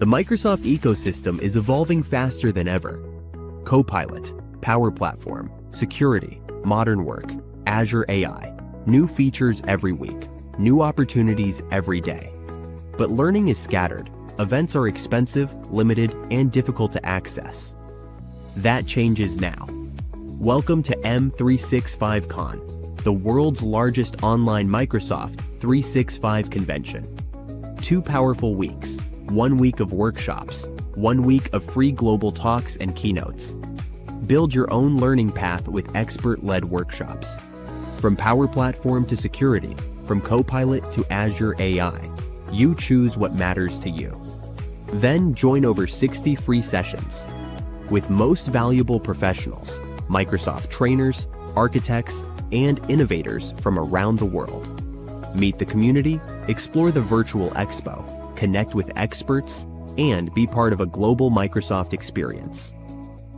The Microsoft ecosystem is evolving faster than ever. Copilot, Power Platform, security, modern work, Azure AI, new features every week, new opportunities every day. But learning is scattered. Events are expensive, limited, and difficult to access. That changes now. Welcome to M365 Con, the world's largest online Microsoft 365 convention. 2 powerful weeks, 1 week of workshops, 1 week of free global talks and keynotes. Build your own learning path with expert-led workshops. From Power Platform to security, from Copilot to Azure AI, you choose what matters to you. Then join over 60 free sessions with most valuable professionals, Microsoft trainers, architects, and innovators from around the world. Meet the community, explore the virtual expo, connect with experts, and be part of a global Microsoft experience.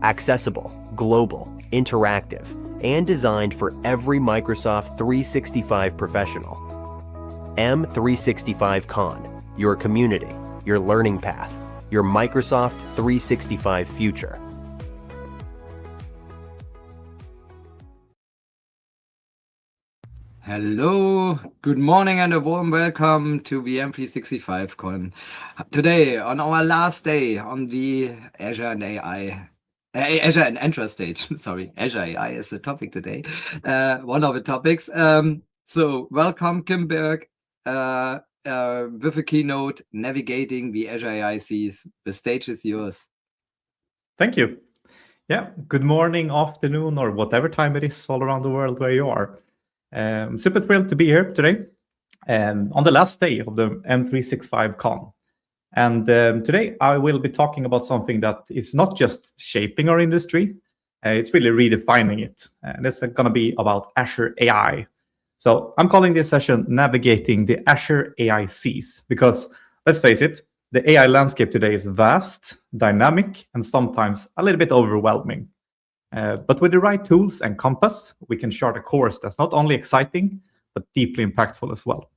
Accessible, global, interactive, and designed for every Microsoft 365 professional. M365 Con, your community, your learning path, your Microsoft 365 future. Hello, good morning and a warm welcome to the M365 Con. Today, on our last day on the Azure and Entra stage. Sorry, Azure AI is the topic today. One of the topics. So welcome, Kim Berg, with a keynote, navigating the Azure AI seas. The stage is yours. Thank you. Yeah, good morning, afternoon, or whatever time it is all around the world where you are. I'm super thrilled to be here today on the last day of the M365 Con. And today I will be talking about something that is not just shaping our industry, it's really redefining it. And it's going to be about Azure AI. So I'm calling this session Navigating the Azure AI Seas, because let's face it, the AI landscape today is vast, dynamic, and sometimes a little bit overwhelming. But with the right tools and compass, we can chart a course that's not only exciting, but deeply impactful as well.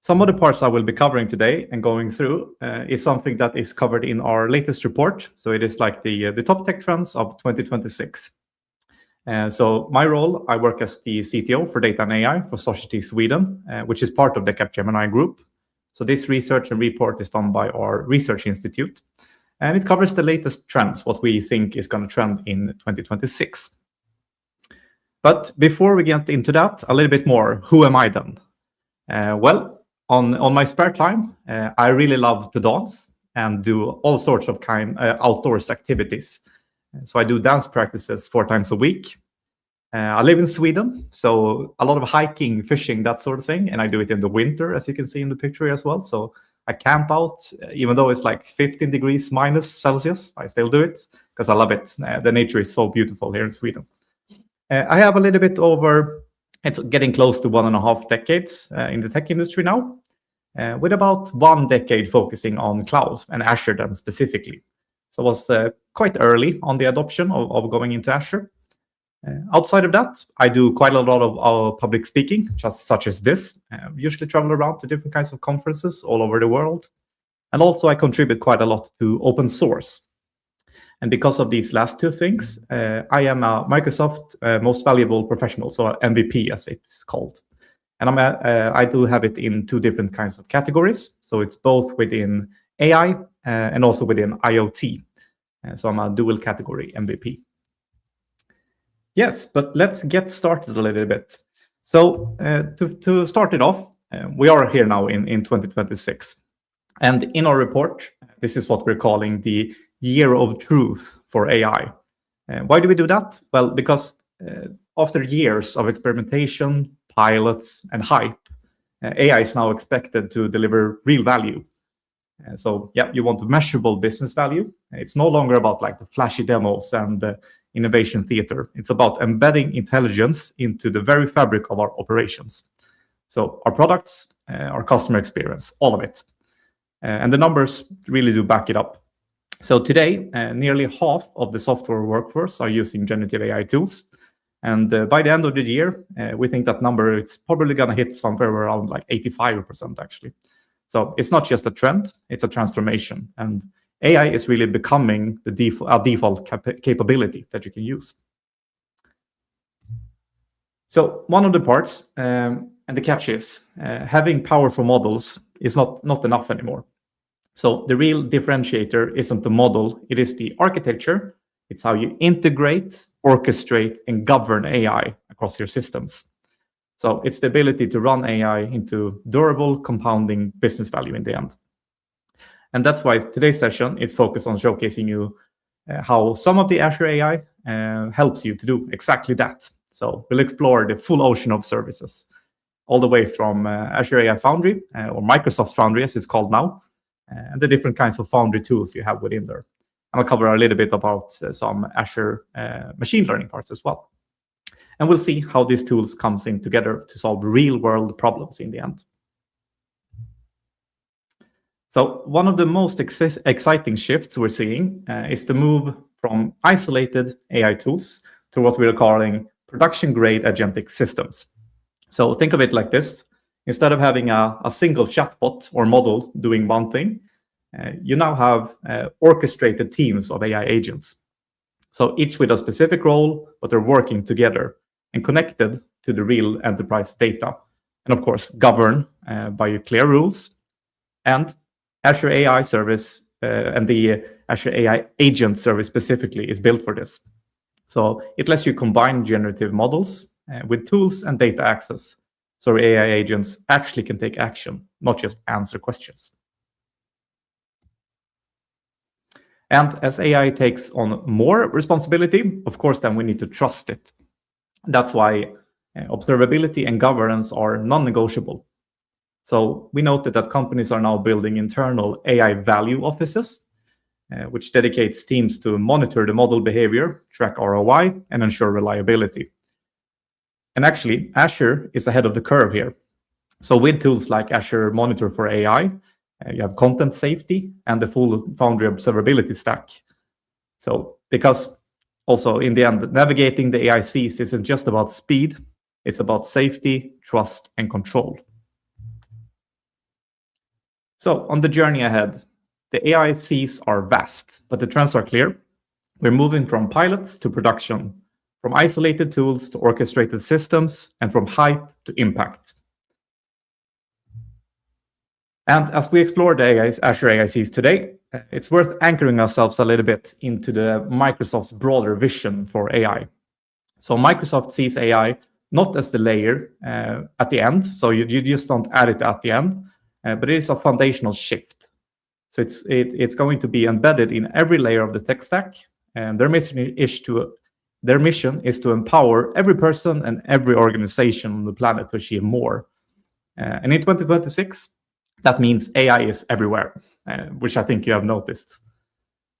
Some of the parts I will be covering today and going through is something that is covered in our latest report. So it is like the top tech trends of 2026. So my role, I work as the CTO for Data and AI for Society Sweden, which is part of the Capgemini Group. So this research and report is done by our research institute. And it covers the latest trends, what we think is going to trend in 2026. But before we get into that, a little bit more, who am I then? Well, on my spare time, I really love to dance and do all sorts of outdoors activities. So I do dance practices 4 times a week. I live in Sweden, so a lot of hiking, fishing, that sort of thing. And I do it in the winter, as you can see in the picture as well. So I camp out, even though it's like 15 degrees minus Celsius. I still do it because I love it. The nature is so beautiful here in Sweden. I have a little bit over, it's getting close to 1.5 decades in the tech industry now, with about 1 decade focusing on cloud and Azure then specifically. So I was quite early on the adoption of going into Azure. Outside of that, I do quite a lot of public speaking, just such as this. Usually travel around to different kinds of conferences all over the world. And also I contribute quite a lot to open source. And because of these last 2 things, I am a Microsoft Most Valuable Professional, so MVP as it's called. And I do have it in 2 different kinds of categories. So it's both within AI and also within IoT. So I'm a dual category MVP. Yes, but let's get started a little bit. So to start it off, we are here now in 2026. And in our report, this is what we're calling the Year of Truth for AI. Why do we do that? Well, because after years of experimentation, pilots, and hype, AI is now expected to deliver real value. So yeah, you want measurable business value. It's no longer about like the flashy demos and innovation theater. It's about embedding intelligence into the very fabric of our operations. So our products, our customer experience, all of it. And the numbers really do back it up. So today, nearly half of the software workforce are using generative AI tools. And by the end of the year, we think that number is probably going to hit somewhere around like 85% actually. So it's not just a trend, it's a transformation. And AI is really becoming the default capability that you can use. So one of the parts, and the catch is, having powerful models is not enough anymore. So the real differentiator isn't the model, it is the architecture. It's how you integrate, orchestrate, and govern AI across your systems. So it's the ability to run AI into durable, compounding business value in the end. And that's why today's session is focused on showcasing you how some of the Azure AI helps you to do exactly that. So we'll explore the full ocean of services, all the way from Azure AI Foundry, or Microsoft Foundry as it's called now, and the different kinds of Foundry tools you have within there. And I'll cover a little bit about some Azure machine learning parts as well. And we'll see how these tools comes in together to solve real-world problems in the end. So one of the most exciting shifts we're seeing is the move from isolated AI tools to what we're calling production-grade agentic systems. So think of it like this. Instead of having a single chatbot or model doing one thing, you now have orchestrated teams of AI agents. So each with a specific role, but they're working together and connected to the real enterprise data. And of course, governed by clear rules. And Azure AI service and the Azure AI agent service specifically is built for this. So it lets you combine generative models with tools and data access. So AI agents actually can take action, not just answer questions. And as AI takes on more responsibility, of course, then we need to trust it. That's why observability and governance are non-negotiable. So we noted that companies are now building internal AI value offices, which dedicates teams to monitor the model behavior, track ROI, and ensure reliability. And actually, Azure is ahead of the curve here. So with tools like Azure Monitor for AI, you have content safety and the full Foundry observability stack. So because also in the end, navigating the AICs isn't just about speed, it's about safety, trust, and control. So on the journey ahead, the AICs are vast, but the trends are clear. We're moving from pilots to production, from isolated tools to orchestrated systems, and from hype to impact. And as we explore the Azure AICs today, it's worth anchoring ourselves a little bit into the Microsoft's broader vision for AI. So Microsoft sees AI not as the layer at the end, so you just don't add it at the end, but it is a foundational shift. So it's going to be embedded in every layer of the tech stack, and their mission is to empower every person and every organization on the planet to achieve more. And in 2026, that means AI is everywhere, which I think you have noticed.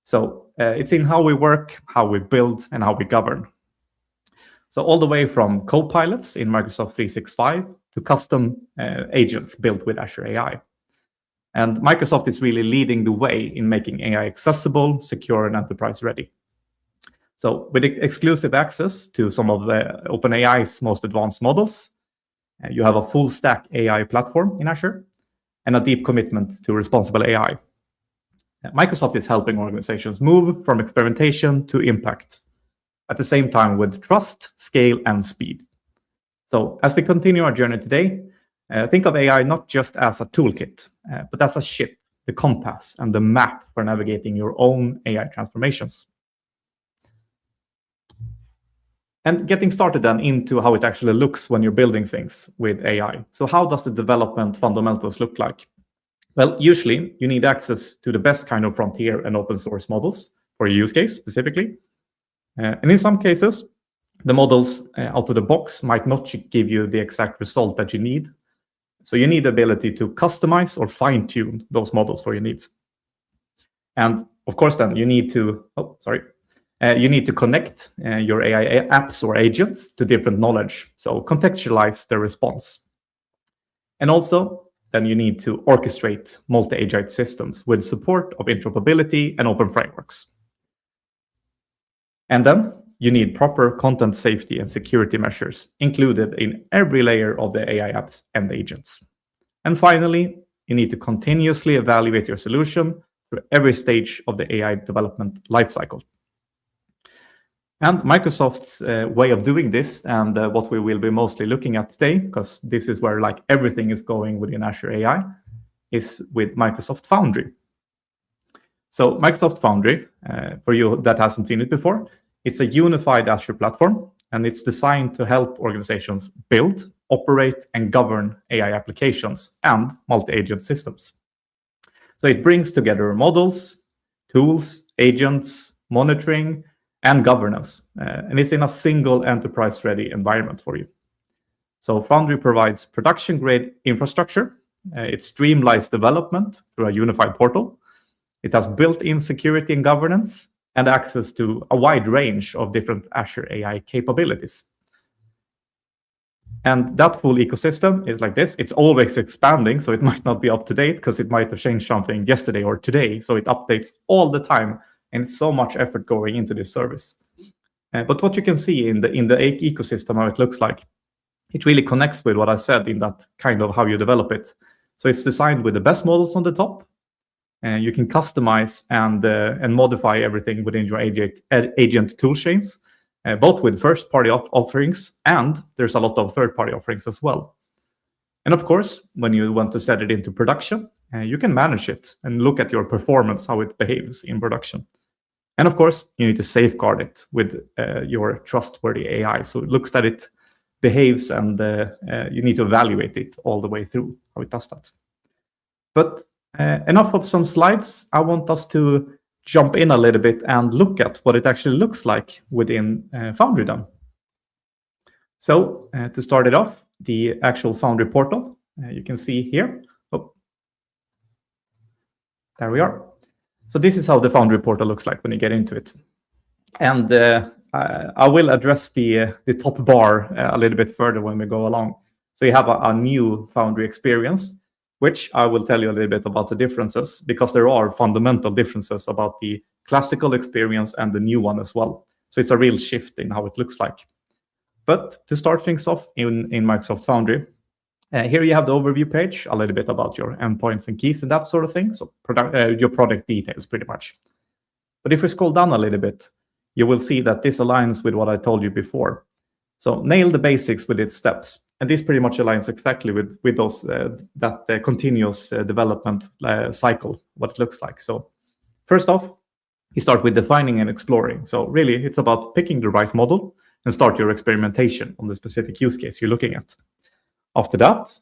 So it's in how we work, how we build, and how we govern. So all the way from copilots in Microsoft 365 to custom agents built with Azure AI. And Microsoft is really leading the way in making AI accessible, secure, and enterprise ready. So with exclusive access to some of the OpenAI's most advanced models, you have a full stack AI platform in Azure and a deep commitment to responsible AI. Microsoft is helping organizations move from experimentation to impact, at the same time with trust, scale, and speed. So as we continue our journey today, think of AI not just as a toolkit, but as a ship, the compass, and the map for navigating your own AI transformations. And getting started then into how it actually looks when you're building things with AI. So how does the development fundamentals look like? Well, usually you need access to the best kind of frontier and open source models for your use case specifically. And in some cases, the models out of the box might not give you the exact result that you need. So you need the ability to customize or fine-tune those models for your needs. And of course, then you need to, you need to connect your AI apps or agents to different knowledge. So contextualize the response. And also, then you need to orchestrate multi-agent systems with support of interoperability and open frameworks. And then you need proper content safety and security measures included in every layer of the AI apps and agents. And finally, you need to continuously evaluate your solution through every stage of the AI development lifecycle. And Microsoft's way of doing this, and what we will be mostly looking at today, because this is where like everything is going within Azure AI, is with Microsoft Foundry. So Microsoft Foundry, for you that hasn't seen it before, it's a unified Azure platform, and it's designed to help organizations build, operate, and govern AI applications and multi-agent systems. So it brings together models, tools, agents, monitoring, and governance, and it's in a single enterprise-ready environment for you. So Foundry provides production-grade infrastructure. It streamlines development through a unified portal. It has built-in security and governance, and access to a wide range of different Azure AI capabilities. And that full ecosystem is like this. It's always expanding, so it might not be up to date because it might have changed something yesterday or today. So it updates all the time, and it's so much effort going into this service. But what you can see in the ecosystem, how it looks like, it really connects with what I said in that kind of how you develop it. So it's designed with the best models on the top. You can customize and modify everything within your agent tool chains, both with first-party offerings, and there's a lot of third-party offerings as well. And of course, when you want to set it into production, you can manage it and look at your performance, how it behaves in production. And of course, you need to safeguard it with your trustworthy AI. So it looks that it behaves, and you need to evaluate it all the way through, how it does that. But enough of some slides. I want us to jump in a little bit and look at what it actually looks like within Foundry then. So to start it off, the actual Foundry portal, you can see here. Oh, there we are. So this is how the Foundry portal looks like when you get into it. And I will address the top bar a little bit further when we go along. So you have a new Foundry experience, which I will tell you a little bit about the differences, because there are fundamental differences about the classical experience and the new one as well. So it's a real shift in how it looks like. But to start things off in Microsoft Foundry, here you have the overview page, a little bit about your endpoints and keys and that sort of thing. So your product details pretty much. But if we scroll down a little bit, you will see that this aligns with what I told you before. So nail the basics with its steps. And this pretty much aligns exactly with those that continuous development cycle, what it looks like. So first off, you start with defining and exploring. So really, it's about picking the right model and start your experimentation on the specific use case you're looking at. After that,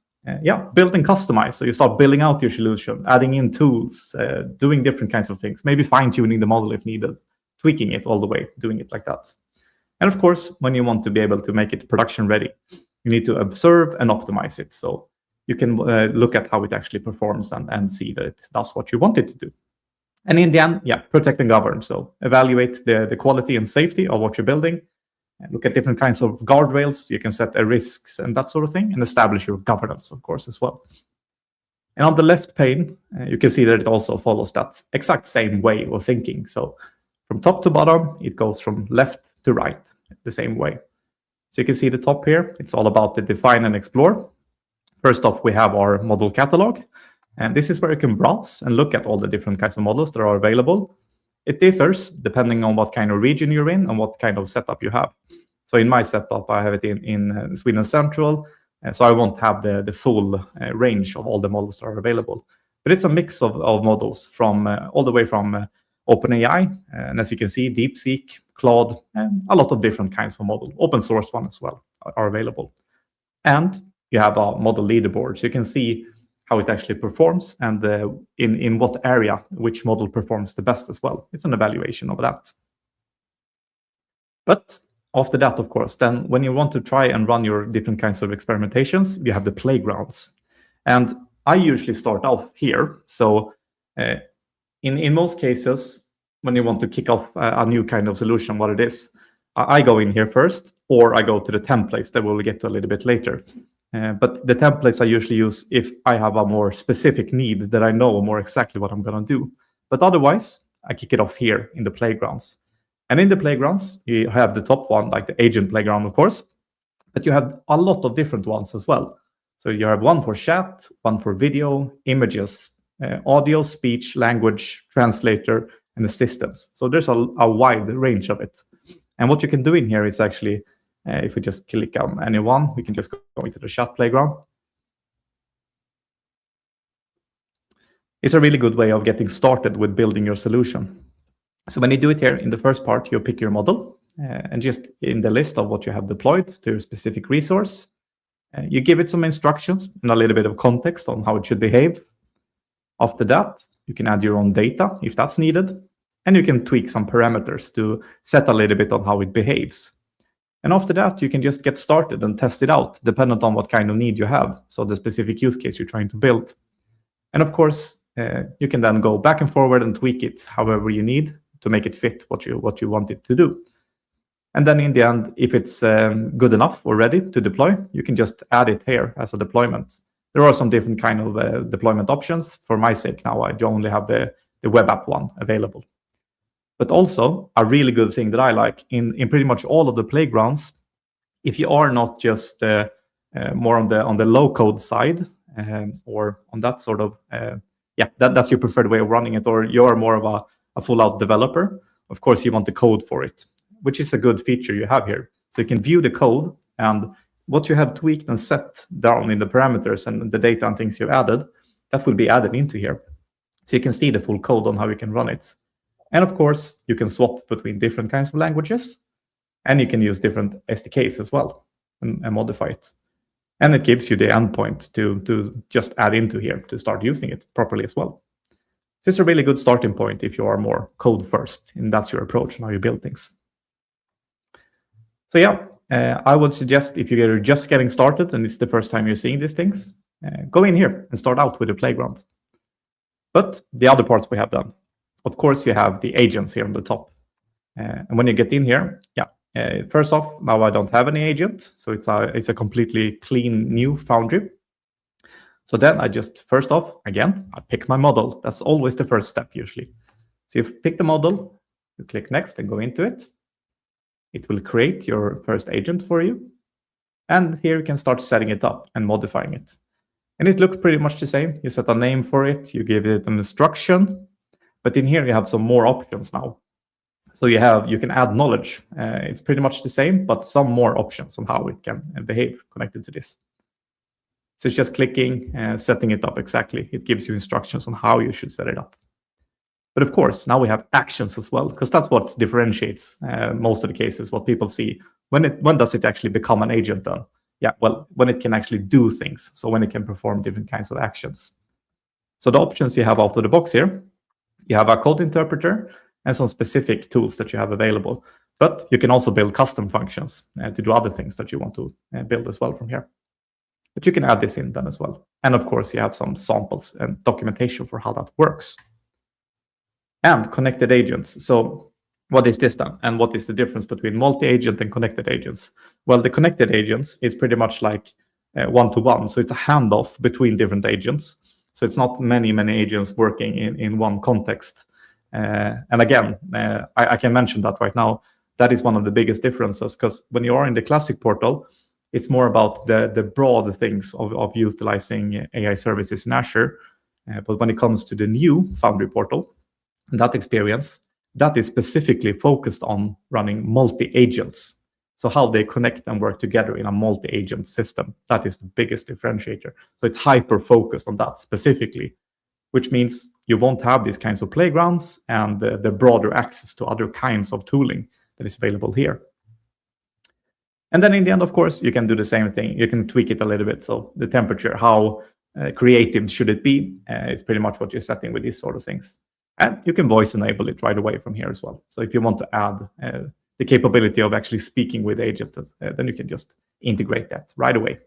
build and customize. So you start building out your solution, adding in tools, doing different kinds of things, maybe fine-tuning the model if needed, tweaking it all the way, doing it like that. And of course, when you want to be able to make it production ready, you need to observe and optimize it. So you can look at how it actually performs and see that it does what you want it to do. And in the end, protect and govern. So evaluate the quality and safety of what you're building. Look at different kinds of guardrails. You can set risks and that sort of thing, and establish your governance, of course, as well. And on the left pane, you can see that it also follows that exact same way of thinking. So from top to bottom, it goes from left to right the same way. So you can see the top here. It's all about the define and explore. First off, we have our model catalog. And this is where you can browse and look at all the different kinds of models that are available. It differs depending on what kind of region you're in and what kind of setup you have. So in my setup, I have it in Sweden Central. So I won't have the full range of all the models that are available. But it's a mix of models from all the way from OpenAI, and as you can see, DeepSeek, Claude, and a lot of different kinds of model. Open source one as well are available. And you have a model leaderboard, so you can see how it actually performs and in what area which model performs the best as well. It's an evaluation of that. But after that, of course, then when you want to try and run your different kinds of experimentations, you have the playgrounds. And I usually start off here. So in most cases, when you want to kick off a new kind of solution, what it is, I go in here first, or I go to the templates that we'll get to a little bit later. But the templates I usually use if I have a more specific need that I know more exactly what I'm going to do. But otherwise, I kick it off here in the playgrounds. And in the playgrounds, you have the top one, like the agent playground, of course, but you have a lot of different ones as well. So you have one for chat, one for video, images, audio, speech, language, translator, and assistance. So there's a wide range of it. And what you can do in here is actually, if we just click on any one, we can just go into the chat playground. It's a really good way of getting started with building your solution. So when you do it here in the first part, you pick your model, and just in the list of what you have deployed to a specific resource, you give it some instructions and a little bit of context on how it should behave. After that, you can add your own data if that's needed, and you can tweak some parameters to set a little bit on how it behaves. And after that, you can just get started and test it out, dependent on what kind of need you have, so the specific use case you're trying to build. And of course, you can then go back and forward and tweak it however you need to make it fit what you want it to do. And then in the end, if it's good enough or ready to deploy, you can just add it here as a deployment. There are some different kind of deployment options. For my sake now, I only have the web app one available. But also, a really good thing that I like, in pretty much all of the playgrounds, if you are not just more on the low-code side, or on that sort of, that's your preferred way of running it, or you're more of a full-out developer, of course you want the code for it, which is a good feature you have here. So you can view the code, and what you have tweaked and set down in the parameters and the data and things you've added, that will be added into here. So you can see the full code on how you can run it. And of course, you can swap between different kinds of languages, and you can use different SDKs as well and modify it. And it gives you the endpoint to just add into here to start using it properly as well. So it's a really good starting point if you are more code first, and that's your approach and how you build things. So yeah, I would suggest if you're just getting started and it's the first time you're seeing these things, go in here and start out with the playground. But the other parts we have done, of course, you have the agents here on the top. And when you get in here, first off, now I don't have any agent, so it's a completely clean new Foundry. So then I just, first off, again, I pick my model. That's always the first step usually. So you pick the model, you click next and go into it. It will create your first agent for you. And here you can start setting it up and modifying it. And it looks pretty much the same. You set a name for it, you give it an instruction, but in here you have some more options now. So you can add knowledge. It's pretty much the same, but some more options on how it can behave connected to this. So it's just clicking and setting it up exactly. It gives you instructions on how you should set it up. But of course, now we have actions as well, because that's what differentiates most of the cases, what people see. When does it actually become an agent then? Yeah, well, when it can actually do things. So when it can perform different kinds of actions. So the options you have out of the box here, you have a code interpreter and some specific tools that you have available. But you can also build custom functions to do other things that you want to build as well from here. But you can add this in then as well. And of course, you have some samples and documentation for how that works. And connected agents. So what is this then? And what is the difference between multi-agent and connected agents? Well, the connected agents is pretty much like one-to-one. So it's a handoff between different agents. So it's not many agents working in one context. And again, I can mention that right now. That is one of the biggest differences, because when you are in the classic portal, it's more about the broad things of utilizing AI services in Azure. But when it comes to the new Foundry portal, that experience, that is specifically focused on running multi-agents. So how they connect and work together in a multi-agent system, that is the biggest differentiator. So it's hyper-focused on that specifically, which means you won't have these kinds of playgrounds and the broader access to other kinds of tooling that is available here. And then in the end, of course, you can do the same thing. You can tweak it a little bit. So the temperature, how creative should it be? It's pretty much what you're setting with these sort of things. And you can voice enable it right away from here as well. So if you want to add the capability of actually speaking with agents, then you can just integrate that right away.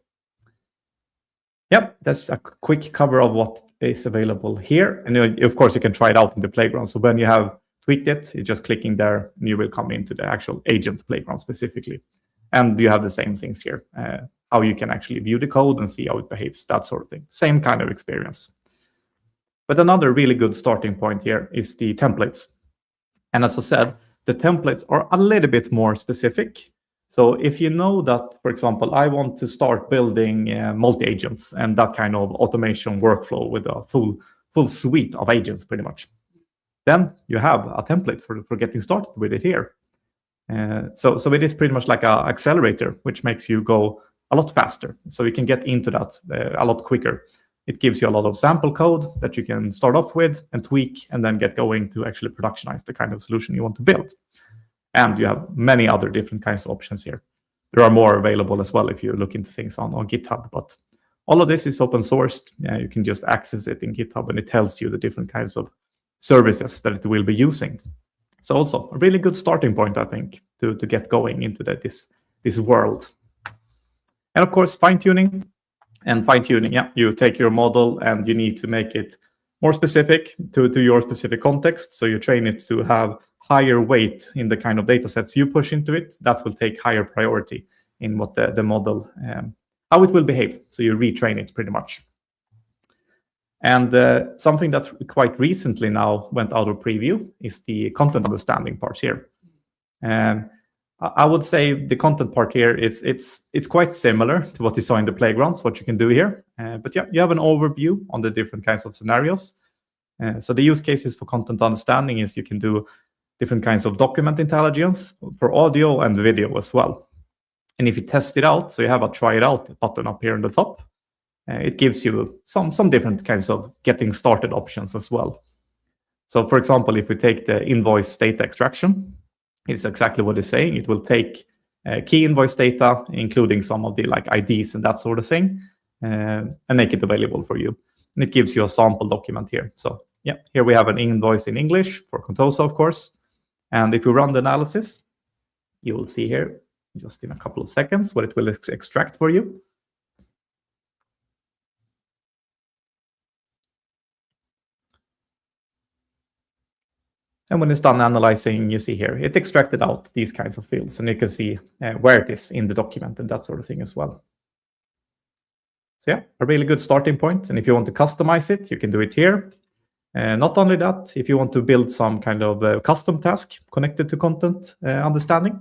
Yep, that's a quick cover of what is available here. And of course, you can try it out in the playground. So when you have tweaked it, you're just clicking there, and you will come into the actual agent playground specifically. And you have the same things here, how you can actually view the code and see how it behaves, that sort of thing. Same kind of experience. But another really good starting point here is the templates. And as I said, the templates are a little bit more specific. So if you know that, for example, I want to start building multi-agents and that kind of automation workflow with a full suite of agents, pretty much, then you have a template for getting started with it here. So it is pretty much like an accelerator, which makes you go a lot faster. So you can get into that a lot quicker. It gives you a lot of sample code that you can start off with and tweak and then get going to actually productionize the kind of solution you want to build. And you have many other different kinds of options here. There are more available as well if you look into things on GitHub. But all of this is open sourced. You can just access it in GitHub, and it tells you the different kinds of services that it will be using. So also a really good starting point, I think, to get going into this world. And of course, fine-tuning. And fine-tuning, yeah, you take your model and you need to make it more specific to your specific context. So you train it to have higher weight in the kind of data sets you push into it. That will take higher priority in what the model, how it will behave. So you retrain it pretty much. And something that quite recently now went out of preview is the content understanding part here. I would say the content part here it's quite similar to what you saw in the playgrounds, what you can do here. But yeah, you have an overview on the different kinds of scenarios. So the use cases for content understanding is you can do different kinds of document intelligence for audio and video as well. And if you test it out, so you have a try it out button up here on the top, it gives you some different kinds of getting started options as well. So for example, if we take the invoice data extraction, it's exactly what it's saying. It will take key invoice data, including some of the like IDs and that sort of thing, and make it available for you. And it gives you a sample document here. So yeah, here we have an invoice in English for Contoso, of course. And if you run the analysis, you will see here just in a couple of seconds what it will extract for you. And when it's done analyzing, you see here, it extracted out these kinds of fields, and you can see where it is in the document and that sort of thing as well. So yeah, a really good starting point. And if you want to customize it, you can do it here. Not only that, if you want to build some kind of custom task connected to content understanding,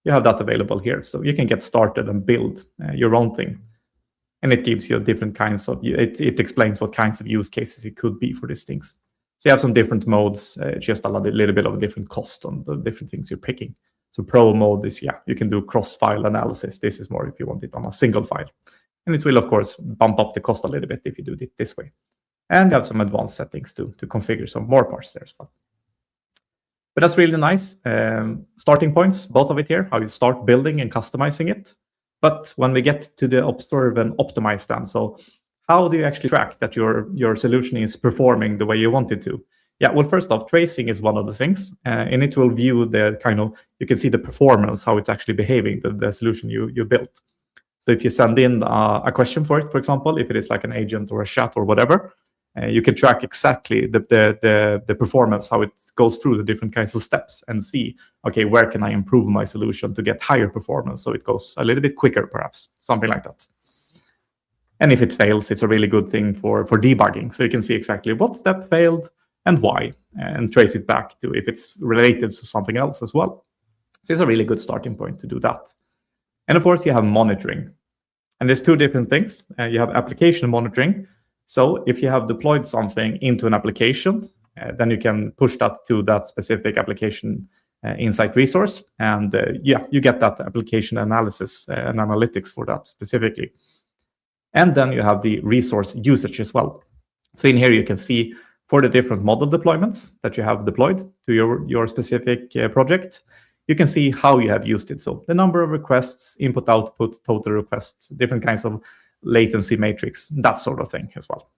you have that available here. So you can get started and build your own thing. And it gives you different kinds of, it explains what kinds of use cases it could be for these things. So you have some different modes, just a little bit of a different cost on the different things you're picking. So pro mode is, yeah, you can do cross-file analysis. This is more if you want it on a single file. And it will, of course, bump up the cost a little bit if you do it this way. And you have some advanced settings to configure some more parts there as well. But that's really nice. Starting points, both of it here, how you start building and customizing it. But when we get to the observe and optimize then, so how do you actually track that your solution is performing the way you want it to? Yeah, well, first off, tracing is one of the things, and it will view the kind of, you can see the performance, how it's actually behaving, the solution you built. So if you send in a question for it, for example, if it is like an agent or a chat or whatever, you can track exactly the performance, how it goes through the different kinds of steps and see, okay, where can I improve my solution to get higher performance so it goes a little bit quicker, perhaps, something like that. And if it fails, it's a really good thing for debugging. So you can see exactly what step failed and why, and trace it back to if it's related to something else as well. So it's a really good starting point to do that. And of course, you have monitoring. And there's two different things. You have application monitoring. So if you have deployed something into an application, then you can push that to that specific application insight resource. And yeah, you get that application analysis and analytics for that specifically. And then you have the resource usage as well. So in here, you can see for the different model deployments that you have deployed to your specific project, you can see how you have used it. So the number of requests, input, output, total requests, different kinds of latency matrix, that sort of thing as well.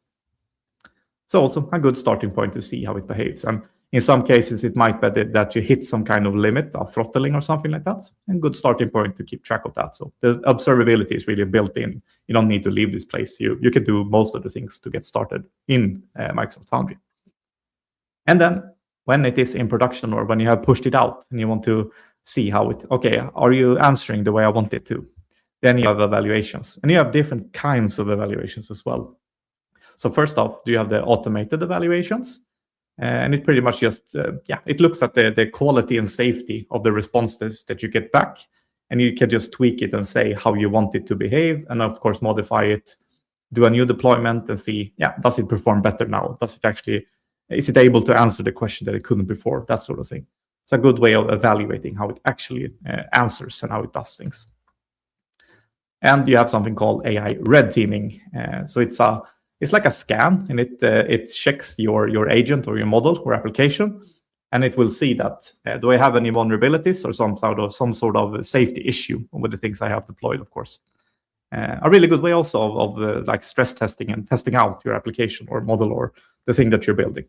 So also a good starting point to see how it behaves. And in some cases, it might be that you hit some kind of limit of throttling or something like that. And good starting point to keep track of that. So the observability is really built in. You don't need to leave this place. You can do most of the things to get started in Microsoft Foundry. And then when it is in production or when you have pushed it out and you want to see how it, okay, are you answering the way I want it to? Then you have evaluations. And you have different kinds of evaluations as well. So first off, do you have the automated evaluations? And it pretty much just, it looks at the quality and safety of the responses that you get back. And and you can just tweak it and say how you want it to behave, and of course modify it, do a new deployment and see, does it perform better now? Is it able to answer the question that it couldn't before? That sort of thing. It's a good way of evaluating how it actually answers and how it does things. And you have something called AI red teaming. So it's like a scan, and it checks your agent or your model or application, and it will see that do I have any vulnerabilities or some sort of safety issue with the things I have deployed, of course. A really good way also of like stress testing and testing out your application or model or the thing that you're building.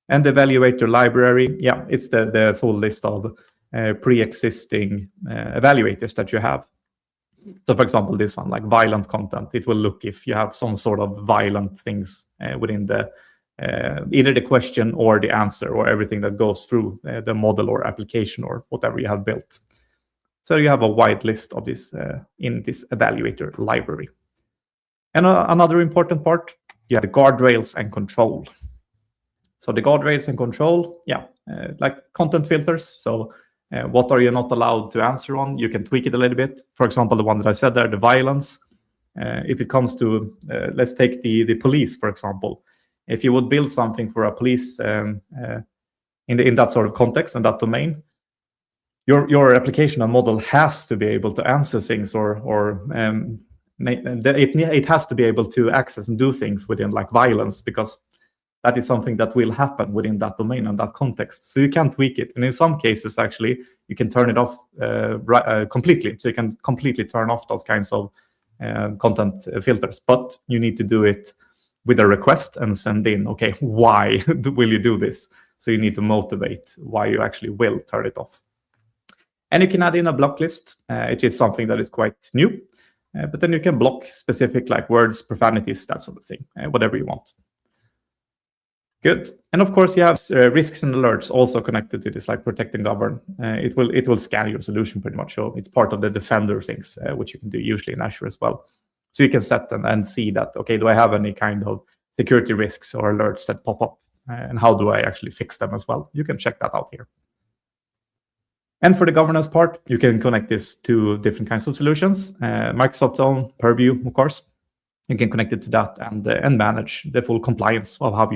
And the evaluator library, it's the full list of pre-existing evaluators that you have. So for example, this one, like violent content, it will look if you have some sort of violent things within the either the question or the answer or everything that goes through the model or application or whatever you have built. So you have a wide list of this in this evaluator library. And another important part, you have the guardrails and control. So the guardrails and control, like content filters. So what are you not allowed to answer on? You can tweak it a little bit. For example, the one that I said there, the violence. If it comes to, let's take the police, for example. If you would build something for a police in that sort of context and that domain, your application and model has to be able to answer things it has to be able to access and do things within like violence, because that is something that will happen within that domain and that context. So you can tweak it. And in some cases, actually, you can turn it off completely. So you can completely turn off those kinds of content filters. But you need to do it with a request and send in, okay, why will you do this? So you need to motivate why you actually will turn it off. And you can add in a block list. It is something that is quite new. But then you can block specific like words, profanities, that sort of thing, whatever you want. Good. And of course, you have risks and alerts also connected to this, like protect and govern. It will scan your solution pretty much. So it's part of the Defender things, which you can do usually in Azure as well. So you can set them and see that, okay, do I have any kind of security risks or alerts that pop up? And how do I actually fix them as well? You can check that out here. And for the governance part, you can connect this to different kinds of solutions. Microsoft's own Purview, of course. You can connect it to that and manage the full compliance of how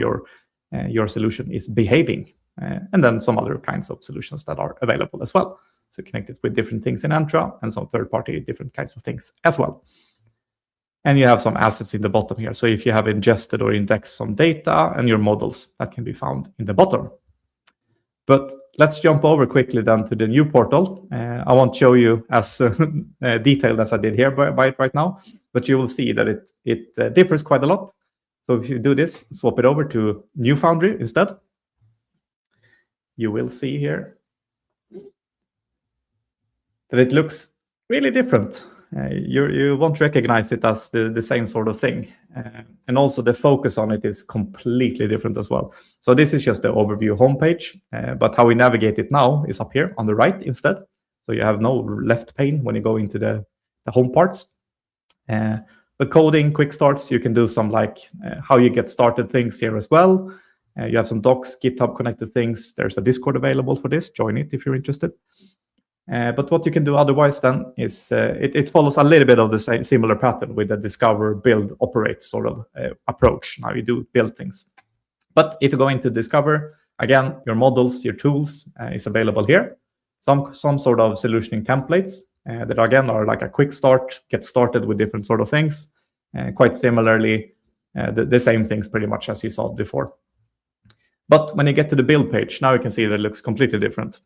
your solution is behaving. And then some other kinds of solutions that are available as well. So connect it with different things in Entra and some third-party different kinds of things as well. And you have some assets in the bottom here. So if you have ingested or indexed some data and your models, that can be found in the bottom. But let's jump over quickly then to the new portal. I won't show you as detailed as I did here by it right now, but you will see that it differs quite a lot. So if you do this, swap it over to new Foundry instead, you will see here that it looks really different. You won't recognize it as the same sort of thing. And also the focus on it is completely different as well. So this is just the overview homepage, but how we navigate it now is up here on the right instead. So you have no left pane when you go into the home parts. But coding, quick starts, you can do some like how you get started things here as well. You have some docs, GitHub connected things. There's a Discord available for this. Join it if you're interested. But what you can do otherwise then is it follows a little bit of the same similar pattern with the discover, build, operate sort of approach. Now you do build things. But if you go into discover, again, your models, your tools is available here. Some sort of solutioning templates that again are like a quick start, get started with different sort of things. Quite similarly, the same things pretty much as you saw before. But when you get to the build page, now you can see that it looks completely different.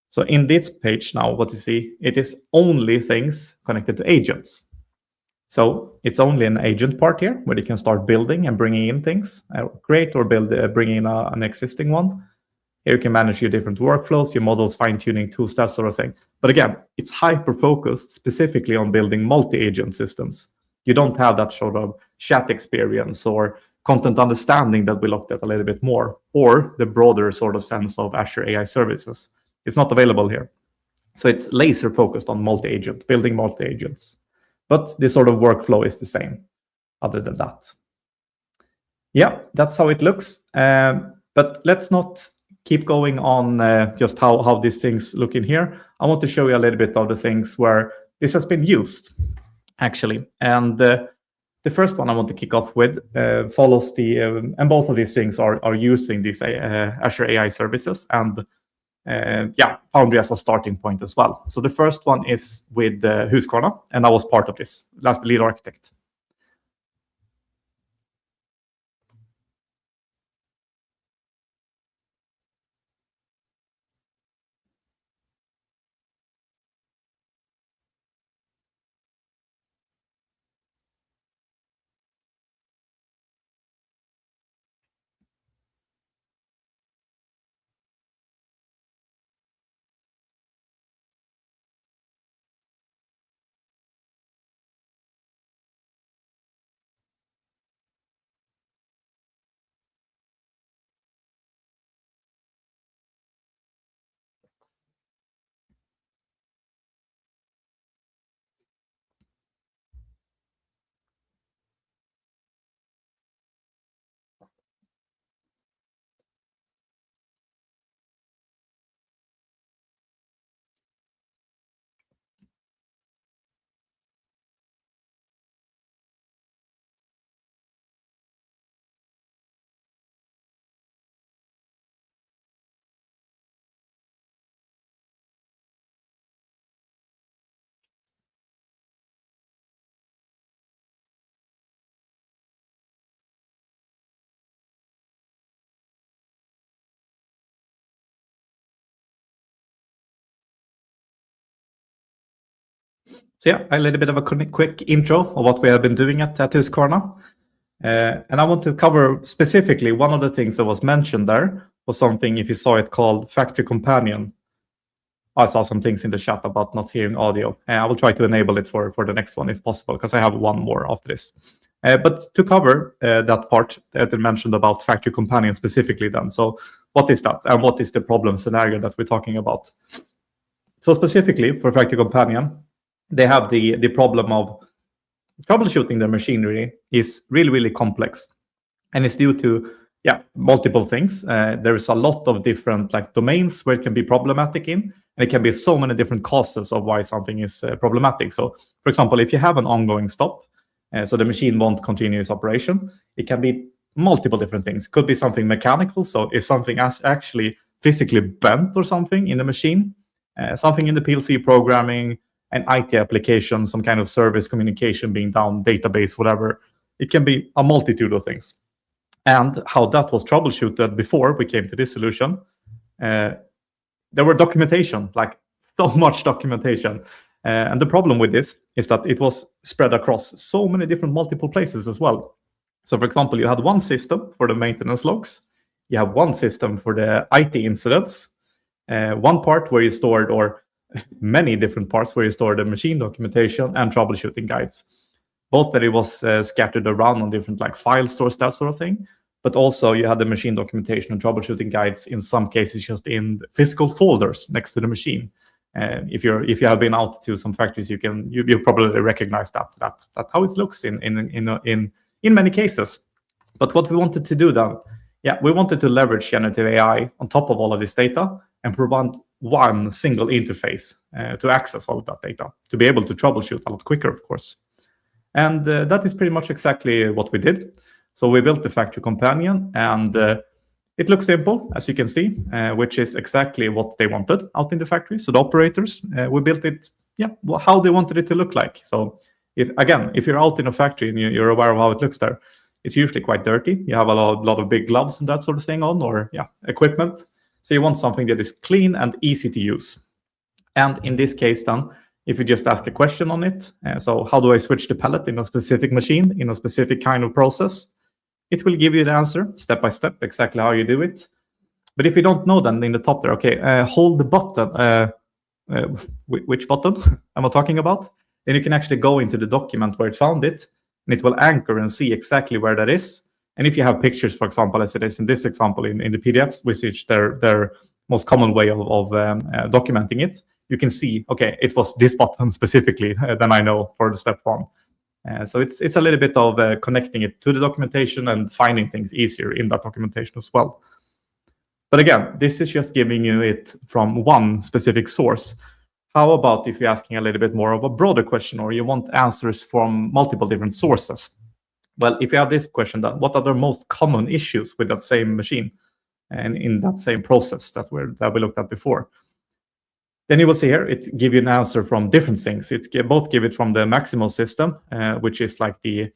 So in this page now, what you see, it is only things connected to agents. So it's only an agent part here where you can start building and bringing in things, create or build, bring in an existing one. Here you can manage your different workflows, your models, fine-tuning tools, that sort of thing. But again, it's hyper-focused specifically on building multi-agent systems. You don't have that sort of chat experience or content understanding that we looked at a little bit more, or the broader sort of sense of Azure AI services. It's not available here. So it's laser focused on multi-agent, building multi-agents. But the sort of workflow is the same other than that. Yeah, that's how it looks. But let's not keep going on just how these things look in here, I want to show you a little bit of the things where this has been used, actually. And the first one I want to kick off with follows and both of these things are using these Azure AI services and Foundry as a starting point as well. So the first one is with Husqvarna, and I was part of this, last lead architect. So yeah, a little bit of a quick intro of what we have been doing at Husqvarna. And I want to cover specifically one of the things that was mentioned there was something, if you saw it, called Factory Companion. I saw some things in the chat about not hearing audio. I will try to enable it for the next one if possible, because I have one more after this. But to cover that part that I mentioned about Factory Companion specifically then. So what is that? And what is the problem scenario that we're talking about? So specifically for Factory Companion, they have the problem of troubleshooting their machinery is really, really complex. And it's due to multiple things. There is a lot of different domains where it can be problematic in, and it can be so many different causes of why something is problematic. So, for example, if you have an ongoing stop, so the machine won't continue its operation, it can be multiple different things. It could be something mechanical, so if something is actually physically bent or something in the machine, something in the PLC programming, an IT application, some kind of service communication being down, database, whatever. It can be a multitude of things. And how that was troubleshooted before we came to this solution, there were documentation, so much documentation. And the problem with this is that it was spread across so many different multiple places as well. So for example, you had one system for the maintenance logs. You have one system for the IT incidents, one part where you stored, or many different parts where you store the machine documentation and troubleshooting guides. Both that it was scattered around on different file stores, that sort of thing, but also you had the machine documentation and troubleshooting guides in some cases just in physical folders next to the machine. If you have been out to some factories, you probably recognize that how it looks in many cases. But what we wanted to do then, we wanted to leverage generative AI on top of all of this data and provide one single interface to access all of that data, to be able to troubleshoot a lot quicker, of course. And that is pretty much exactly what we did. So we built the Factory Companion, and it looks simple, as you can see, which is exactly what they wanted out in the factory. So the operators, we built it, how they wanted it to look like. So if you're out in a factory and you're aware of how it looks there, it's usually quite dirty. You have a lot of big gloves and that sort of thing on, or equipment. So you want something that is clean and easy to use. And in this case then, if you just ask a question on it, so how do I switch the pellet in a specific machine, in a specific kind of process, it will give you the answer step by step, exactly how you do it. But if you don't know, then in the top there, hold the button. Which button am I talking about? Then you can actually go into the document where it found it, and it will anchor and see exactly where that is. And if you have pictures, for example, as it is in this example in the PDFs, which is their most common way of documenting it, you can see, it was this button specifically, then I know for the step one. So it's a little bit of connecting it to the documentation and finding things easier in that documentation as well. But again, this is just giving you it from one specific source. How about if you're asking a little bit more of a broader question, or you want answers from multiple different sources? Well, if you have this question, then what are the most common issues with that same machine and in that same process that we looked at before? Then you will see here, it gives you an answer from different things. Both give it from the maximal system, which is like the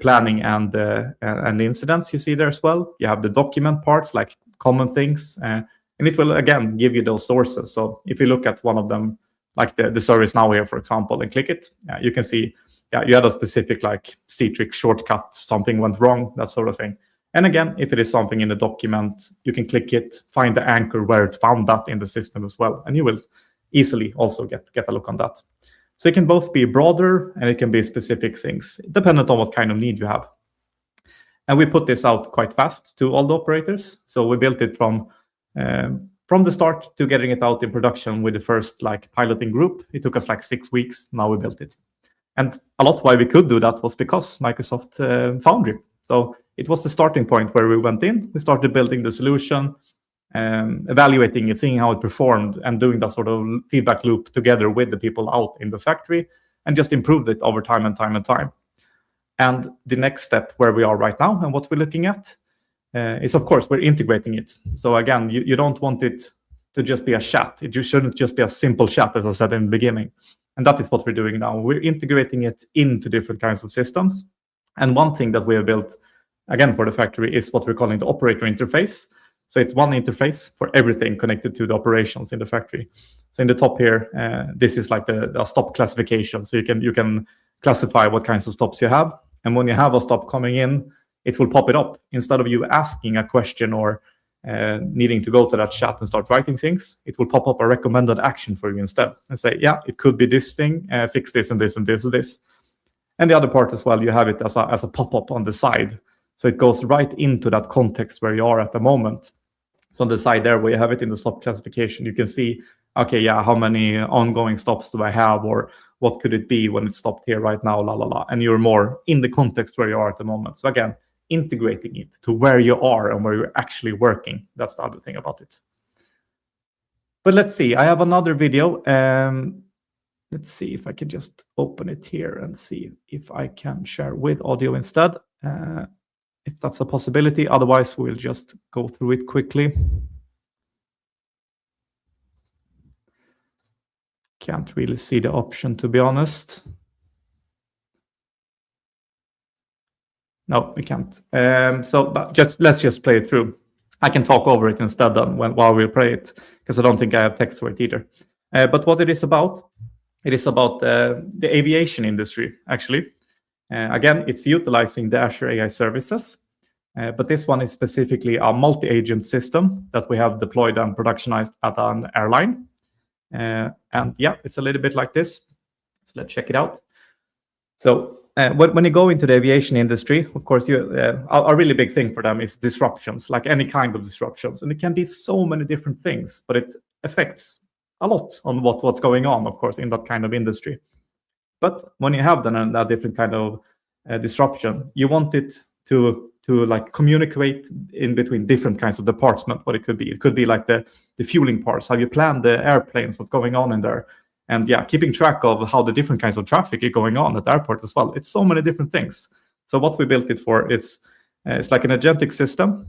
planning and the incidents you see there as well. You have the document parts, like common things, and it will, again, give you those sources. So if you look at one of them, like the service now here, for example, and click it, you can see you had a specific like Citrix shortcut, something went wrong, that sort of thing. And again, if it is something in the document, you can click it, find the anchor where it found that in the system as well. And you will easily also get a look on that. So it can both be broader and it can be specific things, dependent on what kind of need you have. And we put this out quite fast to all the operators. So we built it from the start to getting it out in production with the first like piloting group. It took us like 6 weeks. Now we built it. And a lot why we could do that was because Microsoft Foundry. So it was the starting point where we went in, we started building the solution, evaluating it, seeing how it performed, and doing that sort of feedback loop together with the people out in the factory, and just improved it over time and time and time. And the next step where we are right now and what we're looking at is, of course, we're integrating it. So again, you don't want it to just be a chat. It shouldn't just be a simple chat, as I said in the beginning. And that is what we're doing now. We're integrating it into different kinds of systems. And one thing that we have built, again, for the factory is what we're calling the operator interface. So it's one interface for everything connected to the operations in the factory. So in the top here, this is like the stop classification. So you can classify what kinds of stops you have. And when you have a stop coming in, it will pop it up. Instead of you asking a question or needing to go to that chat and start writing things, it will pop up a recommended action for you instead and say, yeah, it could be this thing, fix this and this and this and this. And the other part as well, you have it as a pop-up on the side. So it goes right into that context where you are at the moment. So on the side there where you have it in the stop classification, you can see, okay, yeah, how many ongoing stops do I have, or what could it be when it stopped here right now, la, la, la. And you're more in the context where you are at the moment. So again, integrating it to where you are and where you're actually working. That's the other thing about it. But let's see, I have another video. Let's see if I can just open it here and see if I can share with audio instead. If that's a possibility. Otherwise, we'll just go through it quickly. Can't really see the option, to be honest. No, we can't. But let's just play it through. I can talk over it instead then while we play it, because I don't think I have text for it either. But what it is about the aviation industry, actually. Again, it's utilizing the Azure AI services, but this one is specifically a multi-agent system that we have deployed and productionized at an airline. And yeah, it's a little bit like this. So let's check it out. So when you go into the aviation industry, of course, a really big thing for them is disruptions, like any kind of disruptions. And it can be so many different things, but it affects a lot on what's going on, of course, in that kind of industry. But when you have then a different kind of disruption, you want it to like communicate in between different kinds of departments. What it could be like the fueling parts. How you plan the airplanes, what's going on in there, and yeah, keeping track of how the different kinds of traffic are going on at the airport as well. It's so many different things. So what we built it for is it's like an agentic system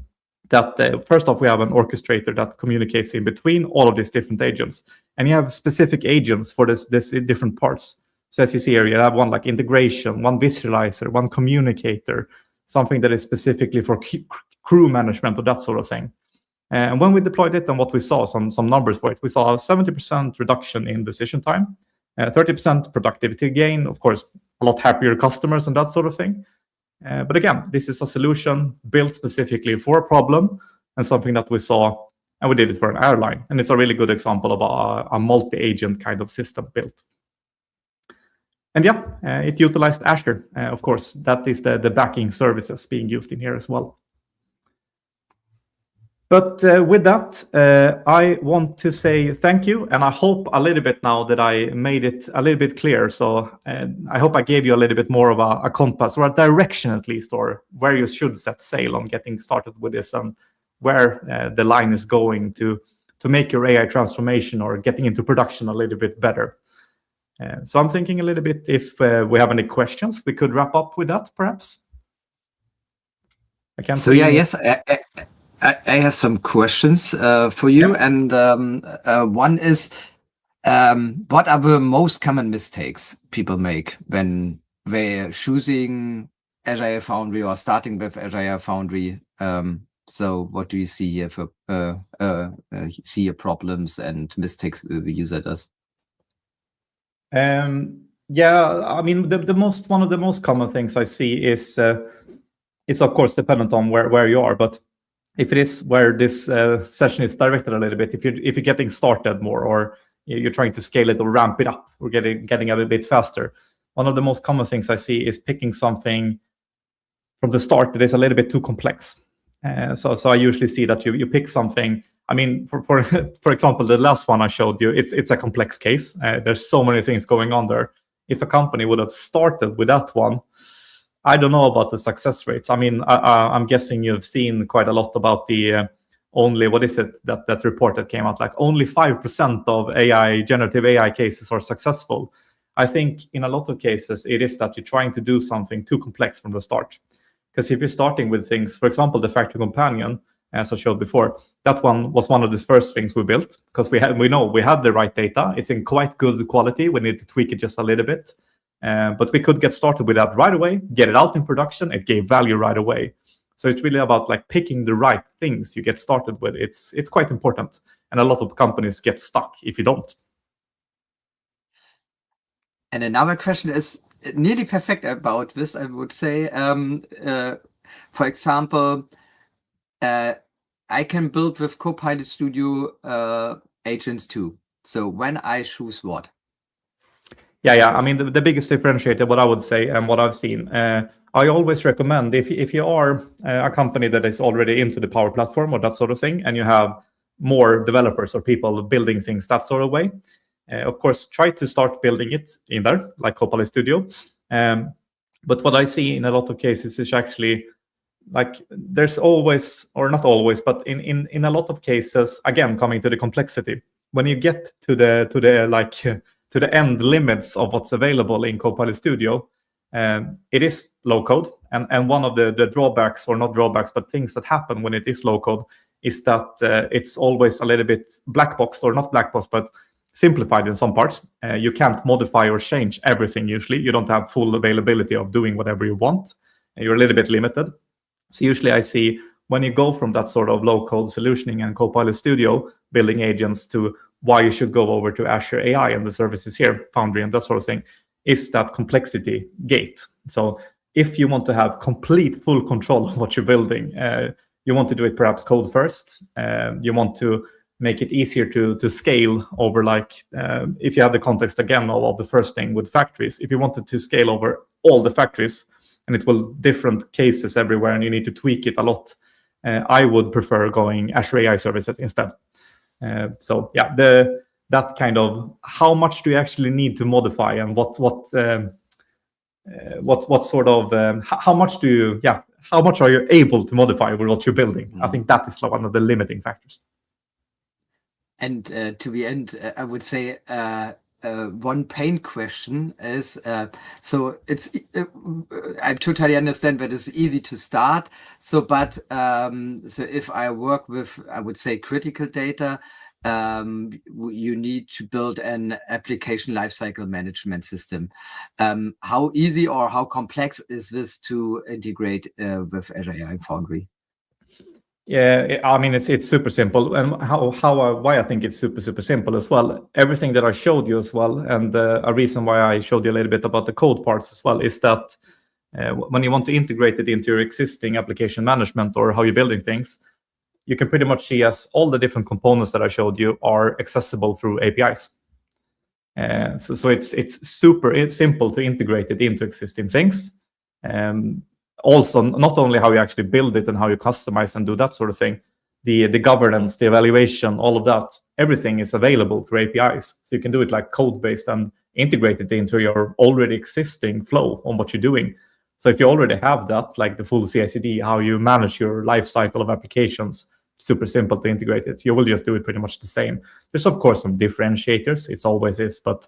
that first off we have an orchestrator that communicates in between all of these different agents, and you have specific agents for this different parts. So as you see here, you have one like integration, one visualizer, one communicator, something that is specifically for crew management or that sort of thing. And when we deployed it and what we saw, some numbers for it, we saw a 70% reduction in decision time, 30% productivity gain, of course, a lot happier customers and that sort of thing. But again, this is a solution built specifically for a problem and something that we saw, and we did it for an airline. And it's a really good example of a multi-agent kind of system built. And yeah, it utilized Azure, of course. That is the backing services being used in here as well. But with that, I want to say thank you. And I hope a little bit now that I made it a little bit clear. So I hope I gave you a little bit more of a compass, or a direction at least, or where you should set sail on getting started with this and where the line is going to make your AI transformation or getting into production a little bit better. So I'm thinking a little bit if we have any questions, we could wrap up with that, perhaps. I can't see. Yes, I have some questions for you, and one is, what are the most common mistakes people make when they're choosing Azure Foundry or starting with Azure Foundry? So what do you see here for see your problems and mistakes the user does? Yeah, I mean, one of the most common things I see is it's of course dependent on where you are, but if it is where this session is directed a little bit, if you're getting started more, or you're trying to scale it or ramp it up, or getting a little bit faster, one of the most common things I see is picking something from the start that is a little bit too complex. So I usually see that you pick something. I mean, for example, the last one I showed you, it's a complex case. There's so many things going on there. If a company would have started with that one, I don't know about the success rates. I mean, I'm guessing you've seen quite a lot about the only, what is it, that report that came out, like only 5% of generative AI cases are successful. I think in a lot of cases, it is that you're trying to do something too complex from the start. Because if you're starting with things, for example, the Factory Companion, as I showed before, that one was one of the first things we built, because we know we have the right data. It's in quite good quality. We need to tweak it just a little bit. But we could get started with that right away, get it out in production. It gave value right away. So it's really about like picking the right things you get started with. It's quite important. And a lot of companies get stuck if you don't. And another question is nearly perfect about this, I would say. For example, I can build with Copilot Studio agents too. So when I choose what? Yeah. I mean, the biggest differentiator, what I would say and what I've seen, I always recommend if you are a company that is already into the Power Platform or that sort of thing, and you have more developers or people building things that sort of way, of course, try to start building it in there, like Copilot Studio. But what I see in a lot of cases is actually, like, there's always, or not always, but in a lot of cases, again, coming to the complexity, when you get to the end limits of what's available in Copilot Studio, it is low code. And one of the drawbacks, or not drawbacks, but things that happen when it is low code, is that it's always a little bit black boxed, or not black boxed, but simplified in some parts. You can't modify or change everything usually. You don't have full availability of doing whatever you want. You're a little bit limited. So usually I see when you go from that sort of low code solutioning and Copilot Studio, building agents, to why you should go over to Azure AI and the services here, Foundry and that sort of thing, is that complexity gate. So if you want to have complete full control of what you're building, you want to do it perhaps code first. You want to make it easier to scale over, like if you have the context again of the first thing with factories, if you wanted to scale over all the factories, and it will different cases everywhere, and you need to tweak it a lot, I would prefer going Azure AI services instead. So yeah, that kind of how much do you actually need to modify, and what sort of how much are you able to modify with what you're building? I think that is one of the limiting factors. And to the end, I would say one pain question is, so it's I totally understand that it's easy to start. So, but so if I work with, I would say, critical data, you need to build an application lifecycle management system. How easy or how complex is this to integrate with Azure AI Foundry? Yeah, I mean, it's super simple. And why I think it's super simple as well. Everything that I showed you as well, and a reason why I showed you a little bit about the code parts as well, is that when you want to integrate it into your existing application management or how you're building things, you can pretty much see as all the different components that I showed you are accessible through APIs. So it's super simple to integrate it into existing things. Also, not only how you actually build it and how you customize and do that sort of thing, the governance, the evaluation, all of that, everything is available through APIs. So you can do it like code-based and integrate it into your already existing flow on what you're doing. So if you already have that, like the full CI/CD, how you manage your life cycle of applications, super simple to integrate it. You will just do it pretty much the same. There's of course some differentiators, it always is, but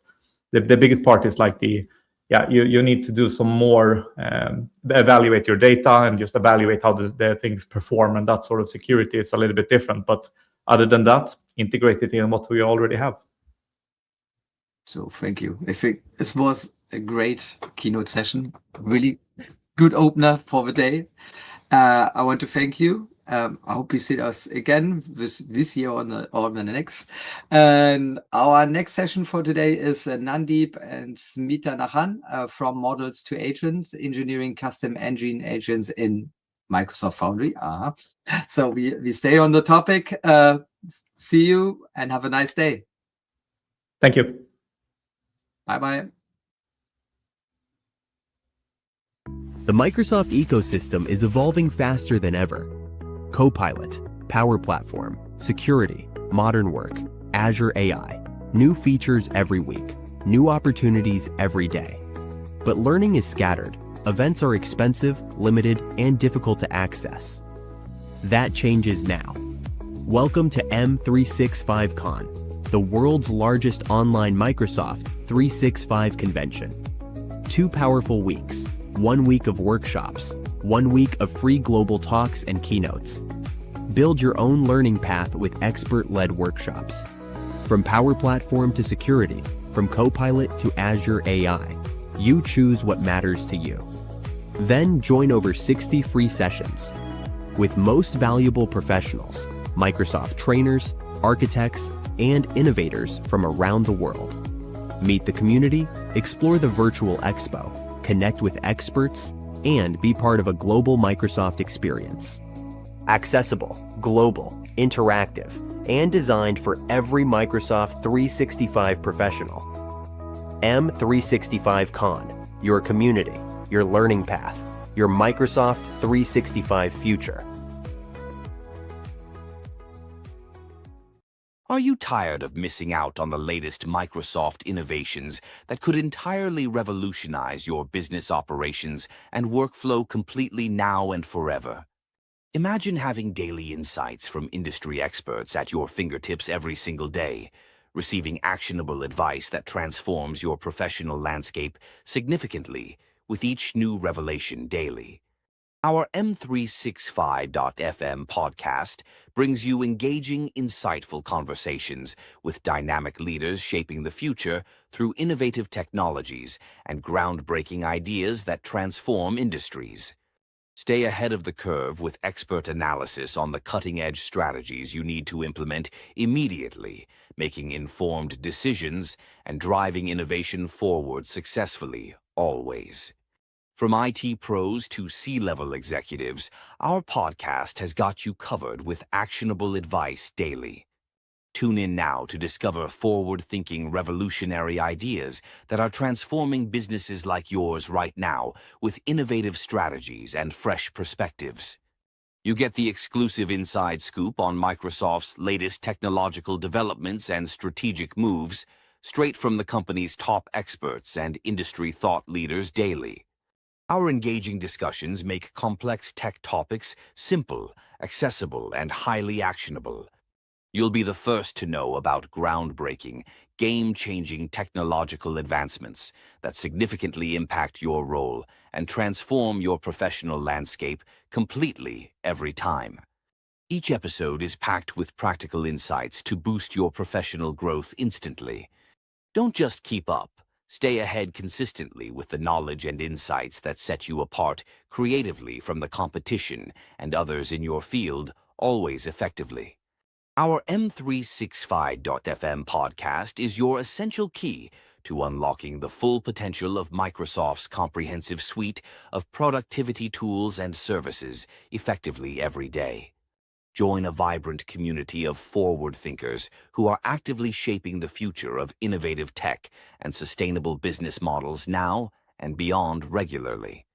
the biggest part is like you need to do some more, evaluate your data and just evaluate how the things perform, and that sort of security is a little bit different. But other than that, integrate it in what we already have. So thank you. I think this was a great keynote session, really good opener for the day. I want to thank you. I hope you see us again this year or the next. And our next session for today is Nanddeep and Smita Nachan from Models to Agents, engineering custom engine agents in Microsoft Foundry. So we stay on the topic. See you and have a nice day. Thank you. Bye-bye. The Microsoft ecosystem is evolving faster than ever. Copilot, Power Platform, security, modern work, Azure AI, new features every week, new opportunities every day. But learning is scattered. Events are expensive, limited, and difficult to access. That changes now. Welcome to M365 Con, the world's largest online Microsoft 365 convention. 2 powerful weeks, 1 week of workshops, 1 week of free global talks and keynotes. Build your own learning path with expert-led workshops. From Power Platform to security, from Copilot to Azure AI, you choose what matters to you. Then join over 60 free sessions with most valuable professionals, Microsoft trainers, architects, and innovators from around the world. Meet the community, explore the virtual expo, connect with experts, and be part of a global Microsoft experience. Accessible, global, interactive, and designed for every Microsoft 365 professional. M365 Con, your community, your learning path, your Microsoft 365 future. Are you tired of missing out on the latest Microsoft innovations that could entirely revolutionize your business operations and workflow completely now and forever? Imagine having daily insights from industry experts at your fingertips every single day, receiving actionable advice that transforms your professional landscape significantly with each new revelation daily. Our M365.fm podcast brings you engaging, insightful conversations with dynamic leaders shaping the future through innovative technologies and groundbreaking ideas that transform industries. Stay ahead of the curve with expert analysis on the cutting-edge strategies you need to implement immediately, making informed decisions and driving innovation forward successfully, always. From IT pros to C-level executives, our podcast has got you covered with actionable advice daily. Tune in now to discover forward-thinking, revolutionary ideas that are transforming businesses like yours right now with innovative strategies and fresh perspectives. You get the exclusive inside scoop on Microsoft's latest technological developments and strategic moves, straight from the company's top experts and industry thought leaders daily. Our engaging discussions make complex tech topics simple, accessible, and highly actionable. You'll be the first to know about groundbreaking, game-changing technological advancements that significantly impact your role and transform your professional landscape completely every time. Each episode is packed with practical insights to boost your professional growth instantly. Don't just keep up. Stay ahead consistently with the knowledge and insights that set you apart creatively from the competition and others in your field, always effectively. Our M365.fm podcast is your essential key to unlocking the full potential of Microsoft's comprehensive suite of productivity tools and services effectively every day. Join a vibrant community of forward thinkers who are actively shaping the future of innovative tech and sustainable business models now and beyond regularly.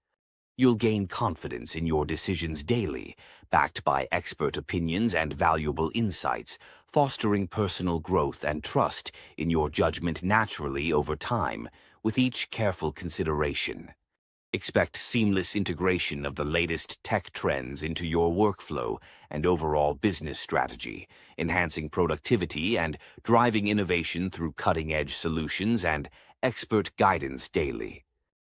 You'll gain confidence in your decisions daily, backed by expert opinions and valuable insights, fostering personal growth and trust in your judgment naturally over time, with each careful consideration. Expect seamless integration of the latest tech trends into your workflow and overall business strategy, enhancing productivity and driving innovation through cutting-edge solutions and expert guidance daily.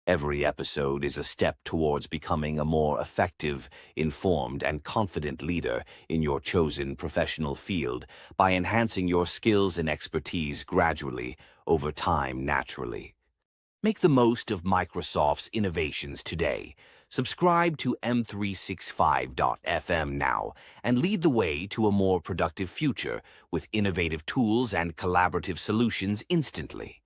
Every episode is a step towards becoming a more effective, informed, and confident leader in your chosen professional field by enhancing your skills and expertise gradually, over time naturally. Make the most of Microsoft's innovations today. Subscribe to M365.fm now and lead the way to a more productive future with innovative tools and collaborative solutions instantly.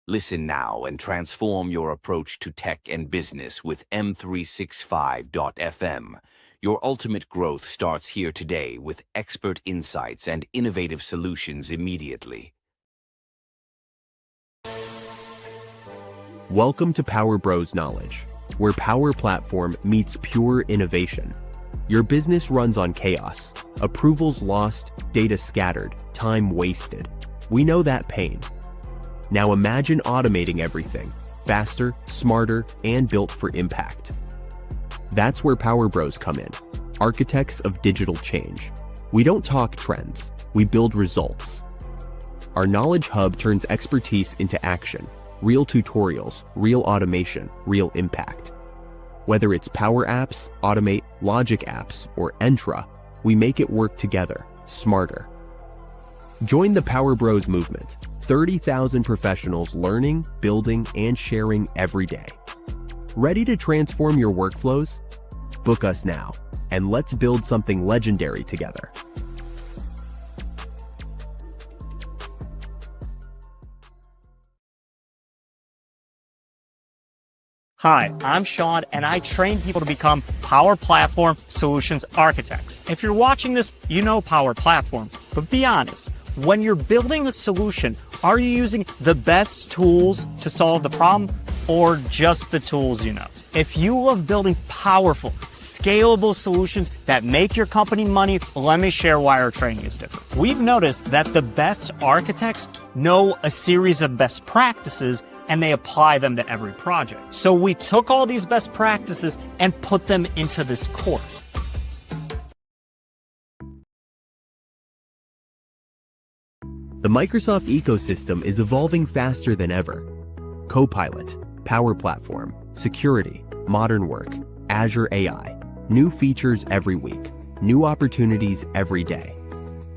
Listen now and transform your approach to tech and business with M365.fm. Your ultimate growth starts here today with expert insights and innovative solutions immediately. Welcome to Power Bros Knowledge, where Power Platform meets pure innovation. Your business runs on chaos, approvals lost, data scattered, time wasted. We know that pain. Now imagine automating everything, faster, smarter, and built for impact. That's where Power Bros come in, architects of digital change. We don't talk trends, we build results. Our Knowledge Hub turns expertise into action, real tutorials, real automation, real impact. Whether it's Power Apps, Automate, Logic Apps, or Entra, we make it work together, smarter. Join the Power Bros movement. 30,000 professionals learning, building, and sharing every day. Ready to transform your workflows? Book us now, and let's build something legendary together. Hi, I'm Sean, and I train people to become Power Platform Solutions Architects. If you're watching this, you know Power Platform, but be honest. When you're building a solution, are you using the best tools to solve the problem or just the tools you know? If you love building powerful, scalable solutions that make your company money, let me share why our training is different. We've noticed that the best architects know a series of best practices and they apply them to every project. So we took all these best practices and put them into this course. The Microsoft ecosystem is evolving faster than ever. Copilot, Power Platform, security, modern work, Azure AI, new features every week, new opportunities every day.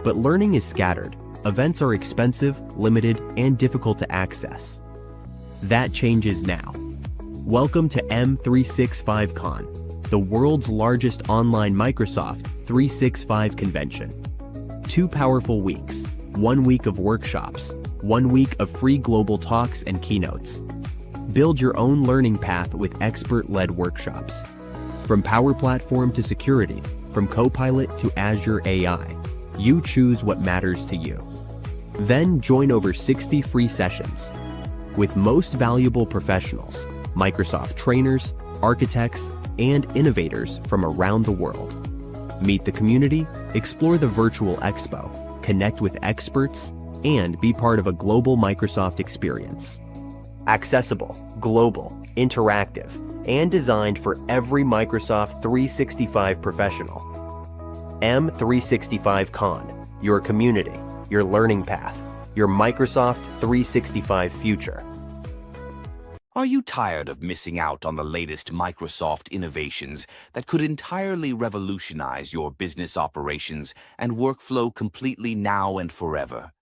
But learning is scattered. Events are expensive, limited, and difficult to access. That changes now. Welcome to M365 Con, the world's largest online Microsoft 365 convention. 2 powerful weeks. 1 week of workshops, 1 week of free global talks and keynotes. Build your own learning path with expert-led workshops. From Power Platform to security, from Copilot to Azure AI, you choose what matters to you. Then join over 60 free sessions with most valuable professionals, Microsoft trainers, architects, and innovators from around the world. Meet the community, explore the virtual expo, connect with experts, and be part of a global Microsoft experience. Accessible, global, interactive, and designed for every Microsoft 365 professional. M365 Con, your community, your learning path, your Microsoft 365 future. Are you tired of missing out on the latest Microsoft innovations that could entirely revolutionize your business operations and workflow completely now and forever?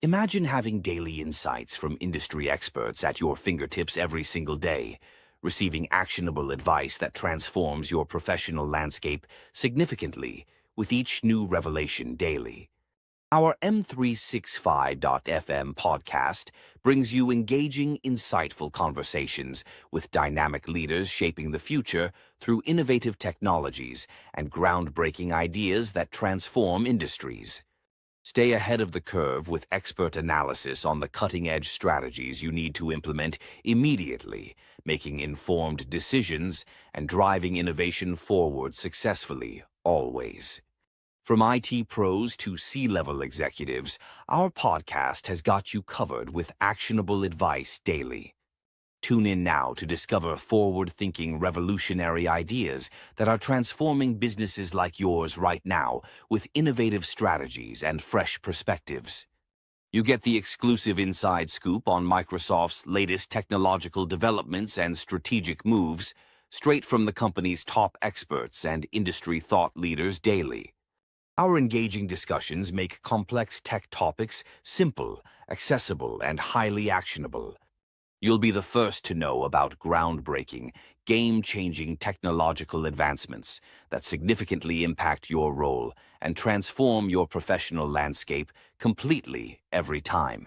Imagine having daily insights from industry experts at your fingertips every single day, receiving actionable advice that transforms your professional landscape significantly with each new revelation daily. Our M365.fm podcast brings you engaging, insightful conversations with dynamic leaders shaping the future through innovative technologies and groundbreaking ideas that transform industries. Stay ahead of the curve with expert analysis on the cutting-edge strategies you need to implement immediately, making informed decisions and driving innovation forward successfully, always. From IT pros to C-level executives, our podcast has got you covered with actionable advice daily. Tune in now to discover forward-thinking, revolutionary ideas that are transforming businesses like yours right now with innovative strategies and fresh perspectives. You get the exclusive inside scoop on Microsoft's latest technological developments and strategic moves, straight from the company's top experts and industry thought leaders daily. Our engaging discussions make complex tech topics simple, accessible, and highly actionable. You'll be the first to know about groundbreaking, game-changing technological advancements that significantly impact your role and transform your professional landscape completely every time.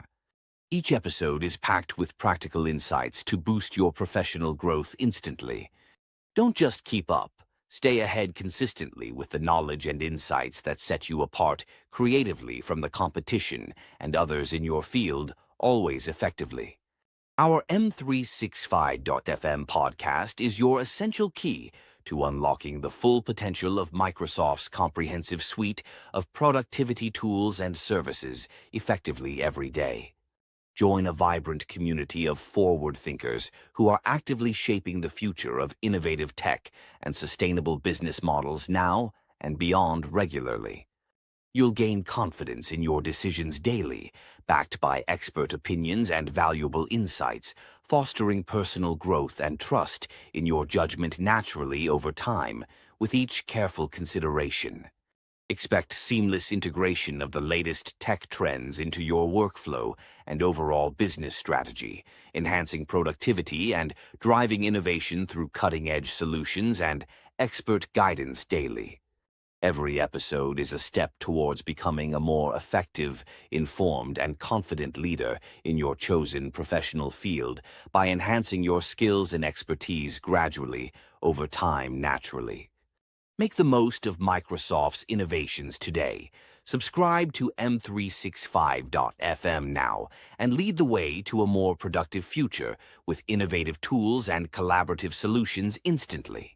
Each episode is packed with practical insights to boost your professional growth instantly. Don't just keep up. Stay ahead consistently with the knowledge and insights that set you apart creatively from the competition and others in your field, always effectively. Our M365.fm podcast is your essential key to unlocking the full potential of Microsoft's comprehensive suite of productivity tools and services effectively every day. Join a vibrant community of forward thinkers who are actively shaping the future of innovative tech and sustainable business models now and beyond regularly. You'll gain confidence in your decisions daily, backed by expert opinions and valuable insights, fostering personal growth and trust in your judgment naturally over time, with each careful consideration. Expect seamless integration of the latest tech trends into your workflow and overall business strategy, enhancing productivity and driving innovation through cutting-edge solutions and expert guidance daily. Every episode is a step towards becoming a more effective, informed, and confident leader in your chosen professional field by enhancing your skills and expertise gradually over time naturally. Make the most of Microsoft's innovations today. Subscribe to M365.fm now and lead the way to a more productive future with innovative tools and collaborative solutions instantly.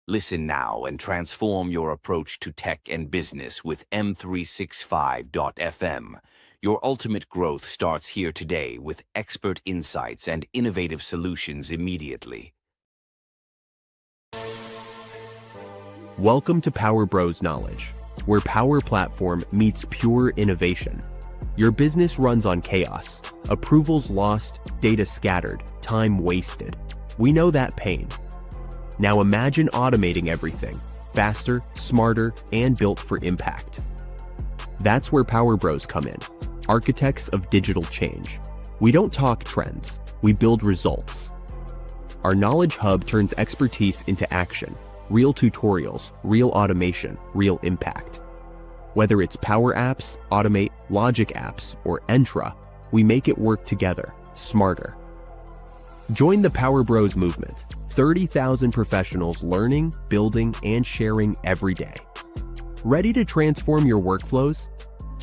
Listen now and transform your approach to tech and business with M365.fm. Your ultimate growth starts here today with expert insights and innovative solutions immediately. Welcome to Power Bros Knowledge, where Power Platform meets pure innovation. Your business runs on chaos, approvals lost, data scattered, time wasted. We know that pain. Now imagine automating everything, faster, smarter, and built for impact. That's where Power Bros come in, architects of digital change. We don't talk trends, we build results. Our Knowledge Hub turns expertise into action, real tutorials, real automation, real impact. Whether it's Power Apps, Automate, Logic Apps, or Entra, we make it work together, smarter. Join the Power Bros movement. 30,000 professionals learning, building, and sharing every day. Ready to transform your workflows?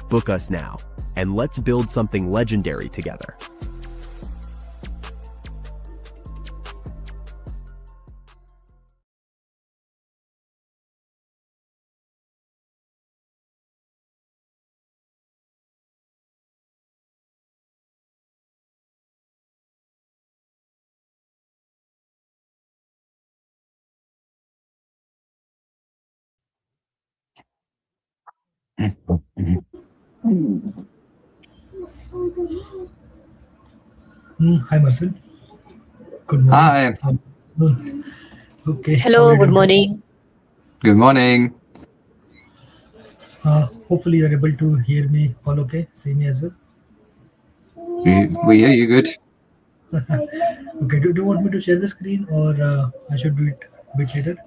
Book us now, and let's build something legendary together. Hi, Marcel. Good morning. Hi. Okay. Hello, good morning. Good morning. Hopefully, you're able to hear me all okay. See me as well. We hear you good. Okay. Do you want me to share the screen, or I should do it a bit later?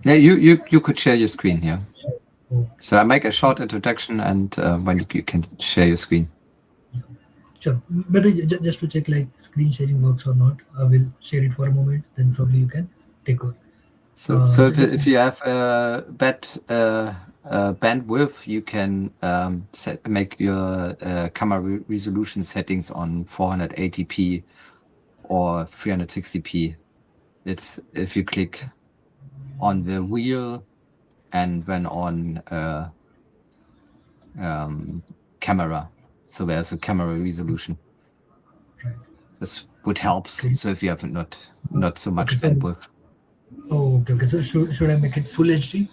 Yeah, you could share your screen here. Oh, So I make a short introduction, and when you can share your screen. sure. Better just to check like screen sharing works or not. I will share it for a moment. Then probably you can take over. So if you have bad bandwidth, you can make your camera resolution settings on 480p or 360p. It's if you click on the wheel and then on camera. So there's a camera resolution. Right. This would helps. Okay. So if you have not so much Okay, so bandwidth. okay. So should I make it full HD?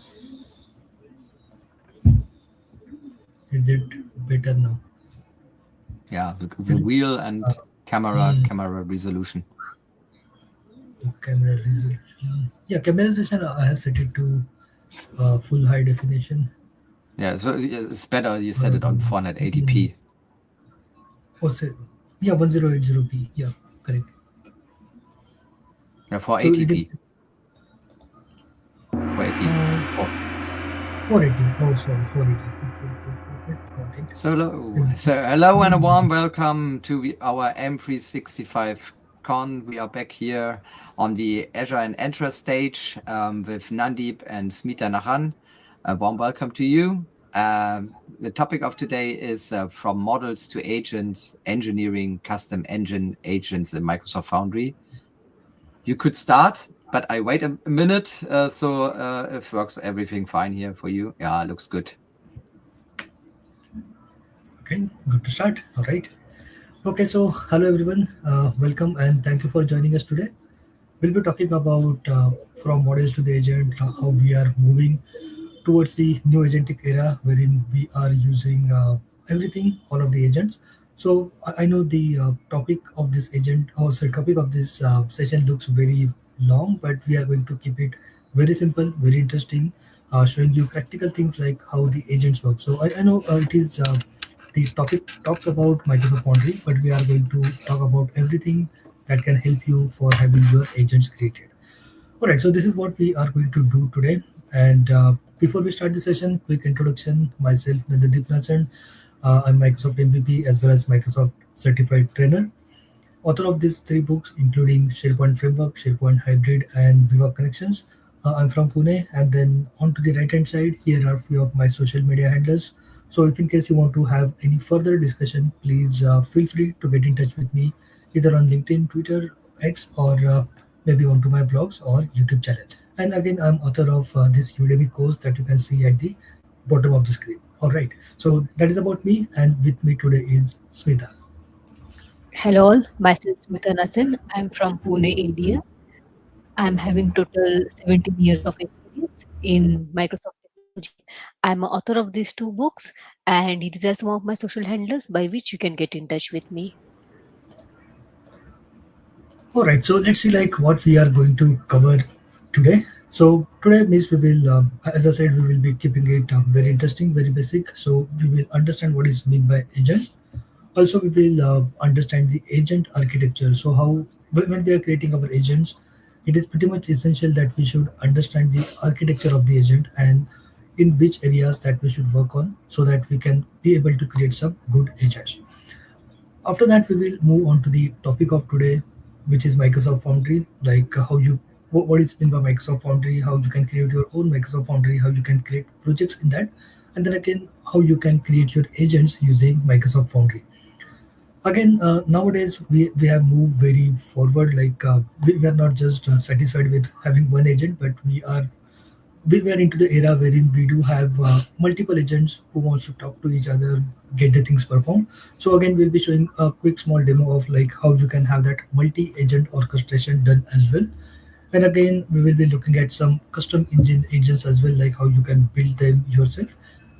Is it better now? Yeah, the Is it wheel and uh, camera resolution. camera resolution? Yeah, camera resolution. I have set it to full high definition. Yeah, so it's better you set it on 480p. Oh, yeah, 1080p. Yeah, correct. Yeah, So it is 480p. 480. uh, 480. Oh, sorry, 480. Okay, got it. So hello and a warm welcome to our M365 Con. We are back here on the Azure and Entra stage with Nanddeep and Smita Nachan. A warm welcome to you. The topic of today is from models to agents, engineering custom engine agents in Microsoft Foundry. You could start, but I wait a minute, so if works everything fine here for you. Yeah, looks good. Okay, good to start. All right. Okay, so hello everyone. Welcome and thank you for joining us today. We'll be talking about from models to the agent, how we are moving towards the new agentic era wherein we are using everything, all of the agents. So I know the topic of this agent, or sorry, topic of this session looks very long, but we are going to keep it very simple, very interesting, showing you practical things like how the agents work. So I know it is the topic talks about Microsoft Foundry, but we are going to talk about everything that can help you for having your agents created. All right, so this is what we are going to do today. And before we start the session, quick introduction. Myself, Nanddeep. I'm Microsoft MVP as well as Microsoft Certified Trainer. Author of these three books, including SharePoint Framework, SharePoint Hybrid, and Viva Connections. I'm from Pune, and then on to the right hand side, here are a few of my social media handles. So, if in case you want to have any further discussion, please feel free to get in touch with me either on LinkedIn, Twitter, X, or maybe onto my blogs or YouTube channel. And again, I'm author of this Udemy course that you can see at the bottom of the screen. All right, so that is about me, and with me today is Smita. Hello, all. Myself Smita. I'm from Pune, India. I'm having total 17 years of experience in Microsoft technology. I'm an author of these two books, and these are some of my social handlers by which you can get in touch with me. All right, so let's see like what we are going to cover today. So today, means we will, as I said, we will be keeping it very interesting, very basic. So we will understand what is meant by agents. Also, we will understand the agent architecture. So how when we are creating our agents, it is pretty much essential that we should understand the architecture of the agent and in which areas that we should work on so that we can be able to create some good agents. After that, we will move on to the topic of today, which is Microsoft Foundry, like how you what is meant by Microsoft Foundry, how you can create your own Microsoft Foundry, how you can create projects in that, and then again how you can create your agents using Microsoft Foundry. Again, nowadays we have moved very forward. Like we are not just satisfied with having one agent, but we are into the era wherein we do have multiple agents who wants to talk to each other, get the things performed. So again, we'll be showing a quick small demo of like how you can have that multi-agent orchestration done as well. And again, we will be looking at some custom engine agents as well, like how you can build them yourself.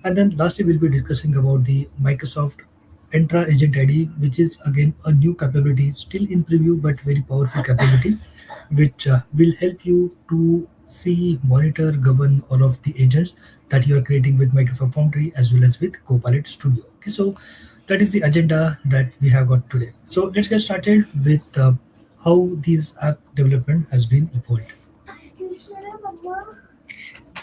And then lastly, we'll be discussing about the Microsoft Entra Agent ID, which is again a new capability, still in preview, but very powerful capability, which will help you to see, monitor, govern all of the agents that you are creating with Microsoft Foundry as well as with Copilot Studio. Okay, so that is the agenda that we have got today. So let's get started with how this app development has been evolved.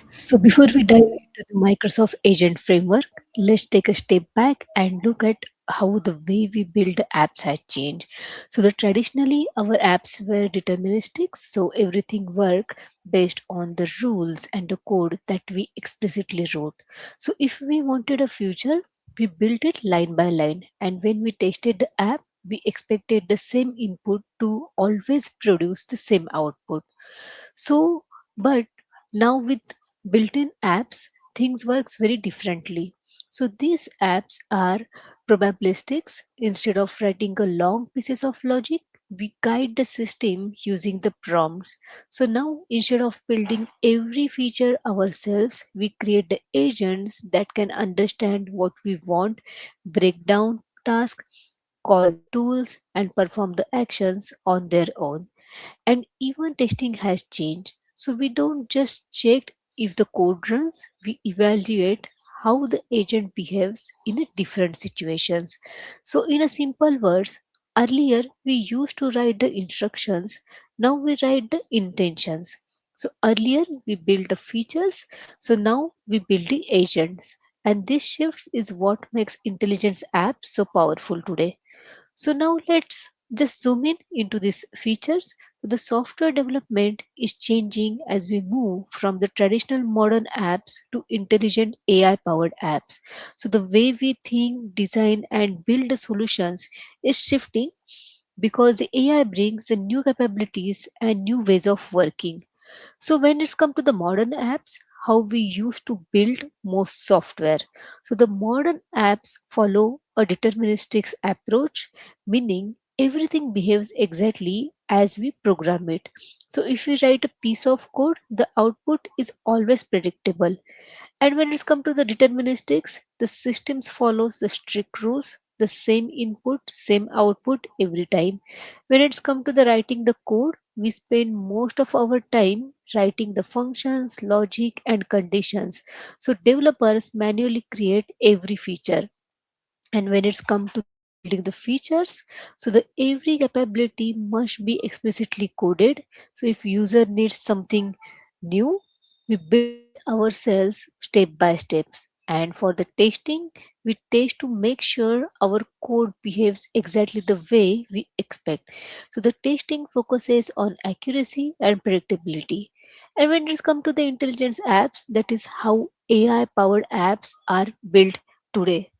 So before we dive into the Microsoft Agent Framework, let's take a step back and look at how the way we build the apps has changed. So the traditionally our apps were deterministic, so everything worked based on the rules and the code that we explicitly wrote. So if we wanted a future, we built it line by line, and when we tested the app, we expected the same input to always produce the same output. So, but now with built-in apps, things works very differently. So these apps are probabilistics. Instead of writing a long pieces of logic, we guide the system using the prompts. So now instead of building every feature ourselves, we create the agents that can understand what we want, break down tasks, call the tools, and perform the actions on their own. And even testing has changed. So we don't just check if the code runs, we evaluate how the agent behaves in a different situations. So in a simple words, earlier we used to write the instructions, now we write the intentions. So earlier we build the features, so now we build the agents. And this shift is what makes intelligence apps so powerful today. So now let's just zoom in into these features. The software development is changing as we move from the traditional modern apps to intelligent AI powered apps. So the way we think, design and build the solutions is shifting because the AI brings the new capabilities and new ways of working. So when it's come to the modern apps, how we used to build most software. So the modern apps follow a deterministic approach, meaning everything behaves exactly as we program it. So if we write a piece of code, the output is always predictable. And when it's come to the deterministics, the systems follows the strict rules, the same input, same output every time. When it's come to the writing the code, we spend most of our time writing the functions, logic, and conditions. So developers manually create every feature. And when it's come to the building the features, so the every capability must be explicitly coded. So if user needs something new, we build it ourselves step by steps. And for the testing, we test to make sure our code behaves exactly the way we expect. So the testing focuses on accuracy and predictability. And when it's come to the intelligence apps, that is how AI powered apps are built today.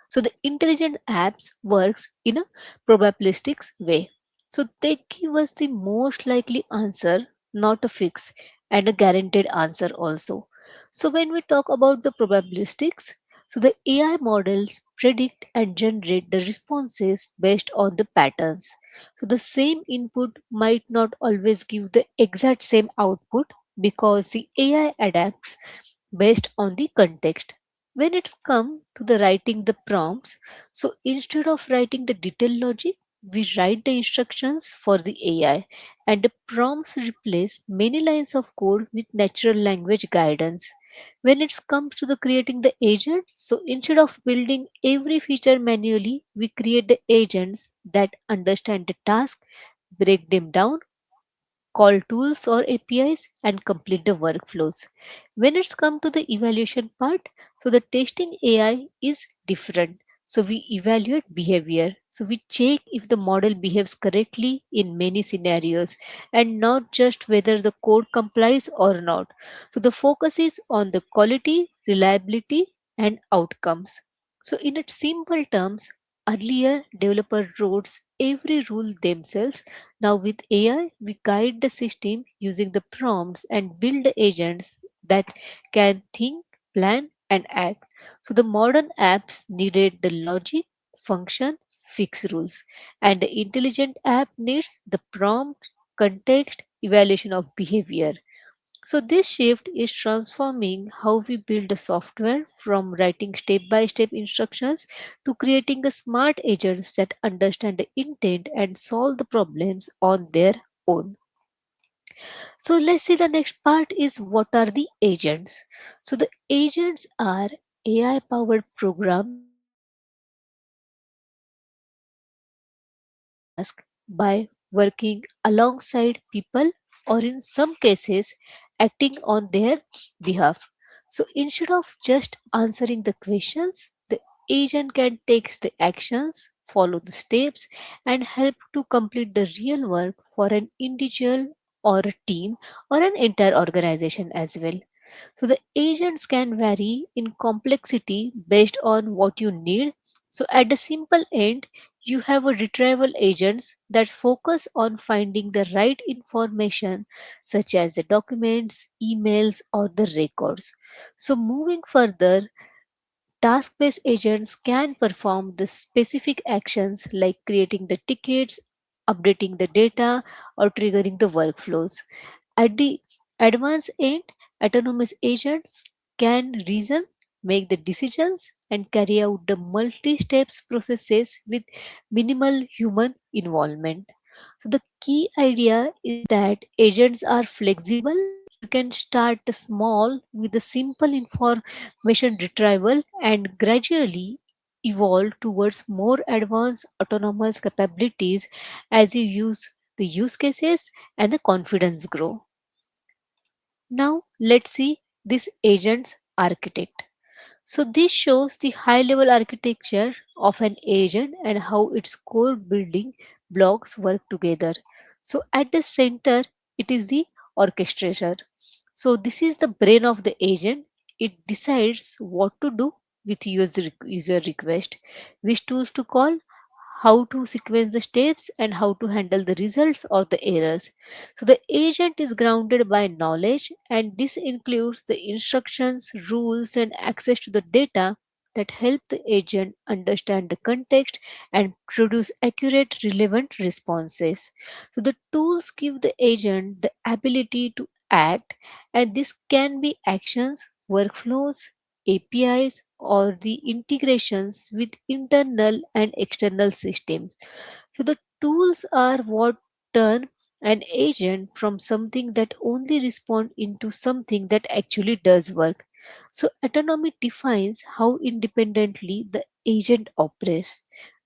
So the intelligent apps works in a probabilistic way. So they give us the most likely answer, not a fix, and a guaranteed answer also. So when we talk about the probabilistics, so the AI models predict and generate the responses based on the patterns. So the same input might not always give the exact same output because the AI adapts based on the context. When it's come to the writing the prompts, so instead of writing the detailed logic, we write the instructions for the AI, and the prompts replace many lines of code with natural language guidance. When it comes to the creating the agent, so instead of building every feature manually, we create the agents that understand the task, break them down, call tools or APIs, and complete the workflows. When it's come to the evaluation part, so the testing AI is different. So we evaluate behavior. So we check if the model behaves correctly in many scenarios and not just whether the code complies or not. So the focus is on the quality, reliability, and outcomes. So in its simple terms, earlier developer wrote every rule themselves. Now, with AI, we guide the system using the prompts and build the agents that can think, plan, and act. So, the modern apps needed the logic, function, fix rules, and the intelligent app needs the prompt, context, evaluation of behavior. So, this shift is transforming how we build the software from writing step by step instructions to creating a smart agents that understand the intent and solve the problems on their own. So, let's see the next part is what are the agents. So, the agents are AI powered programs task by working alongside people or in some cases acting on their behalf. So instead of just answering the questions, the agent can take the actions, follow the steps, and help to complete the real work for an individual or a team or an entire organization as well. So the agents can vary in complexity based on what you need. So at the simple end, you have a retrieval agents that focus on finding the right information such as the documents, emails or the records. So moving further, task-based agents can perform the specific actions like creating the tickets, updating the data, or triggering the workflows. At the advanced end, autonomous agents can reason, make the decisions, and carry out the multi steps processes with minimal human involvement. So, the key idea is that agents are flexible. You can start small with a simple information retrieval and gradually evolve towards more advanced autonomous capabilities as you use the use cases and the confidence grow. Now let's see this agent's architect. So this shows the high level architecture of an agent and how its core building blocks work together. So at the center, it is the orchestrator. So this is the brain of the agent. It decides what to do with user request, which tools to call, how to sequence the steps, and how to handle the results or the errors. So the agent is grounded by knowledge, and this includes the instructions, rules, and access to the data that help the agent understand the context and produce accurate, relevant responses. So the tools give the agent the ability to act, and this can be actions, workflows, APIs, or the integrations with internal and external systems. So the tools are what turn an agent from something that only responds into something that actually does work. So autonomy defines how independently the agent operates.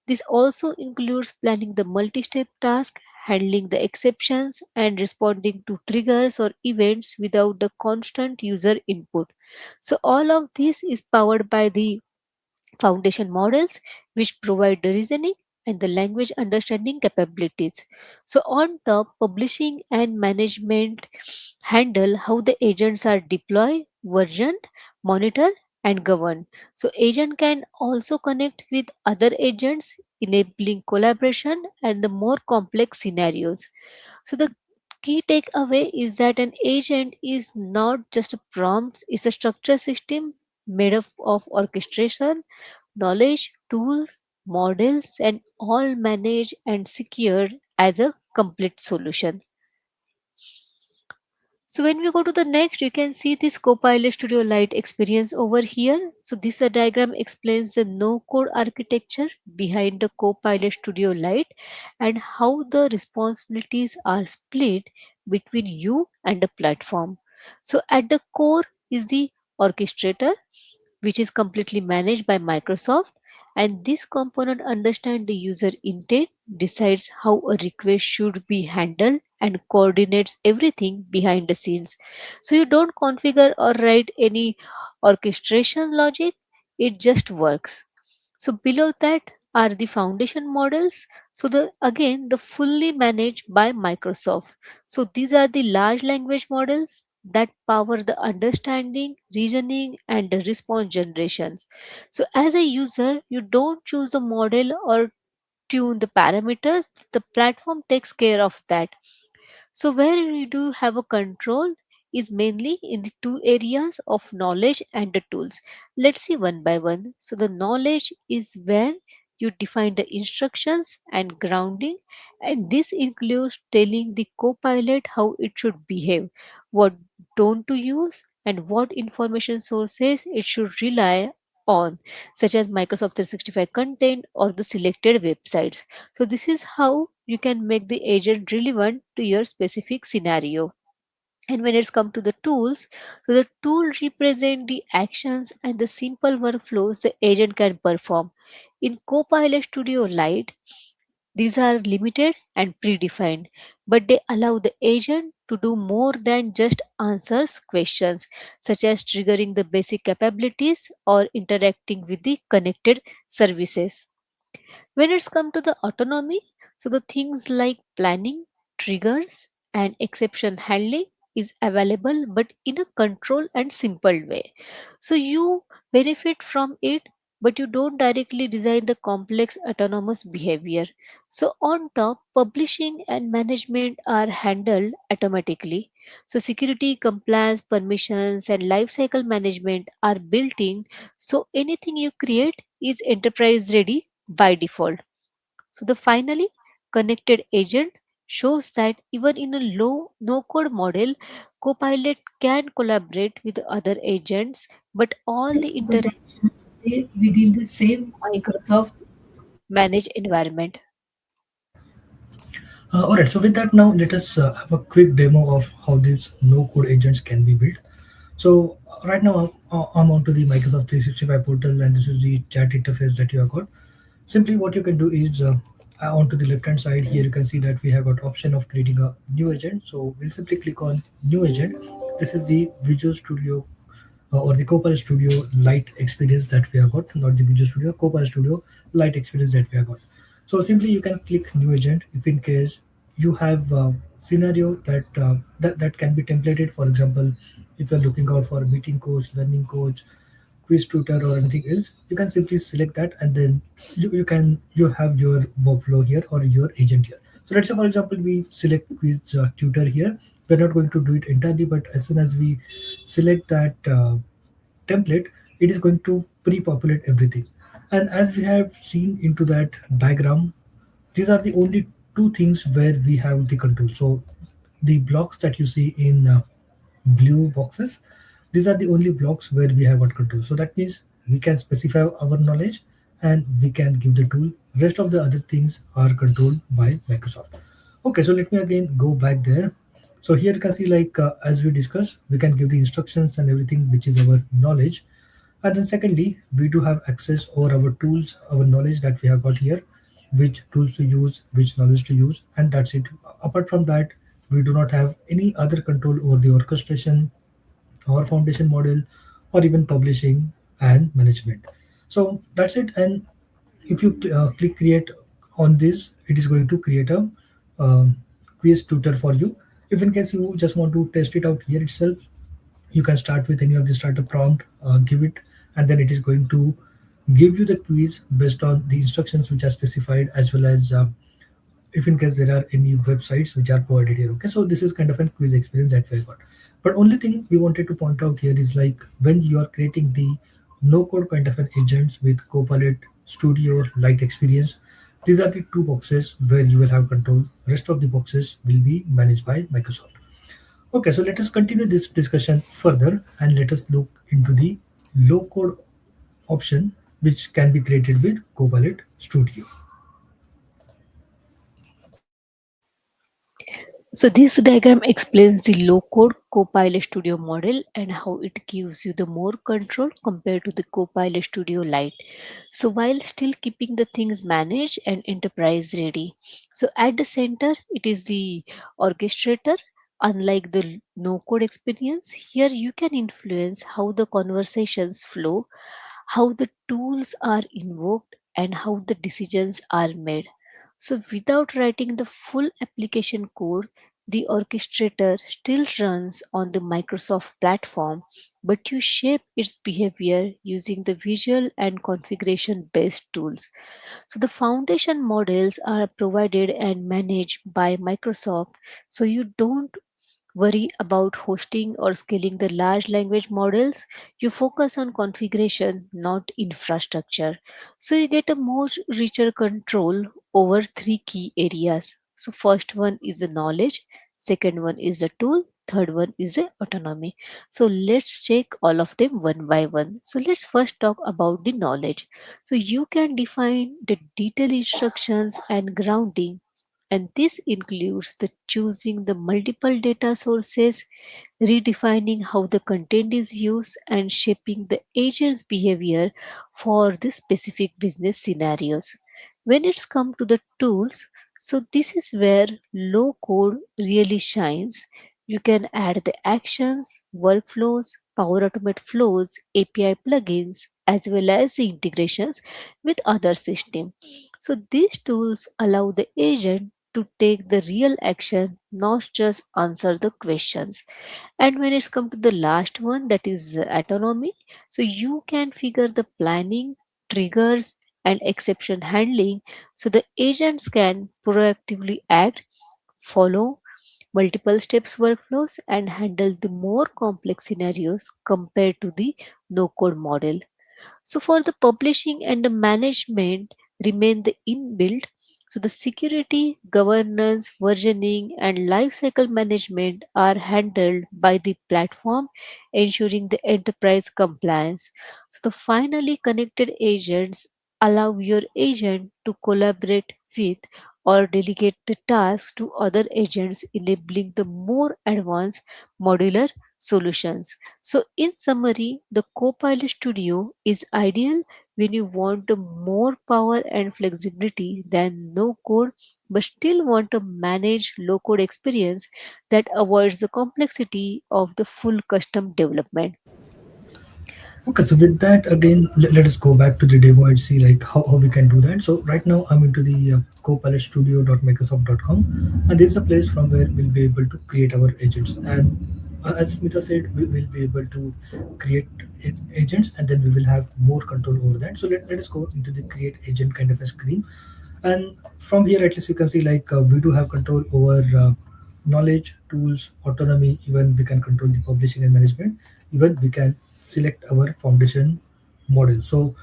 This also includes planning the multi-step task, handling the exceptions, and responding to triggers or events without the constant user input. So all of this is powered by the foundation models, which provide the reasoning and the language understanding capabilities. So on top, publishing and management handle how the agents are deployed, versioned, monitored, and governed. So agent can also connect with other agents, enabling collaboration and the more complex scenarios. So the key takeaway is that an agent is not just a prompt, it's a structured system made up of orchestration, knowledge, tools, models, and all managed and secured as a complete solution. So when we go to the next, you can see this Copilot Studio Lite experience over here. So this diagram explains the no-code architecture behind the Copilot Studio Lite and how the responsibilities are split between you and the platform. So at the core is the orchestrator, which is completely managed by Microsoft. And this component understands the user intent, decides how a request should be handled, and coordinates everything behind the scenes. So you don't configure or write any orchestration logic, it just works. So below that are the foundation models. So the again the fully managed by Microsoft. So these are the large language models that power the understanding, reasoning, and the response generations. So as a user, you don't choose the model or tune the parameters. The platform takes care of that. So where we do have a control is mainly in the two areas of knowledge and the tools. Let's see one by one. So the knowledge is where you define the instructions and grounding, and this includes telling the copilot how it should behave, what tone to use, and what information sources it should rely on, such as Microsoft 365 content or the selected websites. So this is how you can make the agent relevant to your specific scenario. And when it's come to the tools, so the tool represent the actions and the simple workflows the agent can perform. In Copilot Studio Lite, these are limited and predefined, but they allow the agent to do more than just answers questions, such as triggering the basic capabilities or interacting with the connected services. When it's come to the autonomy, so the things like planning, triggers, and exception handling is available but in a controlled and simple way. So you benefit from it, but you don't directly design the complex autonomous behavior. So on top, publishing and management are handled automatically. So security, compliance, permissions, and lifecycle management are built in. So anything you create is enterprise ready by default. So the finally connected agent shows that even in a low no code model, Copilot can collaborate with other agents, but all the interactions stay within the same Microsoft managed environment. All right, so with that, now let us have a quick demo of how these no-code agents can be built. So right now, I'm onto the Microsoft 365 portal, and this is the chat interface that you have got. Simply, what you can do is onto the left-hand side here, you can see that we have got option of creating a new agent. So we'll simply click on new agent. This is the Visual Studio or the Copilot Studio Lite experience that we have got, not the Visual Studio, Copilot Studio Lite experience that we have got. So simply you can click new agent if in case you have a scenario that can be templated. For example, if you're looking out for a meeting coach, learning coach, quiz tutor or anything else, you can simply select that, and then you have your workflow here or your agent here. So let's say for example we select quiz tutor here. We're not going to do it entirely, but as soon as we select that template, it is going to pre-populate everything. And as we have seen into that diagram, these are the only two things where we have the control. So the blocks that you see in blue boxes, these are the only blocks where we have got control. So that means we can specify our knowledge and we can give the tool. Rest of the other things are controlled by Microsoft. Okay, so let me again go back there. So here you can see like as we discussed, we can give the instructions and everything which is our knowledge. And then secondly, we do have access over our tools, our knowledge that we have got here, which tools to use, which knowledge to use, and that's it. Apart from that, we do not have any other control over the orchestration or foundation model or even publishing and management. So that's it. And if you click create on this, it is going to create a um, quiz tutor for you. If in case you just want to test it out here itself, you can start with any of the starter prompt, give it, and then it is going to give you the quiz based on the instructions which are specified, as well as if in case there are any websites which are provided here. Okay, so this is kind of a quiz experience that we got. But only thing we wanted to point out here is like when you are creating the no code kind of an agents with Copilot Studio Lite experience, these are the two boxes where you will have control. Rest of the boxes will be managed by Microsoft. Okay, so let us continue this discussion further and let us look into the low code option which can be created with Copilot Studio. So this diagram explains the low-code Copilot Studio model and how it gives you the more control compared to the Copilot Studio Lite. So while still keeping the things managed and enterprise ready. So at the center, it is the orchestrator. Unlike the no-code experience, here you can influence how the conversations flow, how the tools are invoked, and how the decisions are made. So without writing the full application code, the orchestrator still runs on the Microsoft platform, but you shape its behavior using the visual and configuration based tools. So the foundation models are provided and managed by Microsoft, so you don't worry about hosting or scaling the large language models. You focus on configuration, not infrastructure. So you get a more richer control over three key areas. So first one is the knowledge, second one is the tool, third one is the autonomy. So let's check all of them one by one. So let's first talk about the knowledge. So you can define the detailed instructions and grounding, and this includes the choosing the multiple data sources, redefining how the content is used, and shaping the agent's behavior for the specific business scenarios. When it's come to the tools, so this is where low code really shines. You can add the actions, workflows, Power Automate flows, API plugins, as well as the integrations with other systems. So these tools allow the agent to take the real action, not just answer the questions. And when it's come to the last one, that is autonomy, so you can figure the planning, triggers, and exception handling. So the agents can proactively act, follow multiple steps workflows, and handle the more complex scenarios compared to the no code model. So for the publishing and the management remain the inbuilt. So the security, governance, versioning, and lifecycle management are handled by the platform, ensuring the enterprise compliance. So the finally connected agents allow your agent to collaborate with or delegate the tasks to other agents, enabling the more advanced modular solutions. So, in summary, the Copilot Studio is ideal when you want more power and flexibility than no code, but still want to manage low code experience that avoids the complexity of the full custom development. Okay, so with that, again, let us go back to the demo and see like how we can do that. So right now I'm into the copilotstudio.microsoft.com, and this is a place from where we'll be able to create our agents. And as Smita said, we will be able to create agents, and then we will have more control over that. So let us go into the create agent kind of a screen. And from here, at least you can see like we do have control over knowledge, tools, autonomy. Even we can control the publishing and management. Even we can select our foundation model. So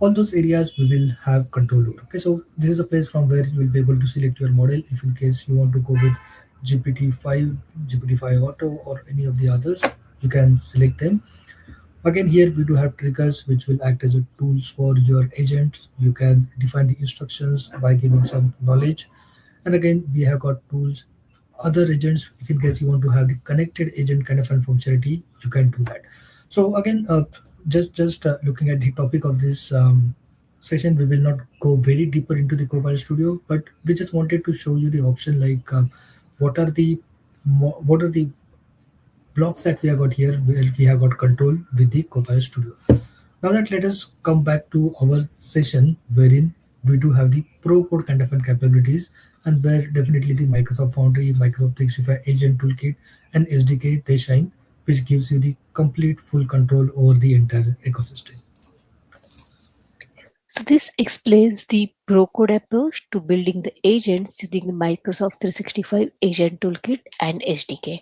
all those areas we will have control over. Okay, so this is a place from where you will be able to select your model. If in case you want to go with GPT-5, GPT-5 Auto, or any of the others, you can select them. Again, here we do have triggers which will act as a tools for your agent. You can define the instructions by giving some knowledge. And again, we have got tools, other agents. If in case you want to have the connected agent kind of a functionality, you can do that. So again, just looking at the topic of this session, we will not go very deeper into the Copilot Studio, but we just wanted to show you the option like what are the what are the blocks that we have got here where we have got control with the Copilot Studio. Now that let us come back to our session wherein we do have the pro code kind of capabilities, and where definitely the Microsoft Foundry, Microsoft 365 Agent Toolkit and SDK they shine, which gives you the complete full control over the entire ecosystem. So this explains the pro-code approach to building the agents using the Microsoft 365 Agent Toolkit and SDK.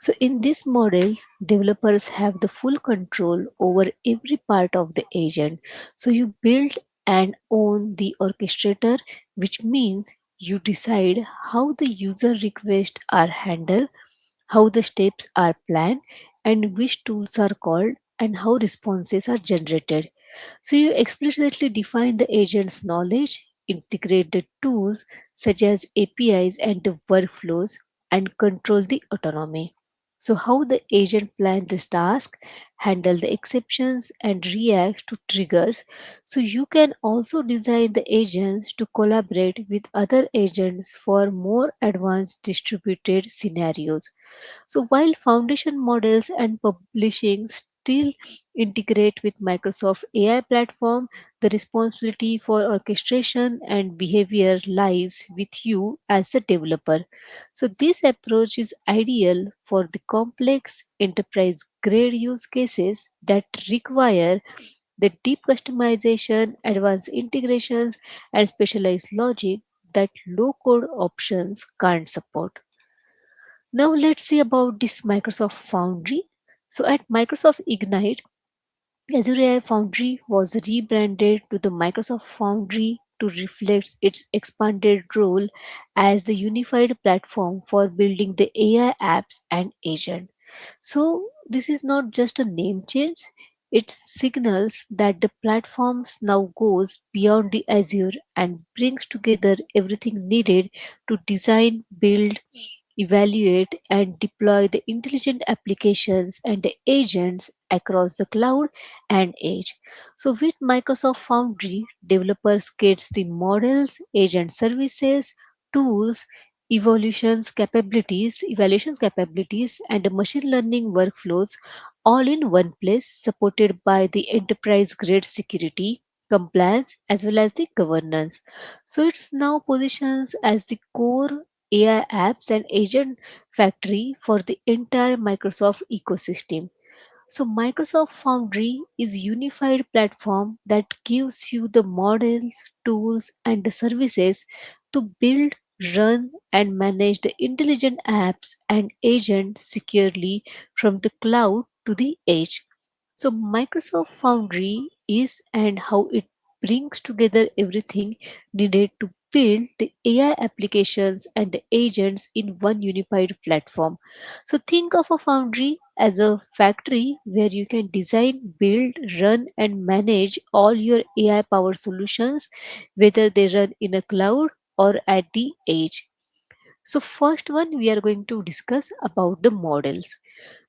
So in these models, developers have the full control over every part of the agent. So you build and own the orchestrator, which means you decide how the user requests are handled, how the steps are planned, and which tools are called, and how responses are generated. So you explicitly define the agent's knowledge, integrate the tools such as APIs and the workflows, and control the autonomy. So how the agent plans this task, handle the exceptions, and react to triggers. So you can also design the agents to collaborate with other agents for more advanced distributed scenarios. So while foundation models and publishing still integrate with Microsoft AI platform, the responsibility for orchestration and behavior lies with you as the developer. So this approach is ideal for the complex enterprise grade use cases that require the deep customization, advanced integrations, and specialized logic that low code options can't support. Now let's see about this Microsoft Foundry. So at Microsoft Ignite, Azure AI Foundry was rebranded to the Microsoft Foundry to reflect its expanded role as the unified platform for building the AI apps and agent. So this is not just a name change, it signals that the platforms now goes beyond the Azure and brings together everything needed to design, build, evaluate, and deploy the intelligent applications and the agents across the cloud and edge. So with Microsoft Foundry, developers get the models, agent services, tools, evaluations capabilities, and the machine learning workflows all in one place, supported by the enterprise grade security, compliance, as well as the governance. So it's now positions as the core AI apps and agent factory for the entire Microsoft ecosystem. So Microsoft Foundry is a unified platform that gives you the models, tools, and the services to build, run, and manage the intelligent apps and agents securely from the cloud to the edge. So Microsoft Foundry is and how it brings together everything needed to build the AI applications and the agents in one unified platform. So think of a foundry as a factory where you can design, build, run, and manage all your AI powered solutions, whether they run in a cloud or at the edge. So first one we are going to discuss about the models.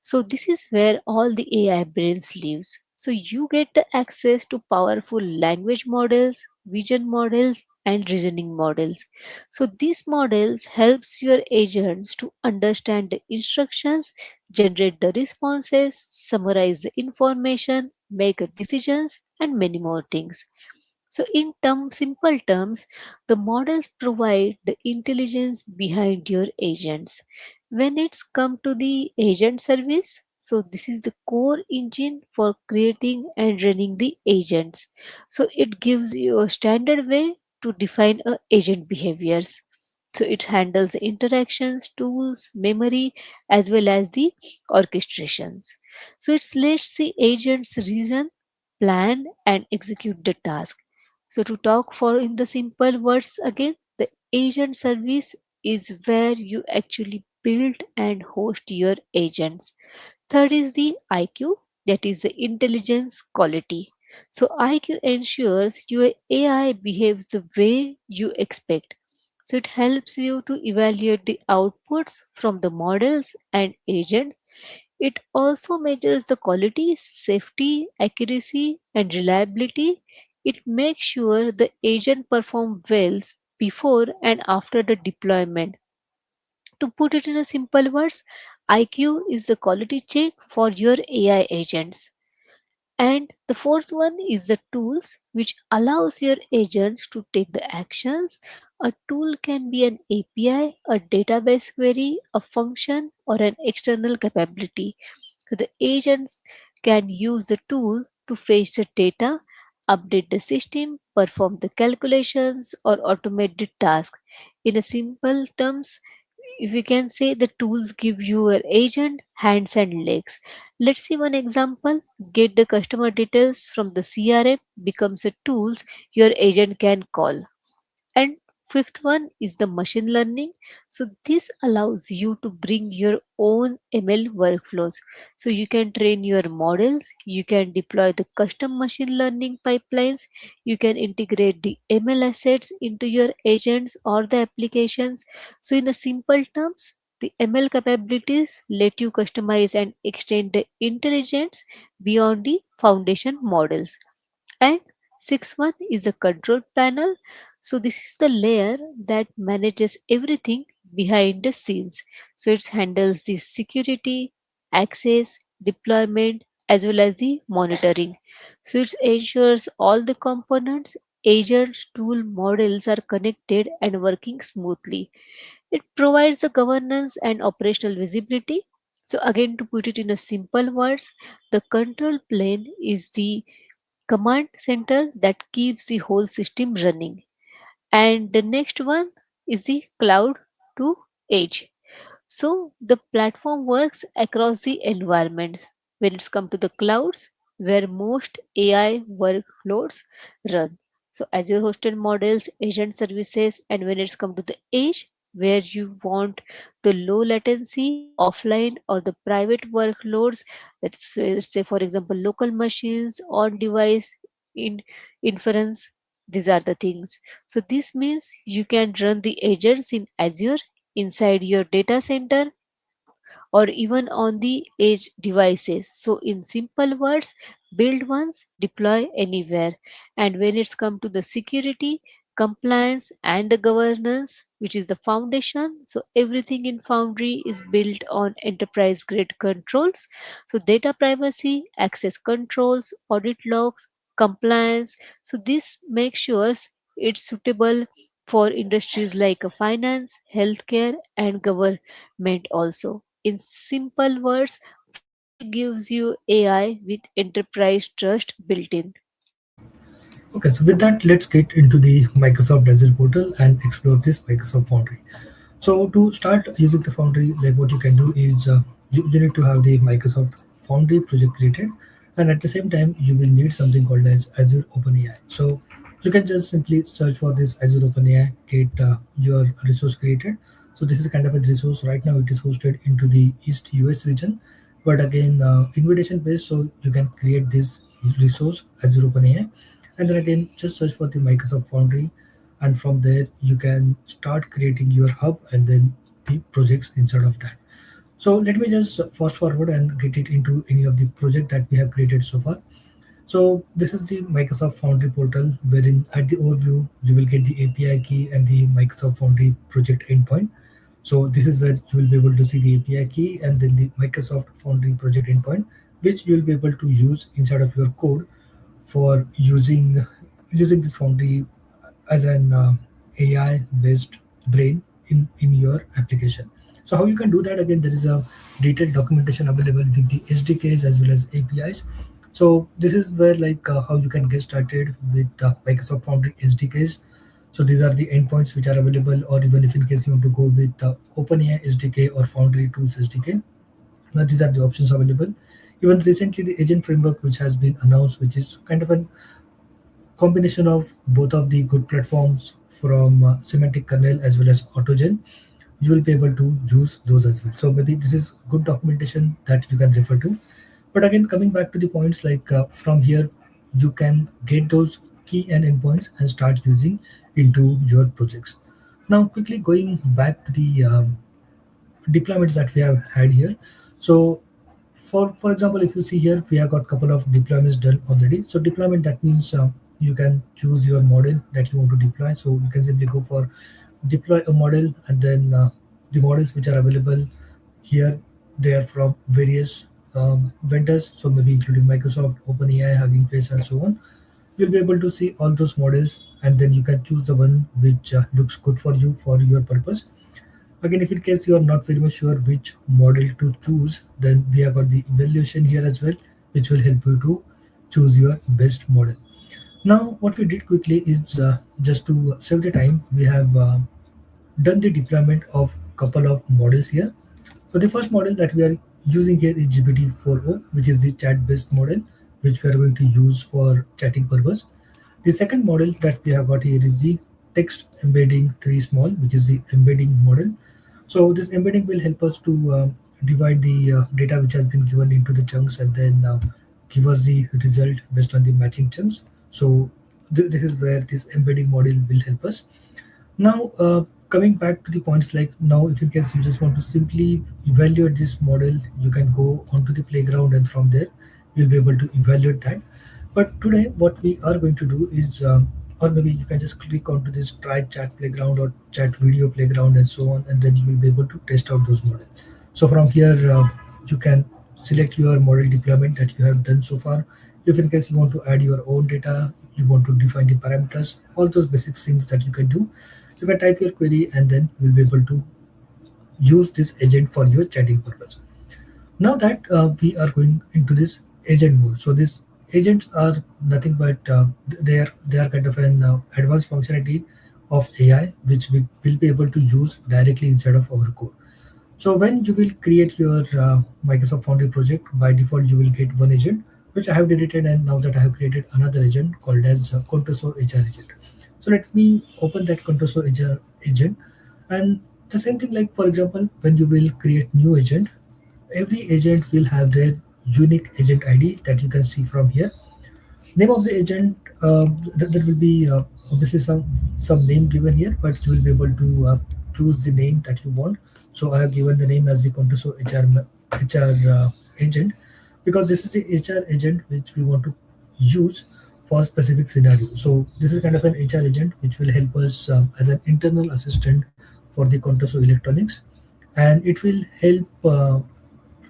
So this is where all the AI brains lives. So you get the access to powerful language models, vision models, and reasoning models. So these models helps your agents to understand the instructions, generate the responses, summarize the information, make decisions, and many more things. So, in simple terms, the models provide the intelligence behind your agents. When it's come to the agent service, so this is the core engine for creating and running the agents. So it gives you a standard way to define a agent behaviors. So it handles the interactions, tools, memory, as well as the orchestrations. So it lets the agents reason, plan, and execute the task. So to talk for in the simple words again, the agent service is where you actually build and host your agents. Third is the IQ, that is the intelligence quality. So IQ ensures your AI behaves the way you expect. So it helps you to evaluate the outputs from the models and agents. It also measures the quality, safety, accuracy, and reliability. It makes sure the agent perform well before and after the deployment. To put it in a simple words, IQ is the quality check for your AI agents. And the fourth one is the tools, which allows your agents to take the actions. A tool can be an API, a database query, a function, or an external capability. So the agents can use the tool to fetch the data, update the system, perform the calculations, or automate the task. In a simple terms, if we can say the tools give you an agent hands and legs. Let's see one example. Get the customer details from the CRM becomes a tools your agent can call. And fifth one is the machine learning. So this allows you to bring your own ML workflows. So you can train your models, you can deploy the custom machine learning pipelines, you can integrate the ML assets into your agents or the applications. So in a simple terms, the ML capabilities let you customize and extend the intelligence beyond the foundation models. And sixth one is a control panel. So this is the layer that manages everything behind the scenes. So it handles the security, access, deployment, as well as the monitoring. So it ensures all the components, agents, tool models are connected and working smoothly. It provides the governance and operational visibility. So again, to put it in a simple words, the control plane is the command center that keeps the whole system running. And the next one is the cloud to edge. So the platform works across the environments. When it's come to the clouds, where most AI workloads run. So Azure hosted models, agent services, and when it's come to the edge, where you want the low latency, offline or the private workloads, let's say for example local machines, on device, in inference. These are the things. So this means you can run the agents in Azure inside your data center or even on the edge devices. So, in simple words, build once, deploy anywhere. And when it's come to the security, compliance, and the governance, which is the foundation, so everything in Foundry is built on enterprise grade controls. So, data privacy, access controls, audit logs, compliance. So, this makes sure it's suitable for industries like finance, healthcare, and government also. In simple words, Foundry gives you AI with enterprise trust built in. Okay, so with that, let's get into the Microsoft Azure portal and explore this Microsoft Foundry. So to start using the Foundry, like what you can do is you need to have the Microsoft Foundry project created, and at the same time, you will need something called as Azure OpenAI. So You can just simply search for this Azure OpenAI, get your resource created. So this is kind of a resource. Right now it is hosted into the East US region, but again invitation based. So you can create this resource Azure OpenAI, and then again just search for the Microsoft Foundry, and from there you can start creating your hub and then the projects inside of that. So let me just fast forward and get it into any of the project that we have created so far. So this is the Microsoft Foundry portal, wherein at the overview you will get the API key and the Microsoft Foundry project endpoint. So this is where you will be able to see the API key and then the Microsoft Foundry project endpoint, which you will be able to use inside of your code for using this Foundry as an AI based brain in your application. So how you can do that, again there is a detailed documentation available with the SDKs as well as APIs. So this is where how you can get started with Microsoft Foundry SDKs. So these are the endpoints which are available, or even if in case you want to go with OpenAI SDK or Foundry Tools SDK, these are the options available. Even recently the agent framework which has been announced, which is kind of a combination of both of the good platforms from semantic kernel as well as autogen, you will be able to use those as well. So maybe this is good documentation that you can refer to. But again, coming back to the points, from here you can get those key and endpoints and start using into your projects. Now quickly going back to the deployments that we have had here. So for example, if you see here, we have got a couple of deployments done already. So deployment, that means you can choose your model that you want to deploy. So you can simply go for deploy a model, and then the models which are available here, they are from various vendors, so maybe including Microsoft, OpenAI, Hugging Face, and so on. You'll be able to see all those models, and then you can choose the one which looks good for you for your purpose. Again, if in case you are not very much sure which model to choose, then we have got the evaluation here as well, which will help you to choose your best model. Now, what we did quickly is just to save the time, we have done the deployment of couple of models here. So the first model that we are using here is GPT-4o, which is the chat-based model, which we are going to use for chatting purpose. The second model that we have got here is the text embedding 3 small, which is the embedding model. So this embedding will help us to divide the data which has been given into the chunks, and then give us the result based on the matching chunks. So this is where this embedding model will help us. Now, coming back to the points, like now, if in case you just want to simply evaluate this model, you can go onto the playground, and from there you'll be able to evaluate that. But today, what we are going to do is, or maybe you can just click onto this try chat playground or chat video playground and so on, and then you will be able to test out those models. So from here, you can select your model deployment that you have done so far. If in case you want to add your own data, you want to define the parameters, all those basic things that you can do, you can type your query, and then you'll be able to use this agent for your chatting purpose. Now that we are going into this agent mode, so these agents are nothing but they are kind of an advanced functionality of AI, which we will be able to use directly inside of our code. So when you will create your Microsoft Foundry project, by default you will get one agent, which I have deleted, and now that I have created another agent called as Contoso HR agent. So let me open that Contoso HR agent, and the same thing, like for example, when you will create new agent, every agent will have their unique agent ID that you can see from here. Name of the agent, there will be obviously some name given here, but you will be able to choose the name that you want. So I have given the name as the Contoso HR agent, because this is the HR agent which we want to use for specific scenario. So this is kind of an HR agent which will help us as an internal assistant for the Contoso Electronics, and it will help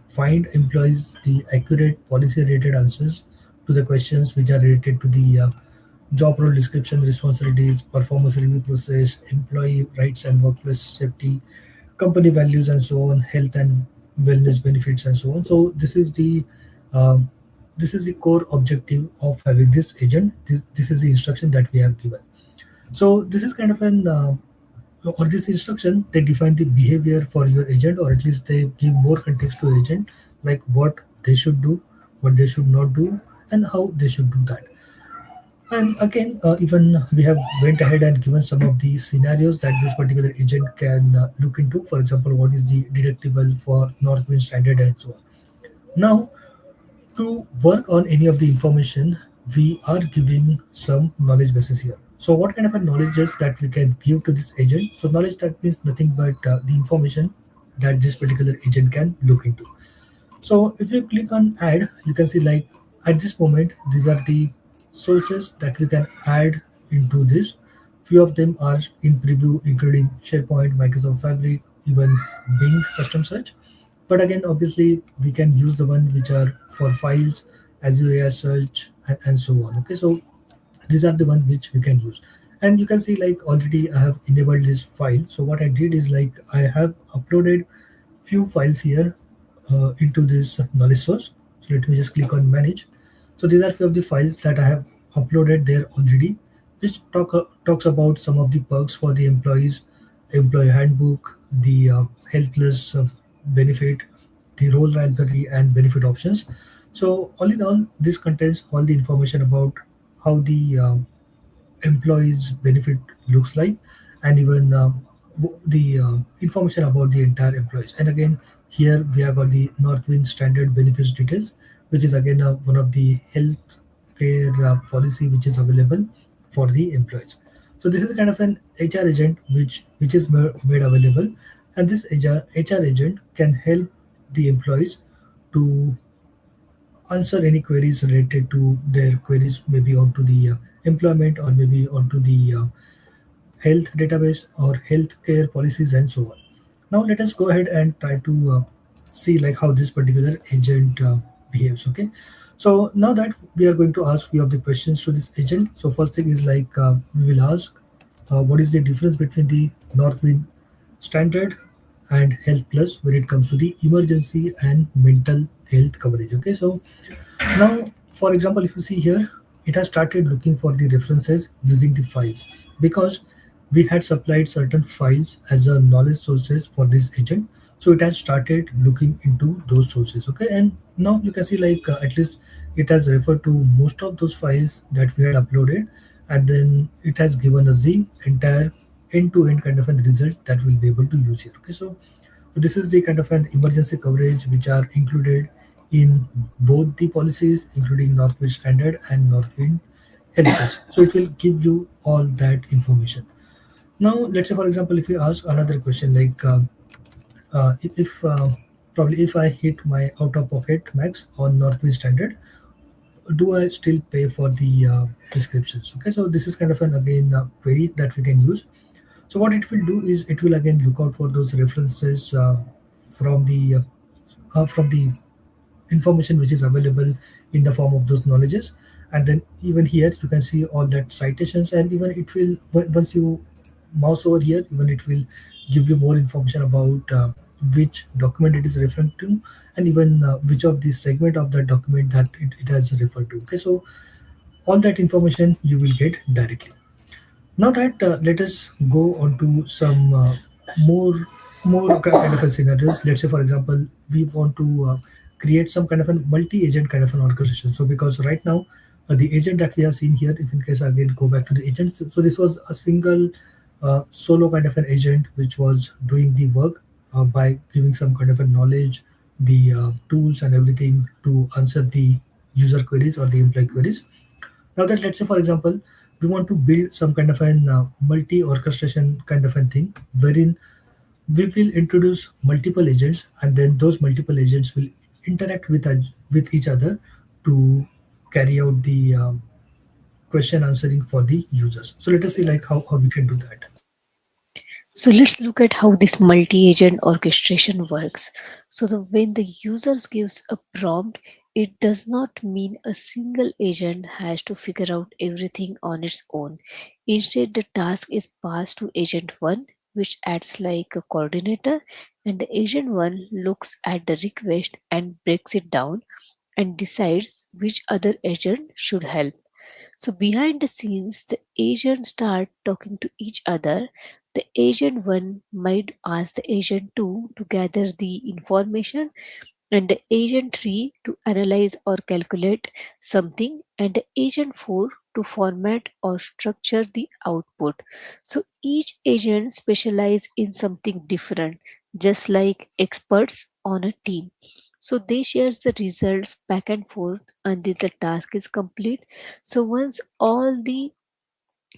find employees the accurate policy related answers to the questions which are related to the job role description, responsibilities, performance review process, employee rights and workplace safety, company values and so on, health and wellness benefits and so on. So um, this is the core objective of having this agent. This is the instruction that we have given. So this is kind of an or this instruction, they define the behavior for your agent, or at least they give more context to agent, like what they should do, what they should not do, and how they should do that. And again, even we have went ahead and given some of the scenarios that this particular agent can look into. For example, what is the deductible for Northwind standard and so on. Now, to work on any of the information, we are giving some knowledge bases here. So what kind of a knowledge is that we can give to this agent? So knowledge, that means nothing but the information that this particular agent can look into. So if you click on add, you can see like at this moment, these are the sources that we can add into this. Few of them are in preview, including SharePoint, Microsoft Fabric, even Bing custom search. But again, obviously, we can use the one which are for files, Azure AI search, and so on. Okay, so these are the one which we can use. And you can see like already I have enabled this file. So what I did is like I have uploaded few files here into this knowledge source. So let me just click on manage. So these are few of the files that I have uploaded there already, which talks about some of the perks for the employees, employee handbook, the health plus benefit, the role library, and benefit options. So all in all, this contains all the information about how the employees benefit looks like, and even the information about the entire employees. And again, here we have got the Northwind standard benefits details, which is again one of the health care policy which is available for the employees. So this is kind of an HR agent which is made available, and this HR agent can help the employees to answer any queries related to their queries, maybe onto the employment, or maybe onto the health database or healthcare policies and so on. Now let us go ahead and try to see like how this particular agent behaves. Okay, so now that we are going to ask few of the questions to this agent. So first thing is like we will ask what is the difference between the Northwind standard and health plus when it comes to the emergency and mental health coverage. Okay, so now, for example, if you see here, it has started looking for the references using the files, because we had supplied certain files as a knowledge sources for this agent. So it has started looking into those sources. Okay, and now you can see like at least it has referred to most of those files that we had uploaded, and then it has given us the entire end-to-end kind of a result that we'll be able to use here. Okay, so this is the kind of an emergency coverage which are included in both the policies, including Northwind Standard and Northwind Health. So it will give you all that information. Now, let's say, for example, if you ask another question like, if probably if I hit my out-of-pocket max on Northwind Standard, do I still pay for the prescriptions? Okay, so this is kind of an again query that we can use. So what it will do is it will again look out for those references from the information which is available in the form of those knowledges. And then even here you can see all that citations, and even it will once you mouse over here, even it will give you more information about which document it is referring to, and even which of the segment of the document that it has referred to. Okay, so all that information you will get directly. Now that let us go on to some more kind of a scenarios. Let's say, for example, we want to create some kind of a multi-agent kind of an orchestration. So because right now the agent that we have seen here, if in case I again go back to the agents, so this was a single solo kind of an agent which was doing the work by giving some kind of a knowledge, the tools and everything to answer the user queries or the employee queries. Now that let's say, for example, we want to build some kind of an multi-orchestration kind of a thing, wherein we will introduce multiple agents, and then those multiple agents will interact with each other to carry out the question answering for the users. So let us see like how we can do that. So let's look at how this multi-agent orchestration works. So when the users gives a prompt, it does not mean a single agent has to figure out everything on its own. Instead, the task is passed to agent 1, which acts like a coordinator, and the agent 1 looks at the request and breaks it down and decides which other agent should help. So behind the scenes, the agents start talking to each other. The agent 1 might ask the agent 2 to gather the information, and the agent 3 to analyze or calculate something, and the agent 4 to to format or structure the output. So each agent specializes in something different, just like experts on a team. So they share the results back and forth until the task is complete. So once all the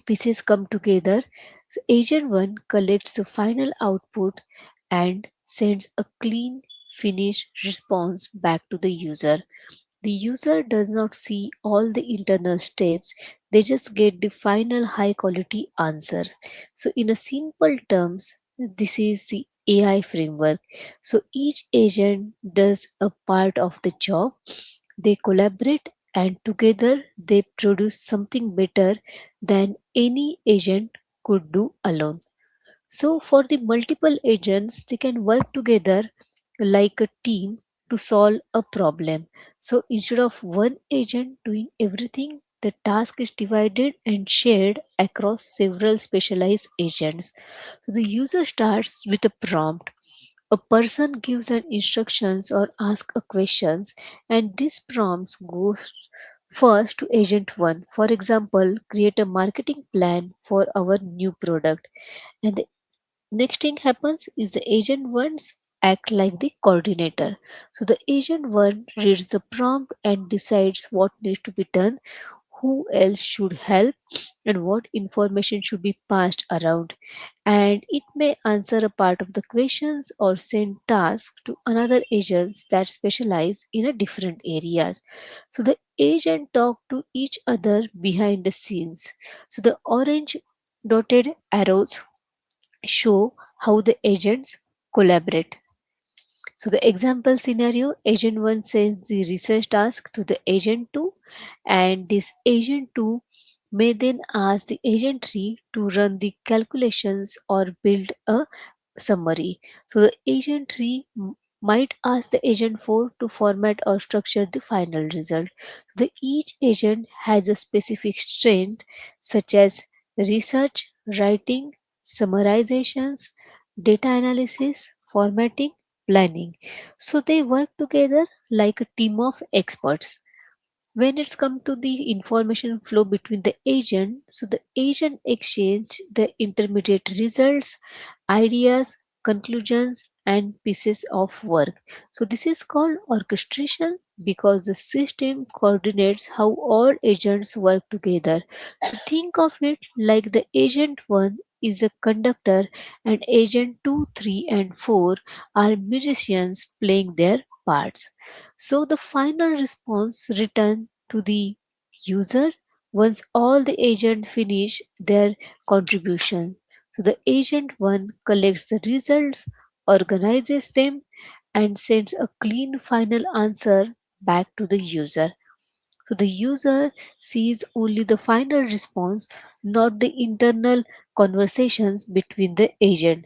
pieces come together, so agent 1 collects the final output and sends a clean, finished response back to the user. The user does not see all the internal steps, they just get the final high quality answer. So, in a simple terms, this is the AI framework. So, each agent does a part of the job, they collaborate, and together they produce something better than any agent could do alone. So, for the multiple agents, they can work together like a team to solve a problem. So, instead of one agent doing everything, the task is divided and shared across several specialized agents. So, the user starts with a prompt. A person gives an instructions or asks a questions, and this prompts goes first to agent 1. For example, create a marketing plan for our new product, and the next thing happens is the agent ones act like the coordinator. So the agent one reads the prompt and decides what needs to be done, who else should help, and what information should be passed around. And it may answer a part of the questions or send tasks to another agents that specialize in a different areas. So the agent talk to each other behind the scenes. So the orange dotted arrows show how the agents collaborate. So the example scenario, agent 1 sends the research task to the agent 2, and this agent 2 may then ask the agent 3 to run the calculations or build a summary. So the agent 3 might ask the agent 4 to format or structure the final result. The each agent has a specific strength such as research, writing, summarizations, data analysis, formatting, planning. So they work together like a team of experts. When it's come to the information flow between the agent, so the agent exchange the intermediate results, ideas, conclusions, and pieces of work. So this is called orchestration because the system coordinates how all agents work together. So think of it like the agent 1 is a conductor and agent 2, 3 and 4 are musicians playing their parts. So the final response returned to the user once all the agent finish their contribution. So the agent 1 collects the results, organizes them, and sends a clean final answer back to the user. So the user sees only the final response, not the internal conversations between the agent.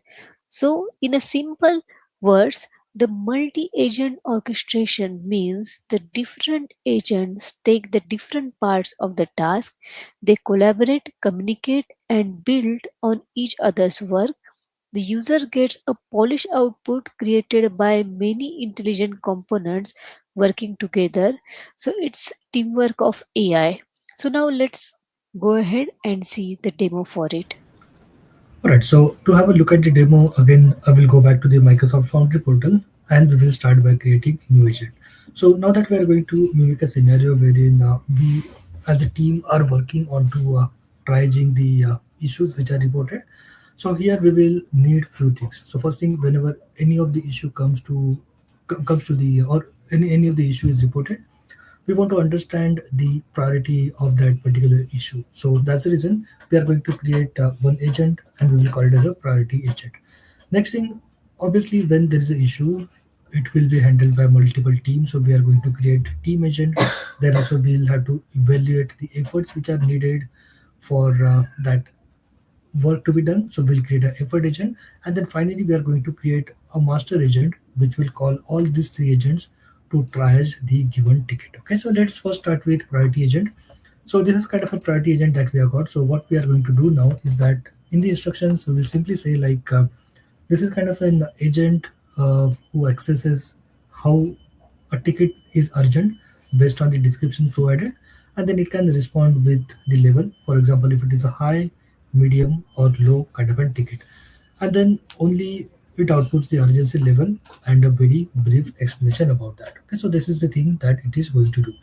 So, in a simple words, the multi-agent orchestration means the different agents take the different parts of the task, they collaborate, communicate, and build on each other's work. The user gets a polished output created by many intelligent components working together. So it's teamwork of AI. So now let's go ahead and see the demo for it. All right, so to have a look at the demo, again, I will go back to the Microsoft Foundry portal and we will start by creating new agent. So now that we are going to mimic a scenario wherein we as a team are working on to triaging the issues which are reported. So here we will need few things. So first thing, whenever any of the issue comes to the or any of the issue is reported, we want to understand the priority of that particular issue. So that's the reason we are going to create one agent and we will call it as a priority agent. Next thing, obviously, when there is an issue, it will be handled by multiple teams. So we are going to create team agent. Then also we'll have to evaluate the efforts which are needed for that work to be done. So we'll create an effort agent, and then finally we are going to create a master agent which will call all these three agents to triage the given ticket. Okay, so let's first start with priority agent. So this is kind of a priority agent that we have got. So what we are going to do now is that in the instructions we will simply say like this is kind of an agent who accesses how a ticket is urgent based on the description provided, and then it can respond with the level. For example, if it is a high, medium, or low kind of a ticket, and then only it outputs the urgency level and a very brief explanation about that. Okay, so this is the thing that it is going to do.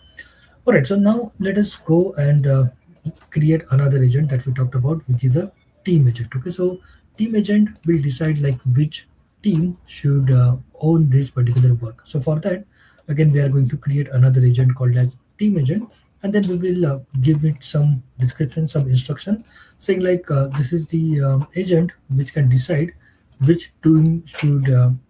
All right, so now let us go and create another agent that we talked about, which is a team agent. Okay, so team agent will decide like which team should own this particular work. So for that, again, we are going to create another agent called as team agent, and then we will give it some description, some instruction, saying like this is the agent which can decide which team should own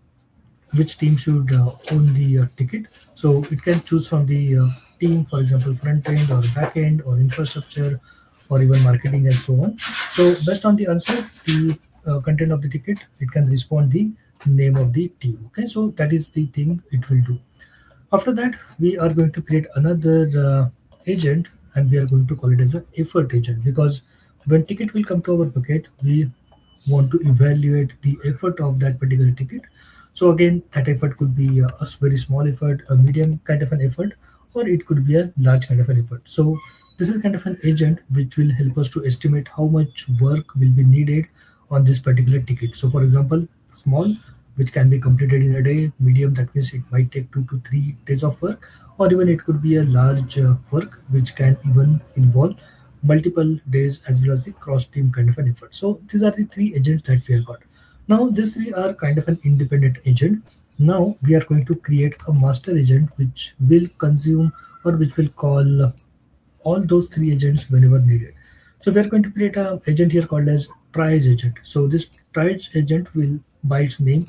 the ticket. So it can choose from the team, for example, front end or back end or infrastructure or even marketing and so on. So based on the answer, the content of the ticket, it can respond the name of the team. Okay, so that is the thing it will do. After that, we are going to create another agent, and we are going to call it as an effort agent, because when ticket will come to our bucket, we want to evaluate the effort of that particular ticket. So again, that effort could be a very small effort, a medium kind of an effort, or it could be a large kind of an effort. So this is kind of an agent which will help us to estimate how much work will be needed on this particular ticket. So for example, small, which can be completed in a day, medium, that means it might take 2 to 3 days of work, or even it could be a large work which can even involve multiple days as well as the cross team kind of an effort. So these are the three agents that we have got. Now these three are kind of an independent agent. Now we are going to create a master agent which will consume or which will call all those three agents whenever needed. So we are going to create an agent here called as triage agent. So this triage agent will, by its name,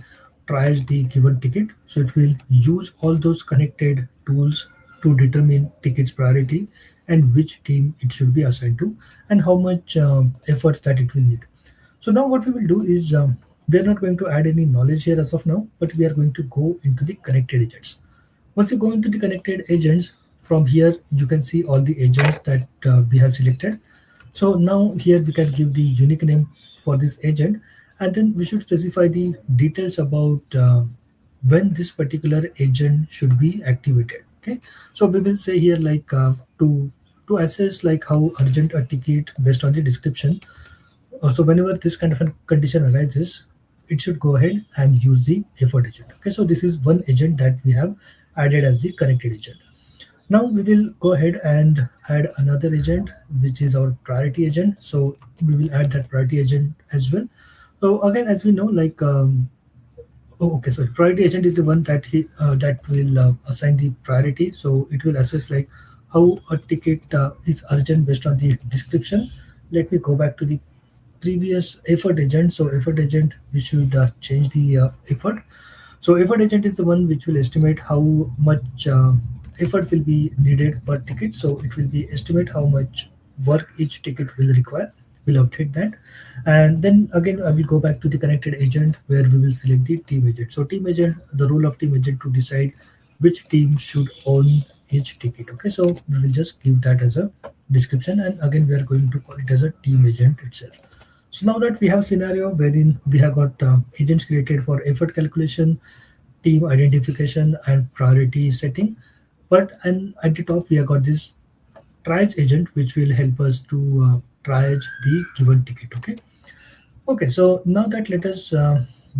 triage the given ticket. So it will use all those connected tools to determine ticket's priority and which team it should be assigned to and how much efforts that it will need. So now what we will do is we are not going to add any knowledge here as of now, but we are going to go into the connected agents. Once you go into the connected agents, from here you can see all the agents that we have selected. So now here we can give the unique name for this agent, and then we should specify the details about when this particular agent should be activated. Okay, so we will say here like to assess like how urgent a ticket based on the description. So whenever this kind of a condition arises, it should go ahead and use the effort agent. Okay, so this is one agent that we have added as the connected agent. Now we will go ahead and add another agent, which is our priority agent. So we will add that priority agent as well. So again, as we know, like sorry, priority agent is the one that that will assign the priority. So it will assess like how a ticket is urgent based on the description. Let me go back to the previous effort agent. So effort agent, we should change the effort. So effort agent is the one which will estimate how much effort will be needed per ticket. So it will be estimate how much work each ticket will require. We'll update that. And then again, I will go back to the connected agent where we will select the team agent. So team agent, the role of team agent to decide which team should own each ticket. Okay, so we will just give that as a description. And again, we are going to call it as a team agent itself. So now that we have a scenario wherein we have got agents created for effort calculation, team identification, and priority setting. And at the top, we have got this triage agent, which will help us to triage the given ticket. Okay, so now that let us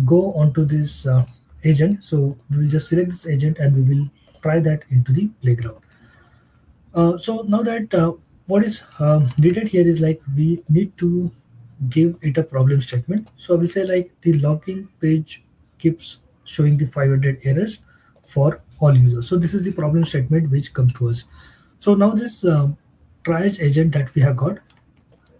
go onto this agent. So we will just select this agent and we will try that into the playground. So now that what is needed here is like we need to give it a problem statement. So I will say like the login page keeps showing the 500 errors for all users. So this is the problem statement which comes to us. So now this triage agent that we have got,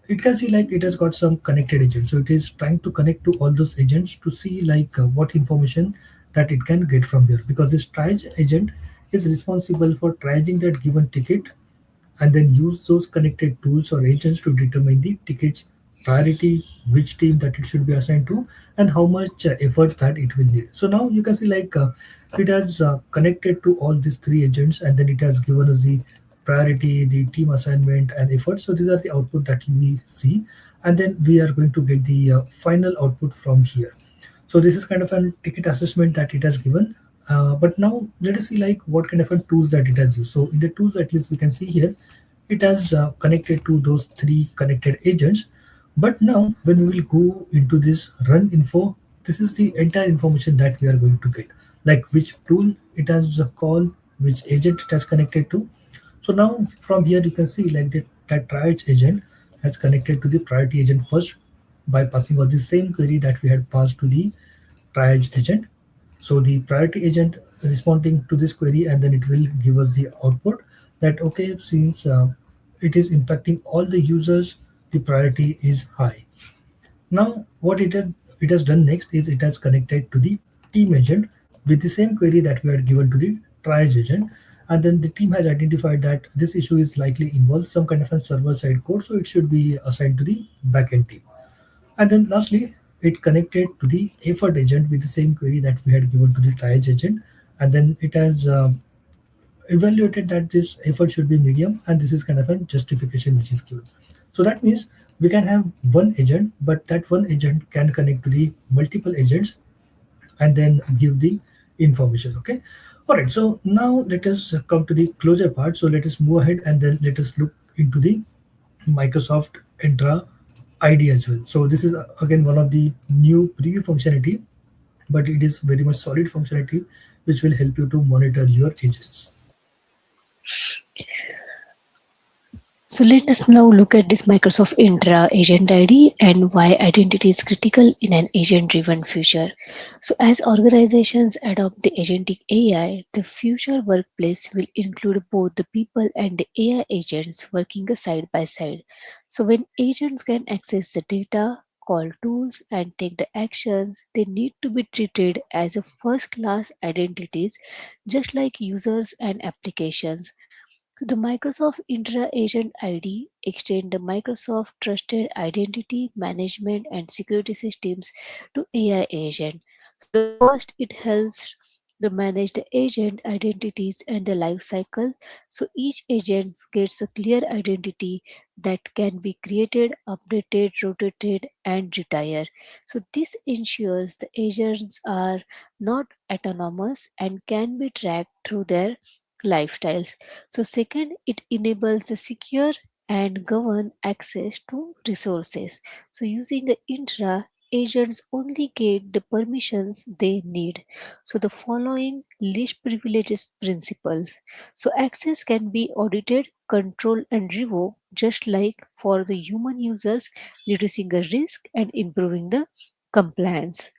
it can see like it has got some connected agents. So it is trying to connect to all those agents to see like what information that it can get from there, because this triage agent is responsible for triaging that given ticket and then use those connected tools or agents to determine the ticket's priority, which team that it should be assigned to, and how much efforts that it will need. So now you can see like it has connected to all these three agents, and then it has given us the priority, the team assignment, and effort. So these are the output that we see, and then we are going to get the final output from here. So this is kind of a ticket assessment that it has given. But now let us see like what kind of tools that it has used. So in the tools, at least we can see here, it has connected to those three connected agents. But now when we will go into this run info, this is the entire information that we are going to get, like which tool it has a call, which agent it has connected to. So now from here you can see like that triage agent has connected to the priority agent first by passing on the same query that we had passed to the triage agent. So the priority agent responding to this query, and then it will give us the output that okay, since it is impacting all the users, the priority is high. Now what it has done next is it has connected to the team agent with the same query that we had given to the triage agent, and then the team has identified that this issue is likely involves some kind of a server side code, so it should be assigned to the backend team. And then lastly, it connected to the effort agent with the same query that we had given to the triage agent. And then it has evaluated that this effort should be medium, and this is kind of a justification which is given. So that means we can have one agent, but that one agent can connect to the multiple agents and then give the information. Okay. All right. So now let us come to the closure part. So let us move ahead and then let us look into the Microsoft Entra ID as well. So this is again one of the new preview functionality, but it is very much solid functionality which will help you to monitor your agents. So let us now look at this Microsoft Entra Agent ID and why identity is critical in an agent-driven future. So as organizations adopt the agentic AI, the future workplace will include both the people and the AI agents working side by side. So when agents can access the data, call tools, and take the actions, they need to be treated as a first-class identities, just like users and applications. The Microsoft Entra Agent ID extend the Microsoft Trusted Identity Management and Security Systems to AI agent. So the first, it helps to manage the agent identities and the life cycle. So each agent gets a clear identity that can be created, updated, rotated, and retire. So this ensures the agents are not autonomous and can be tracked through their lifestyles. So, second, it enables the secure and govern access to resources. So, using the intra, agents only get the permissions they need. So, the following least privileges principles. So, access can be audited, controlled, and revoked, just like for the human users, reducing the risk and improving the compliance.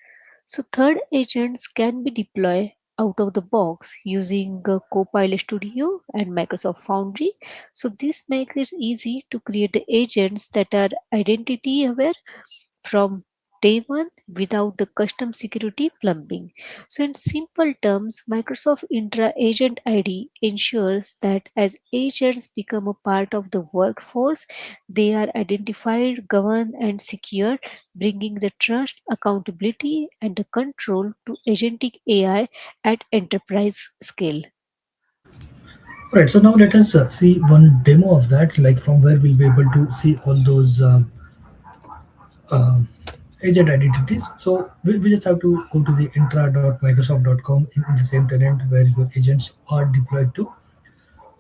So third, agents can be deployed out of the box using Copilot Studio and Microsoft Foundry. So this makes it easy to create the agents that are identity aware from day one without the custom security plumbing. So, in simple terms, Microsoft Intra Agent ID ensures that as agents become a part of the workforce, they are identified, governed, and secure, bringing the trust, accountability, and the control to agentic AI at enterprise scale. All right, so now let us see one demo of that, like from where we'll be able to see all those uh, agent identities. So we just have to go to the intra.microsoft.com in the same tenant where your agents are deployed to.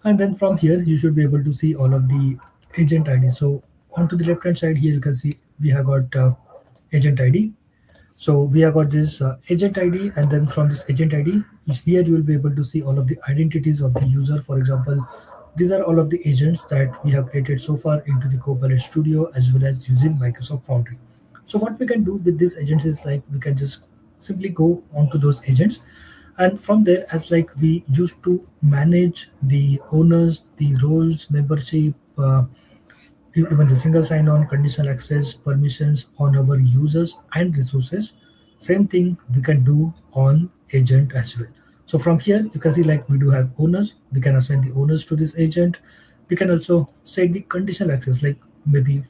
And then from here, you should be able to see all of the agent IDs. So onto the left hand side here, you can see we have got agent ID. So we have got this agent ID, and then from this agent ID, here you will be able to see all of the identities of the user. For example, these are all of the agents that we have created so far into the Copilot Studio as well as using Microsoft Foundry. So what we can do with these agents is like we can just simply go onto those agents, and from there, as like we used to manage the owners, the roles, membership, even the single sign-on, conditional access, permissions on our users and resources. Same thing we can do on agent as well. So from here, you can see like we do have owners. We can assign the owners to this agent. We can also set the conditional access, like maybe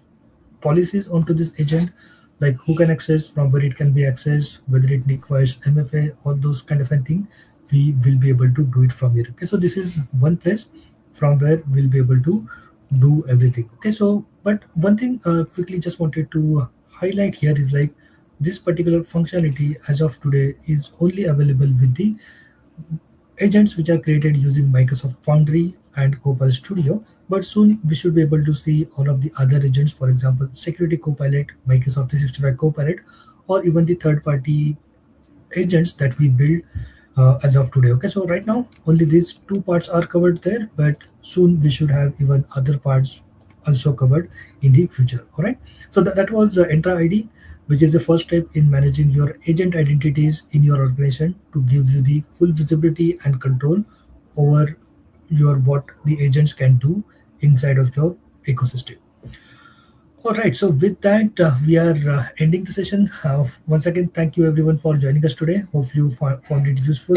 policies onto this agent, like who can access, from where it can be accessed, whether it requires MFA, all those kind of a thing. We will be able to do it from here. Okay, so this is one place from where we'll be able to do everything. Okay, so but one thing quickly just wanted to highlight here is like this particular functionality as of today is only available with the agents which are created using Microsoft Foundry and Copilot Studio. but soon we should be able to see all of the other agents, for example, Security Copilot, Microsoft 365 Copilot, or even the third-party agents that we build as of today. Okay, so right now only these two parts are covered there, but soon we should have even other parts also covered in the future. All right, so that was Entra ID, which is the first step in managing your agent identities in your organization to give you the full visibility and control over your what the agents can do inside of your ecosystem. All right. So with that, we are ending the session. Once again, thank you everyone for joining us today. Hope you found it useful.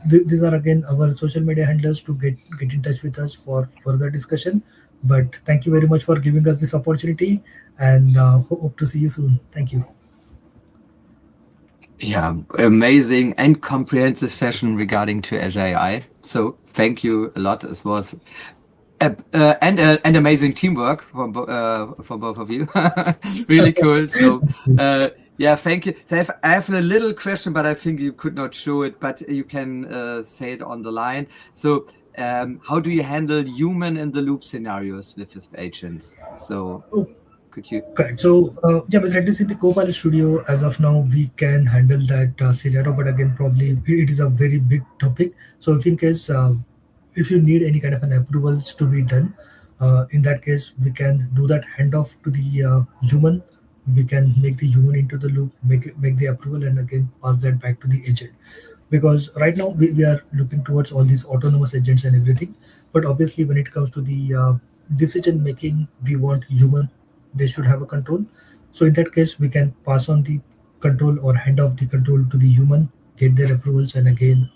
These are again our social media handlers to get in touch with us for further discussion. But thank you very much for giving us this opportunity, and hope to see you soon. Thank you. Yeah, amazing and comprehensive session regarding to Azure AI. So thank you a lot. It was and amazing teamwork from both of you. Really cool. So yeah, thank you. So I have a little question, but I think you could not show it, but you can say it on the line. So how do you handle human in the loop scenarios with his agents? So Oh, could you? correct. So, yeah, but at least in the Copilot Studio, as of now, we can handle that scenario. But again, probably it is a very big topic. So, if in case if you need any kind of an approvals to be done, in that case, we can do that handoff to the human. We can make the human into the loop, make the approval, and again pass that back to the agent. Because right now we are looking towards all these autonomous agents and everything, but obviously when it comes to the decision making, we want human, they should have a control. So in that case we can pass on the control or hand off the control to the human, get their approvals, and again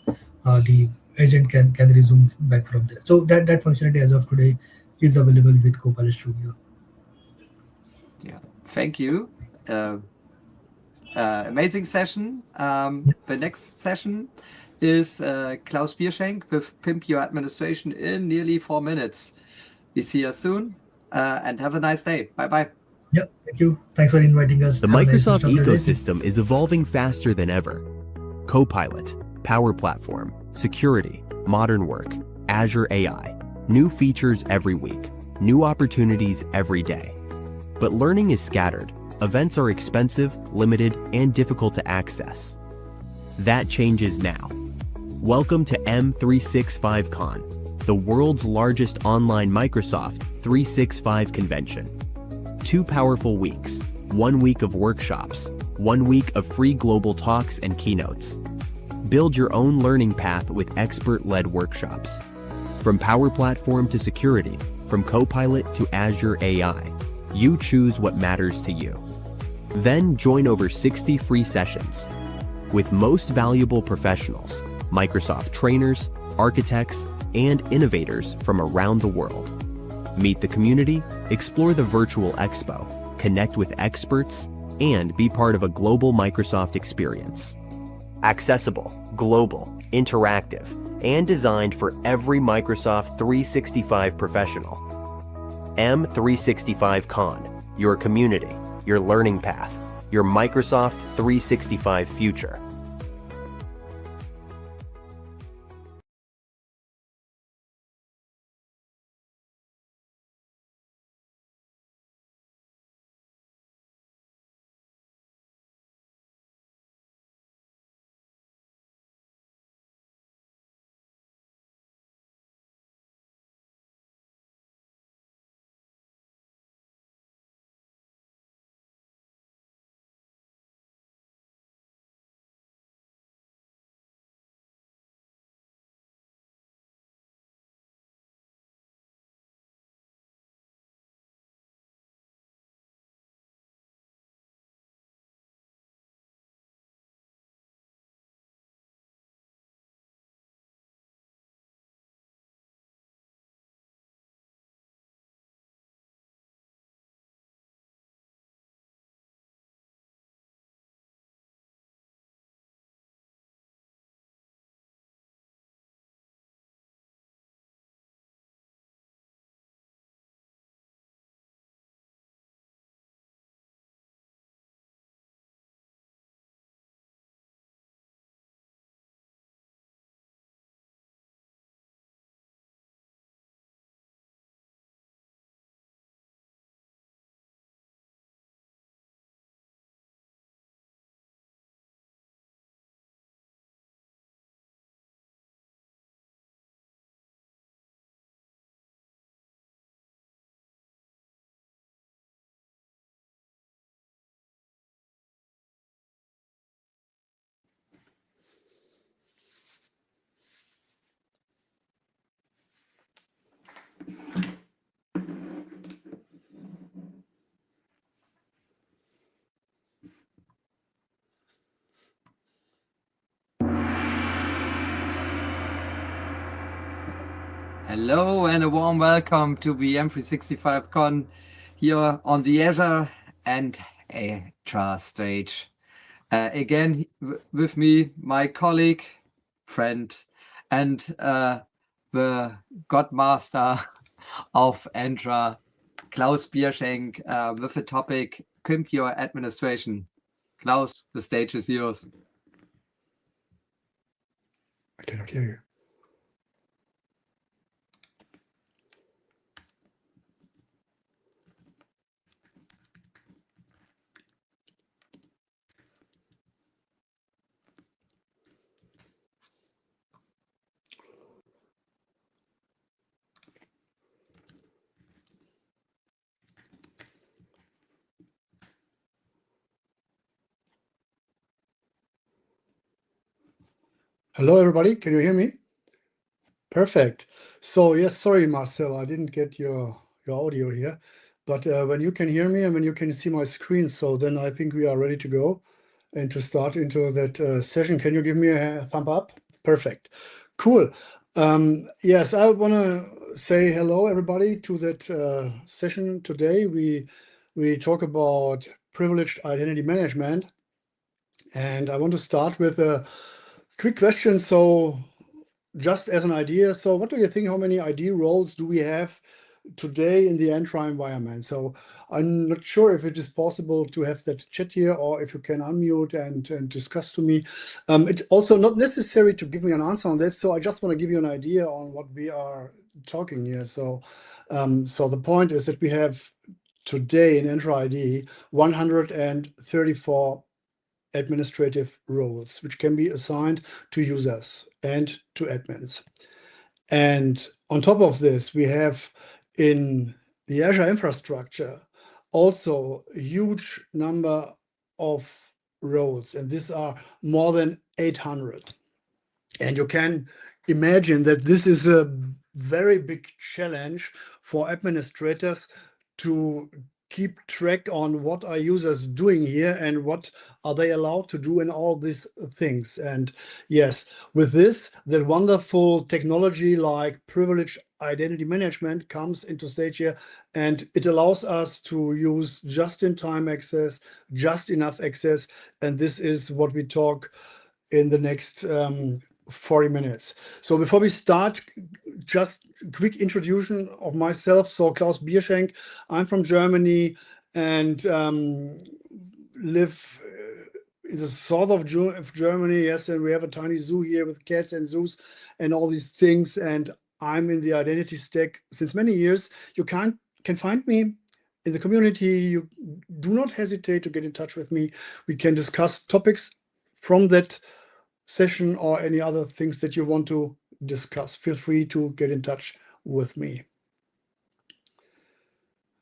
the agent can resume back from there. So that functionality as of today is available with Copilot Studio. Yeah, thank you. Amazing session. The next session is Klaus Bierschenk with Pimp Your Administration in nearly 4 minutes. We see you soon and have a nice day. Bye-bye. Yeah, thank you, thanks for inviting us. The Have a nice Microsoft rest of the day. ecosystem is evolving faster than ever. Copilot, Power Platform, security, modern work, Azure AI, new features every week, new opportunities every day. But learning is scattered. Events are expensive, limited, and difficult to access. That changes now. Welcome to M365 Con, the world's largest online Microsoft 365 convention. 2 powerful weeks, 1 week of workshops, 1 week of free global talks and keynotes. Build your own learning path with expert-led workshops. From Power Platform to security, from Copilot to Azure AI, you choose what matters to you. Then join over 60 free sessions with most valuable professionals, Microsoft trainers, architects, and innovators from around the world. Meet the community, explore the virtual expo, connect with experts, and be part of a global Microsoft experience. Accessible, global, interactive, and designed for every Microsoft 365 professional. M365 Con, your community, your learning path, your Microsoft 365 future. Hello and a warm welcome to the M365 Con here on the Azure and Entra stage. Again, with me, my colleague, friend, and the godmaster of Entra, Klaus Bierschenk, with the topic Pimp Your Administration. Klaus, the stage is yours. I cannot hear you. Hello, everybody. Can you hear me? Perfect. So yes, sorry, Marcel, I didn't get your audio here, but when you can hear me and when you can see my screen, so then I think we are ready to go and to start into that session. Can you give me a thumb up? Perfect. Cool. Yes, I want to say hello, everybody, to that session today. We talk about privileged identity management, and I want to start with a quick question. So just as an idea, so what do you think, how many ID roles do we have today in the Entra environment? So I'm not sure if it is possible to have that chat here or if you can unmute and discuss to me. It's also not necessary to give me an answer on that. So I just want to give you an idea on what we are talking here. So, so the point is that we have today in Entra ID 134 administrative roles, which can be assigned to users and to admins. And on top of this, we have in the Azure infrastructure also a huge number of roles, and these are more than 800. And you can imagine that this is a very big challenge for administrators to keep track on what are users doing here and what are they allowed to do in all these things. And yes, with this, that wonderful technology like privileged identity management comes into stage here, and it allows us to use just-in-time access, just enough access, and this is what we talk in the next 40 minutes. So before we start, just a quick introduction of myself. So Klaus Bierschenk, I'm from Germany and live in the south of Germany. Yes, and we have a tiny zoo here with cats and zoos and all these things. And I'm in the identity stack since many years. You can find me in the community. You do not hesitate to get in touch with me. We can discuss topics from that session or any other things that you want to discuss. Feel free to get in touch with me.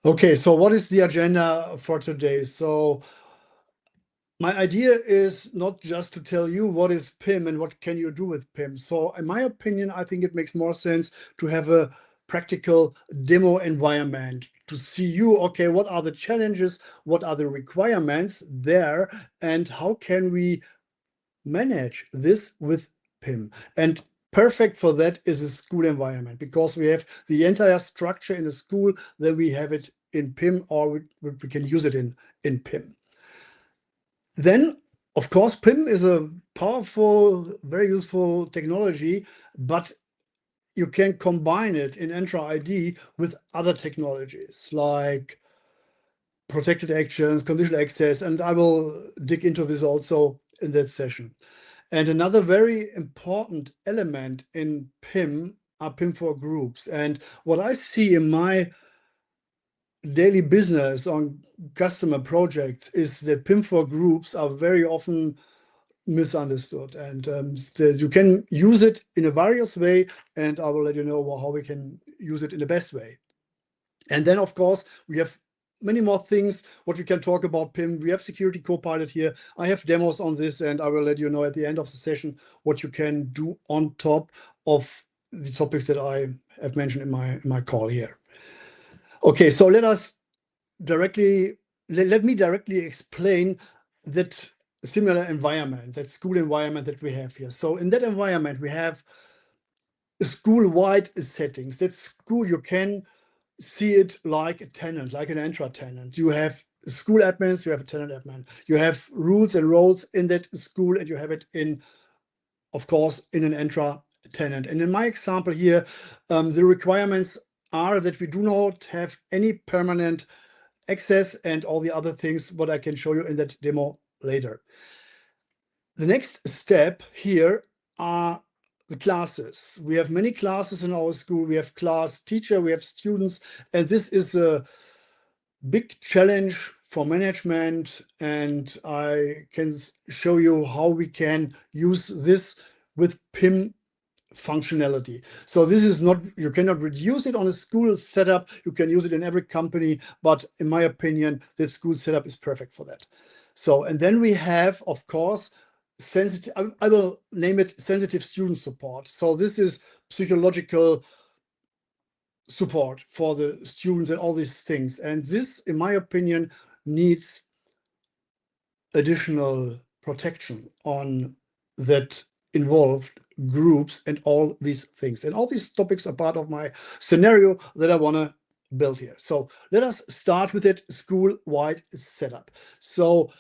Okay, so what is the agenda for today? So my idea is not just to tell you what is PIM and what can you do with PIM. So in my opinion, I think it makes more sense to have a practical demo environment to see you, okay, what are the challenges, what are the requirements there, and how can we manage this with PIM. And perfect for that is a school environment, because we have the entire structure in a school, then we have it in PIM, or we can use it in PIM. Then, of course, PIM is a powerful, very useful technology, but you can combine it in Entra ID with other technologies like protected actions, conditional access, and I will dig into this also in that session. And another very important element in PIM are PIM for groups. And what I see in my daily business on customer projects is that PIM for groups are very often misunderstood. And you can use it in a various way, and I will let you know how we can use it in the best way. And then, of course, we have many more things what we can talk about PIM. We have Security Copilot here. I have demos on this, and I will let you know at the end of the session what you can do on top of the topics that I have mentioned in my call here. Okay, so let me directly explain that similar environment, that school environment that we have here. So in that environment, we have school-wide settings. That school, you can see it like a tenant, like an Entra tenant. You have school admins, you have a tenant admin. You have rules and roles in that school, and you have it in, of course, in an Entra tenant. And in my example here, the requirements are that we do not have any permanent access and all the other things, what I can show you in that demo later. The next step here are the classes. We have many classes in our school. We have class teacher, we have students, and this is a big challenge for management, and I can show you how we can use this with PIM functionality. So this is not, you cannot reduce it on a school setup. You can use it in every company, but in my opinion, the school setup is perfect for that. So, and then we have, of course, sensitive, I will name it sensitive student support. So this is psychological support for the students and all these things. And this, in my opinion, needs additional protection on that involved groups and all these things. And all these topics are part of my scenario that I want to build here. So let us start with that school-wide setup. So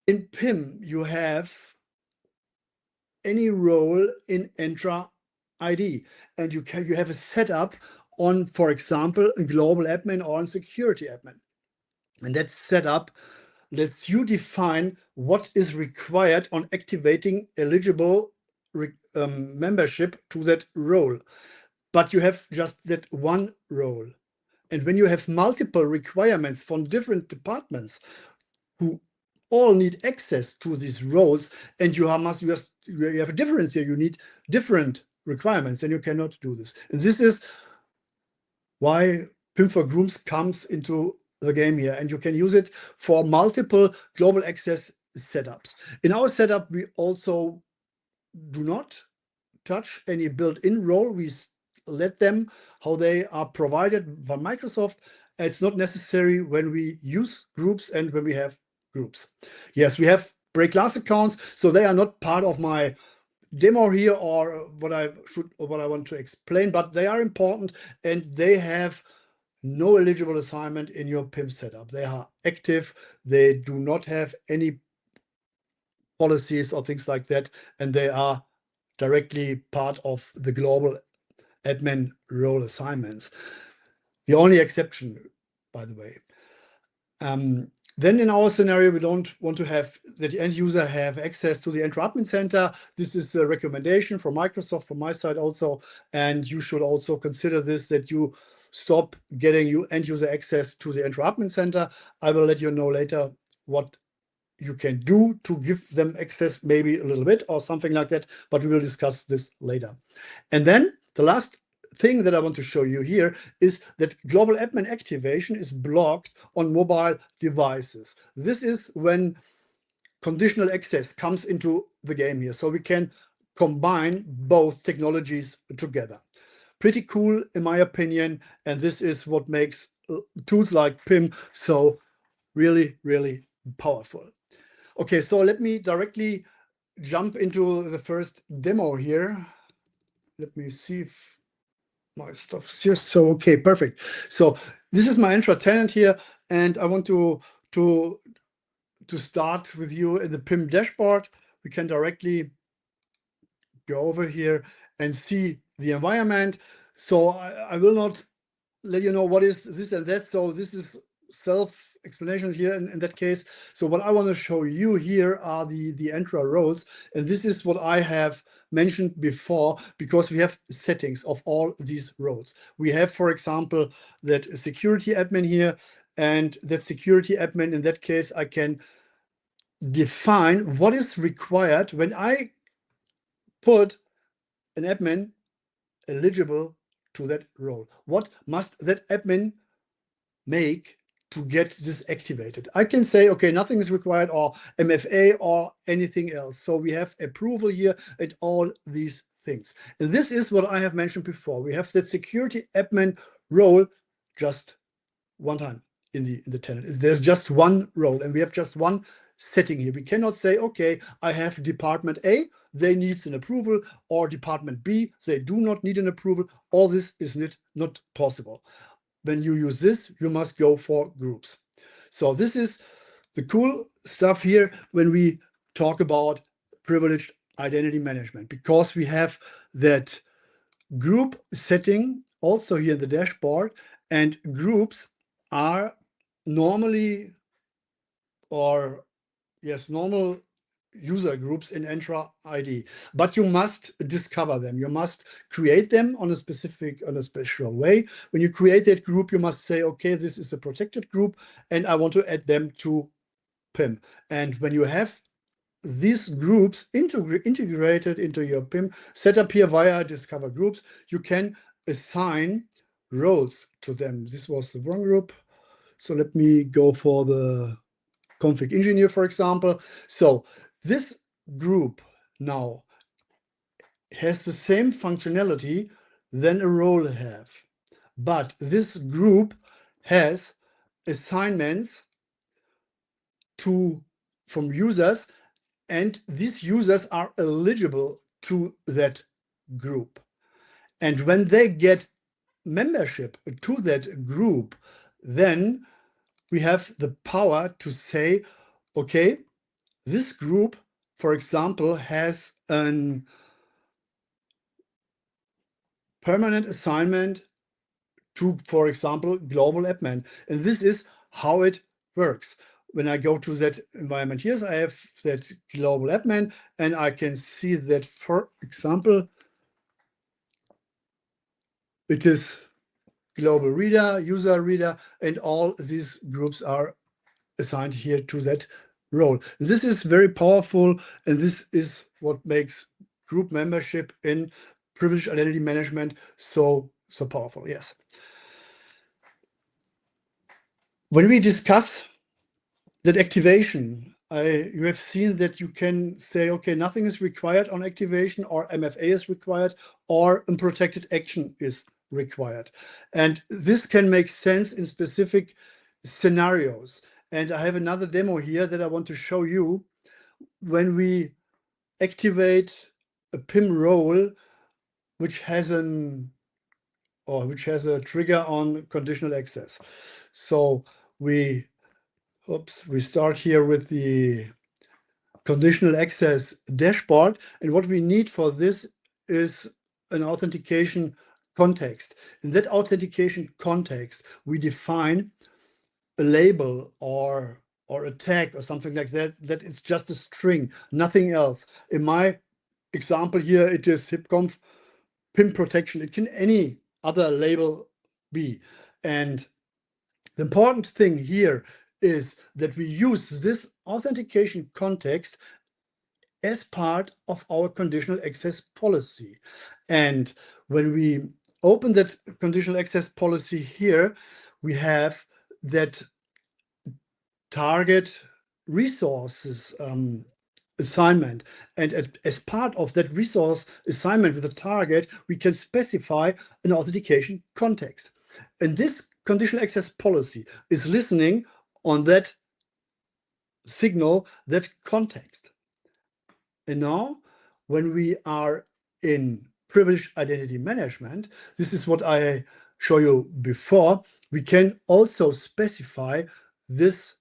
in PIM, you have any role in Entra ID, and you have a setup on, for example, a global admin or a security admin. And that setup lets you define what is required on activating eligible membership to that role. But you have just that one role. And when you have multiple requirements from different departments who all need access to these roles, and you have a difference here, you need different requirements, and you cannot do this. And this is why PIM for Groups comes into the game here, and you can use it for multiple global access setups. In our setup, we also do not touch any built-in role. We let them how they are provided by Microsoft. It's not necessary when we use groups and when we have groups. Yes, we have break class accounts, so they are not part of my demo here or what I want to explain, but they are important, and they have no eligible assignment in your PIM setup. They are active. They do not have any policies or things like that, and they are directly part of the global admin role assignments. The only exception, by the way. Then in our scenario, we don't want to have that the end user have access to the Entra Admin Center. This is a recommendation from Microsoft, from my side also, and you should also consider this, that you stop getting end user access to the Entra Admin Center. I will let you know later what you can do to give them access, maybe a little bit or something like that, but we will discuss this later. And then the last thing that I want to show you here is that global admin activation is blocked on mobile devices. This is when conditional access comes into the game here. So we can combine both technologies together. Pretty cool, in my opinion. And this is what makes tools like PIM so really, really powerful. Okay, so let me directly jump into the first demo here. Let me see if my stuff's here. So, okay, perfect. So this is my Entra tenant here, and I want to start with you in the PIM dashboard. We can directly go over here and see the environment. So I will not let you know what is this and that. So this is self-explanation here in that case. So what I want to show you here are the Entra roles, and this is what I have mentioned before, because we have settings of all these roles. We have, for example, that security admin here, and that security admin, in that case, I can define what is required when I put an admin eligible to that role. What must that admin make to get this activated? I can say, okay, nothing is required, or MFA or anything else. So we have approval here at all these things. And this is what I have mentioned before. We have that security admin role just one time in the tenant. There's just one role, and we have just one setting here. We cannot say, okay, I have department A, they need an approval, or department B, they do not need an approval. All this is not possible. When you use this, you must go for groups. So this is the cool stuff here when we talk about privileged identity management, because we have that group setting also here in the dashboard, and groups are normally, or yes, normal user groups in Entra ID, but you must discover them. You must create them on a special way. When you create that group, you must say, okay, this is a protected group and I want to add them to PIM. And when you have these groups integrated into your PIM setup here via discover groups, you can assign roles to them. This was the wrong group. So let me go for the config engineer, for example. So this group now has the same functionality than a role have, but this group has assignments from users, and these users are eligible to that group. And when they get membership to that group, then we have the power to say, okay, this group, for example, has a permanent assignment to, for example, global admin. And this is how it works. When I go to that environment here, I have that global admin, and I can see that, for example, it is global reader, user reader, and all these groups are assigned here to that role. This is very powerful, and this is what makes group membership in privileged identity management so powerful. Yes. When we discuss that activation, you have seen that you can say, okay, nothing is required on activation, or MFA is required, or unprotected action is required. And this can make sense in specific scenarios. And I have another demo here that I want to show you. When we activate a PIM role, which has a trigger on conditional access. So we start here with the conditional access dashboard. And what we need for this is an authentication context. In that authentication context, we define a label or a tag or something like that, that is just a string, nothing else. In my example here, it is hipconf PIM protection. It can any other label be. And the important thing here is that we use this authentication context as part of our conditional access policy. And when we open that conditional access policy here, we have that target resources assignment. And as part of that resource assignment with the target, we can specify an authentication context. And this conditional access policy is listening on that signal, that context. And now, when we are in privileged identity management, this is what I showed you before, we can also specify this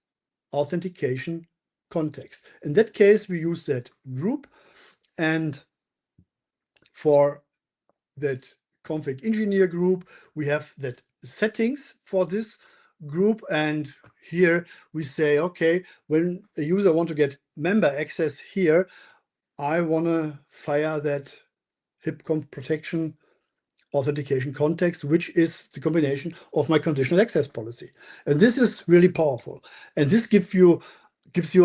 authentication context. In that case, we use that group, and for that config engineer group, we have that settings for this group, and here we say, okay, when a user want to get member access here, I want to fire that hipconf protection authentication context, which is the combination of my conditional access policy. And this is really powerful. And this gives you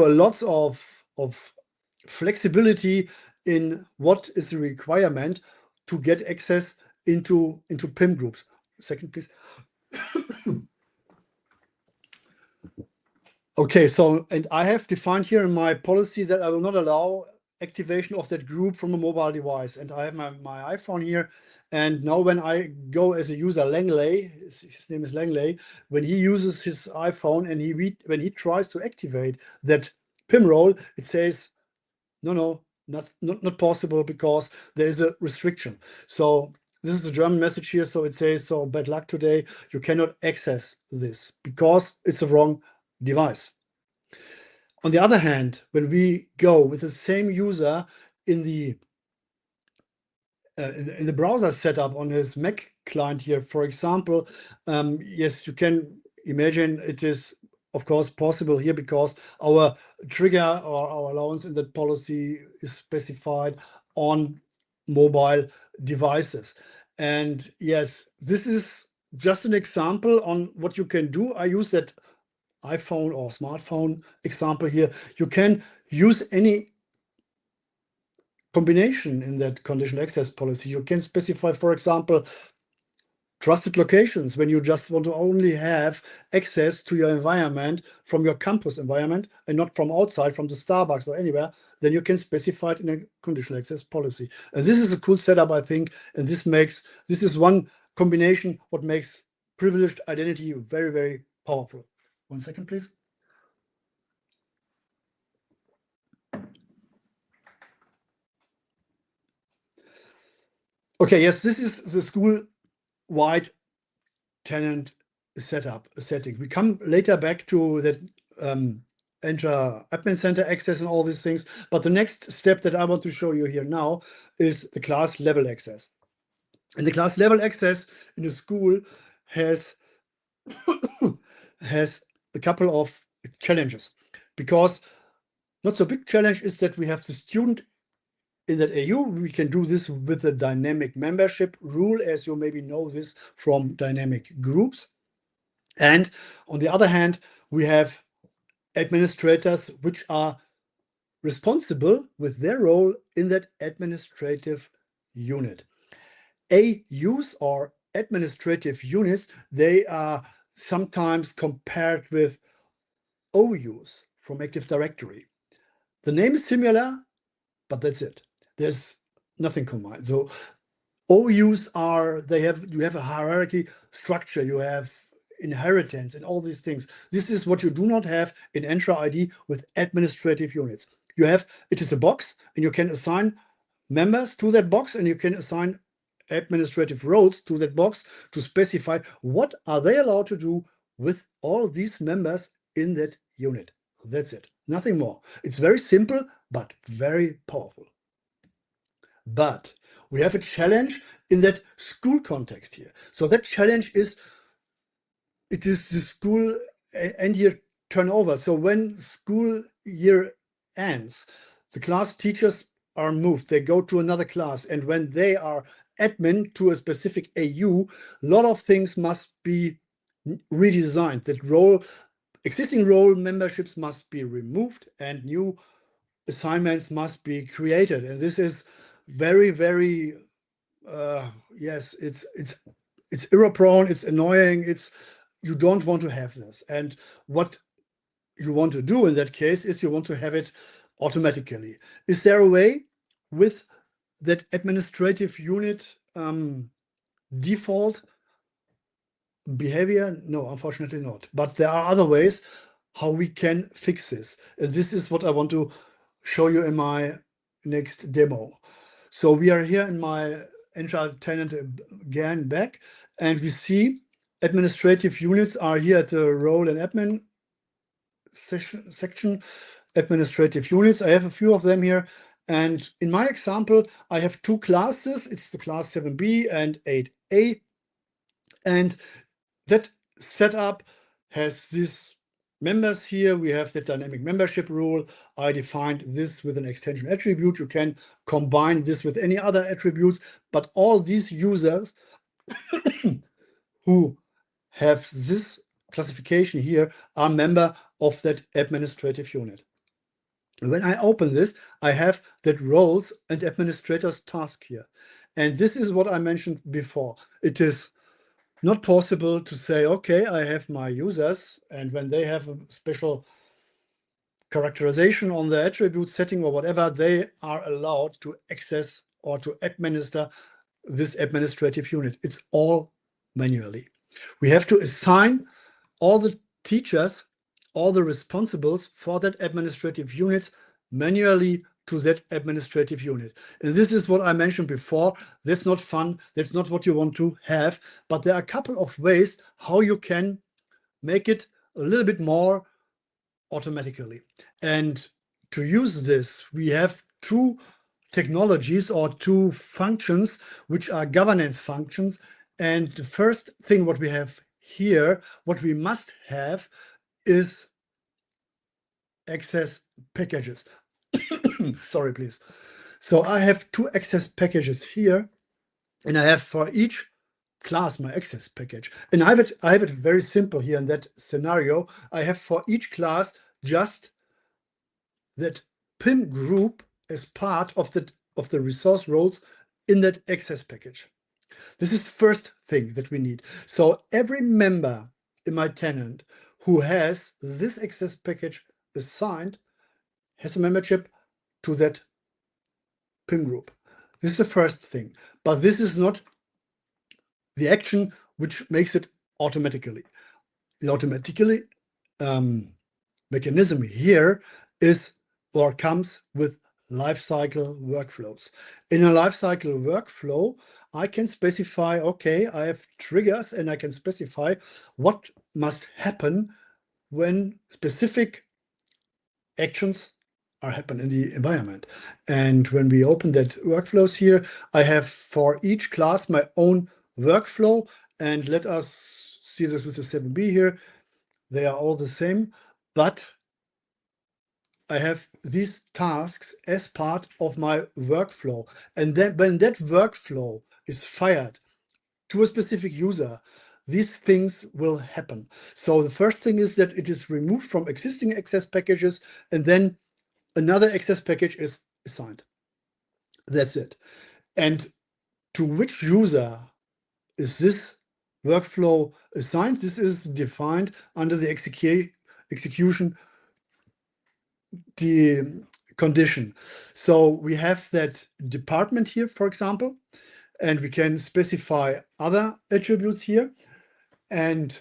a lot of flexibility in what is the requirement to get access into PIM groups. Second, please. Okay, so, and I have defined here in my policy that I will not allow activation of that group from a mobile device. And I have my iPhone here. And now when I go as a user, Langley, his name is Langley, when he uses his iPhone and when he tries to activate that PIM role, it says, no, not possible because there is a restriction. So this is a German message here. So it says, so bad luck today. You cannot access this because it's the wrong device. On the other hand, when we go with the same user in the browser setup on his Mac client here, for example, yes, you can imagine it is, of course, possible here because our trigger or our allowance in that policy is specified on mobile devices. And yes, this is just an example on what you can do. I use that iPhone or smartphone example here. You can use any combination in that conditional access policy. You can specify, for example, trusted locations when you just want to only have access to your environment from your campus environment and not from outside, from the Starbucks or anywhere. Then you can specify it in a conditional access policy. And this is a cool setup, I think. And this is one combination what makes privileged identity very, very powerful. 1 second, please. Okay, yes, this is the school-wide tenant setting. We come later back to that Entra admin center access and all these things. But the next step that I want to show you here now is the class level access. And the class level access in a school has a couple of challenges, because not so big challenge is that we have the student in that AU. We can do this with the dynamic membership rule, as you maybe know this from dynamic groups. And on the other hand, we have administrators which are responsible with their role in that administrative unit. AUs or administrative units, they are sometimes compared with OUs from Active Directory. The name is similar, but that's it. There's nothing combined. So OUs you have a hierarchy structure, you have inheritance and all these things. This is what you do not have in Entra ID with administrative units. It is a box, and you can assign members to that box, and you can assign administrative roles to that box to specify what are they allowed to do with all these members in that unit. That's it, nothing more. It's very simple, but very powerful. But we have a challenge in that school context here. So that challenge is, it is the school end year turnover. So when school year ends, the class teachers are moved, they go to another class, and when they are admin to a specific AU, a lot of things must be redesigned. That existing role memberships must be removed and new assignments must be created. And this is very, very, yes, it's error prone, it's annoying, you don't want to have this. And what you want to do in that case is you want to have it automatically. Is there a way with that administrative unit default behavior? No, unfortunately not. But there are other ways how we can fix this. And this is what I want to show you in my next demo. So we are here in my Entra tenant again back, and we see administrative units are here at the role and admin section, administrative units. I have a few of them here. And in my example, I have two classes. It's the class 7B and 8A. And that setup has these members here. We have the dynamic membership rule. I defined this with an extension attribute. You can combine this with any other attributes, but all these users who have this classification here are member of that administrative unit. When I open this, I have that roles and administrators task here. And this is what I mentioned before. It is not possible to say, okay, I have my users, and when they have a special characterization on the attribute setting or whatever, they are allowed to access or to administer this administrative unit. It's all manually. We have to assign all the teachers, all the responsibles for that administrative units manually to that administrative unit. And this is what I mentioned before. That's not fun. That's not what you want to have. But there are a couple of ways how you can make it a little bit more automatically. And to use this, we have two technologies or two functions, which are governance functions. And the first thing what we have here, what we must have is access packages. Sorry, please. So I have two access packages here, and I have for each class my access package. And I have it very simple here in that scenario. I have for each class just that PIM group as part of the resource roles in that access package. This is the first thing that we need. So every member in my tenant who has this access package assigned has a membership to that PIM group. This is the first thing, but this is not the action which makes it automatically. The automatically mechanism here is or comes with lifecycle workflows. In a lifecycle workflow, I can specify, okay, I have triggers and I can specify what must happen when specific actions are happening in the environment. And when we open that workflows here, I have for each class my own workflow. And let us see this with the 7B here. They are all the same, but I have these tasks as part of my workflow. And then when that workflow is fired to a specific user, these things will happen. So the first thing is that it is removed from existing access packages, and then another access package is assigned. That's it. And to which user is this workflow assigned? This is defined under the execution the condition. So we have that department here, for example, and we can specify other attributes here. And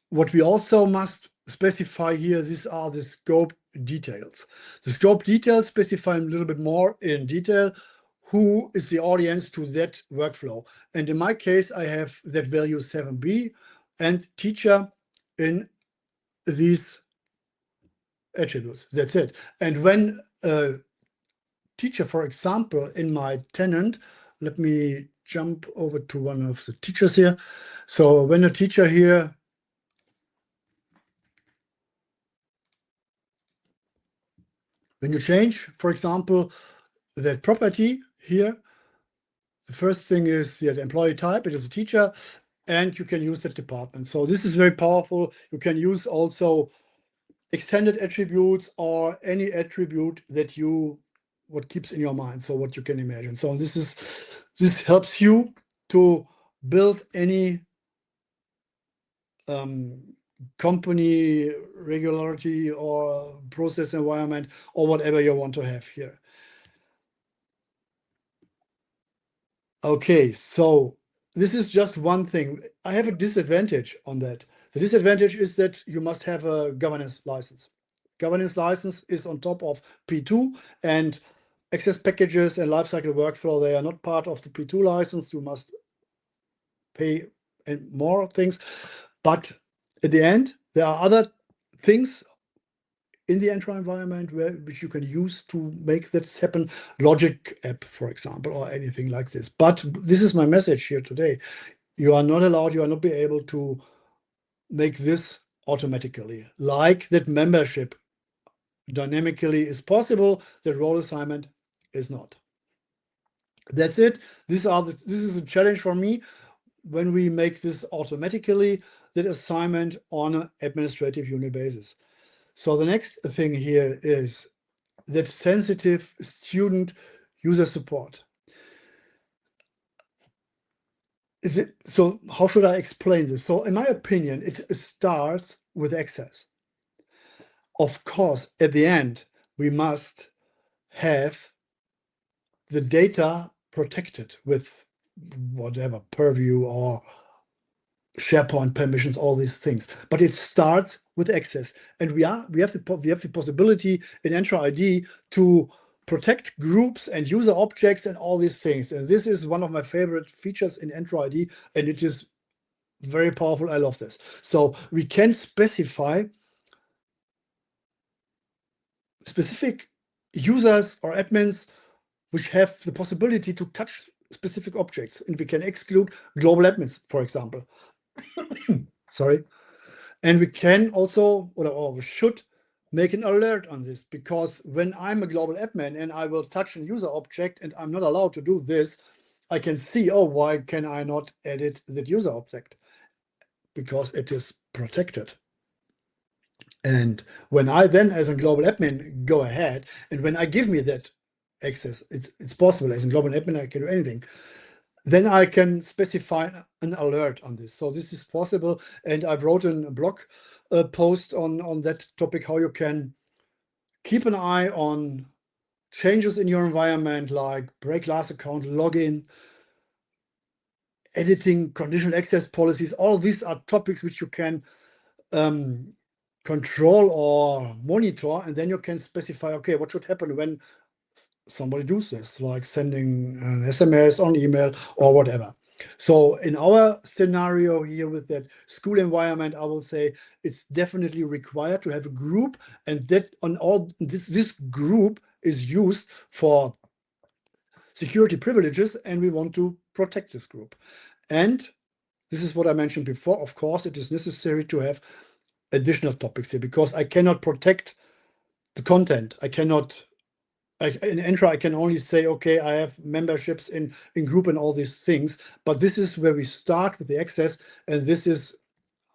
what we also must specify here, these are the scope details. The scope details specify a little bit more in detail who is the audience to that workflow. And in my case, I have that value 7B and teacher in these attributes. That's it. And when a teacher, for example, in my tenant, let me jump over to one of the teachers here. So when a teacher here when you change, for example, that property here, the first thing is the employee type, it is a teacher, and you can use that department. So this is very powerful. You can use also extended attributes or any attribute that what keeps in your mind, so what you can imagine. So this helps you to build any company regularity or process environment or whatever you want to have here. Okay, so this is just one thing. I have a disadvantage on that. The disadvantage is that you must have a governance license. Governance license is on top of P2, and access packages and lifecycle workflow, they are not part of the P2 license. You must pay and more things. But at the end, there are other things in the Entra environment which you can use to make that happen. Logic app, for example, or anything like this. But this is my message here today. You are not allowed, you are not be able to make this automatically. Like that membership dynamically is possible, that role assignment is not. That's it. This is a challenge for me when we make this automatically, that assignment on an administrative unit basis. So the next thing here is that sensitive student user support. So how should I explain this? So in my opinion, it starts with access. Of course, at the end, we must have the data protected with whatever purview or SharePoint permissions, all these things. But it starts with access, and we have the possibility in Entra ID to protect groups and user objects and all these things. And this is one of my favorite features in Entra ID, and it is very powerful. I love this. So we can specify specific users or admins which have the possibility to touch specific objects, and we can exclude global admins, for example. Sorry. And we can also, or we should, make an alert on this, because when I'm a global admin and I will touch a user object and I'm not allowed to do this, I can see, oh, why can I not edit that user object? Because it is protected. And when I then, as a global admin, go ahead, and when I give me that access, it's possible. As a global admin, I can do anything. Then I can specify an alert on this. So this is possible. And I've written a blog post on that topic, how you can keep an eye on changes in your environment, like break last account, login, editing, conditional access policies. All these are topics which you can control or monitor, and then you can specify, okay, what should happen when somebody does this, like sending an SMS on email or whatever. So in our scenario here with that school environment, I will say it's definitely required to have a group, and that on all this group is used for security privileges, and we want to protect this group. And this is what I mentioned before. Of course, it is necessary to have additional topics here, because I cannot protect the content. I cannot, in Entra, I can only say, okay, I have memberships in group and all these things, but this is where we start with the access, and this is,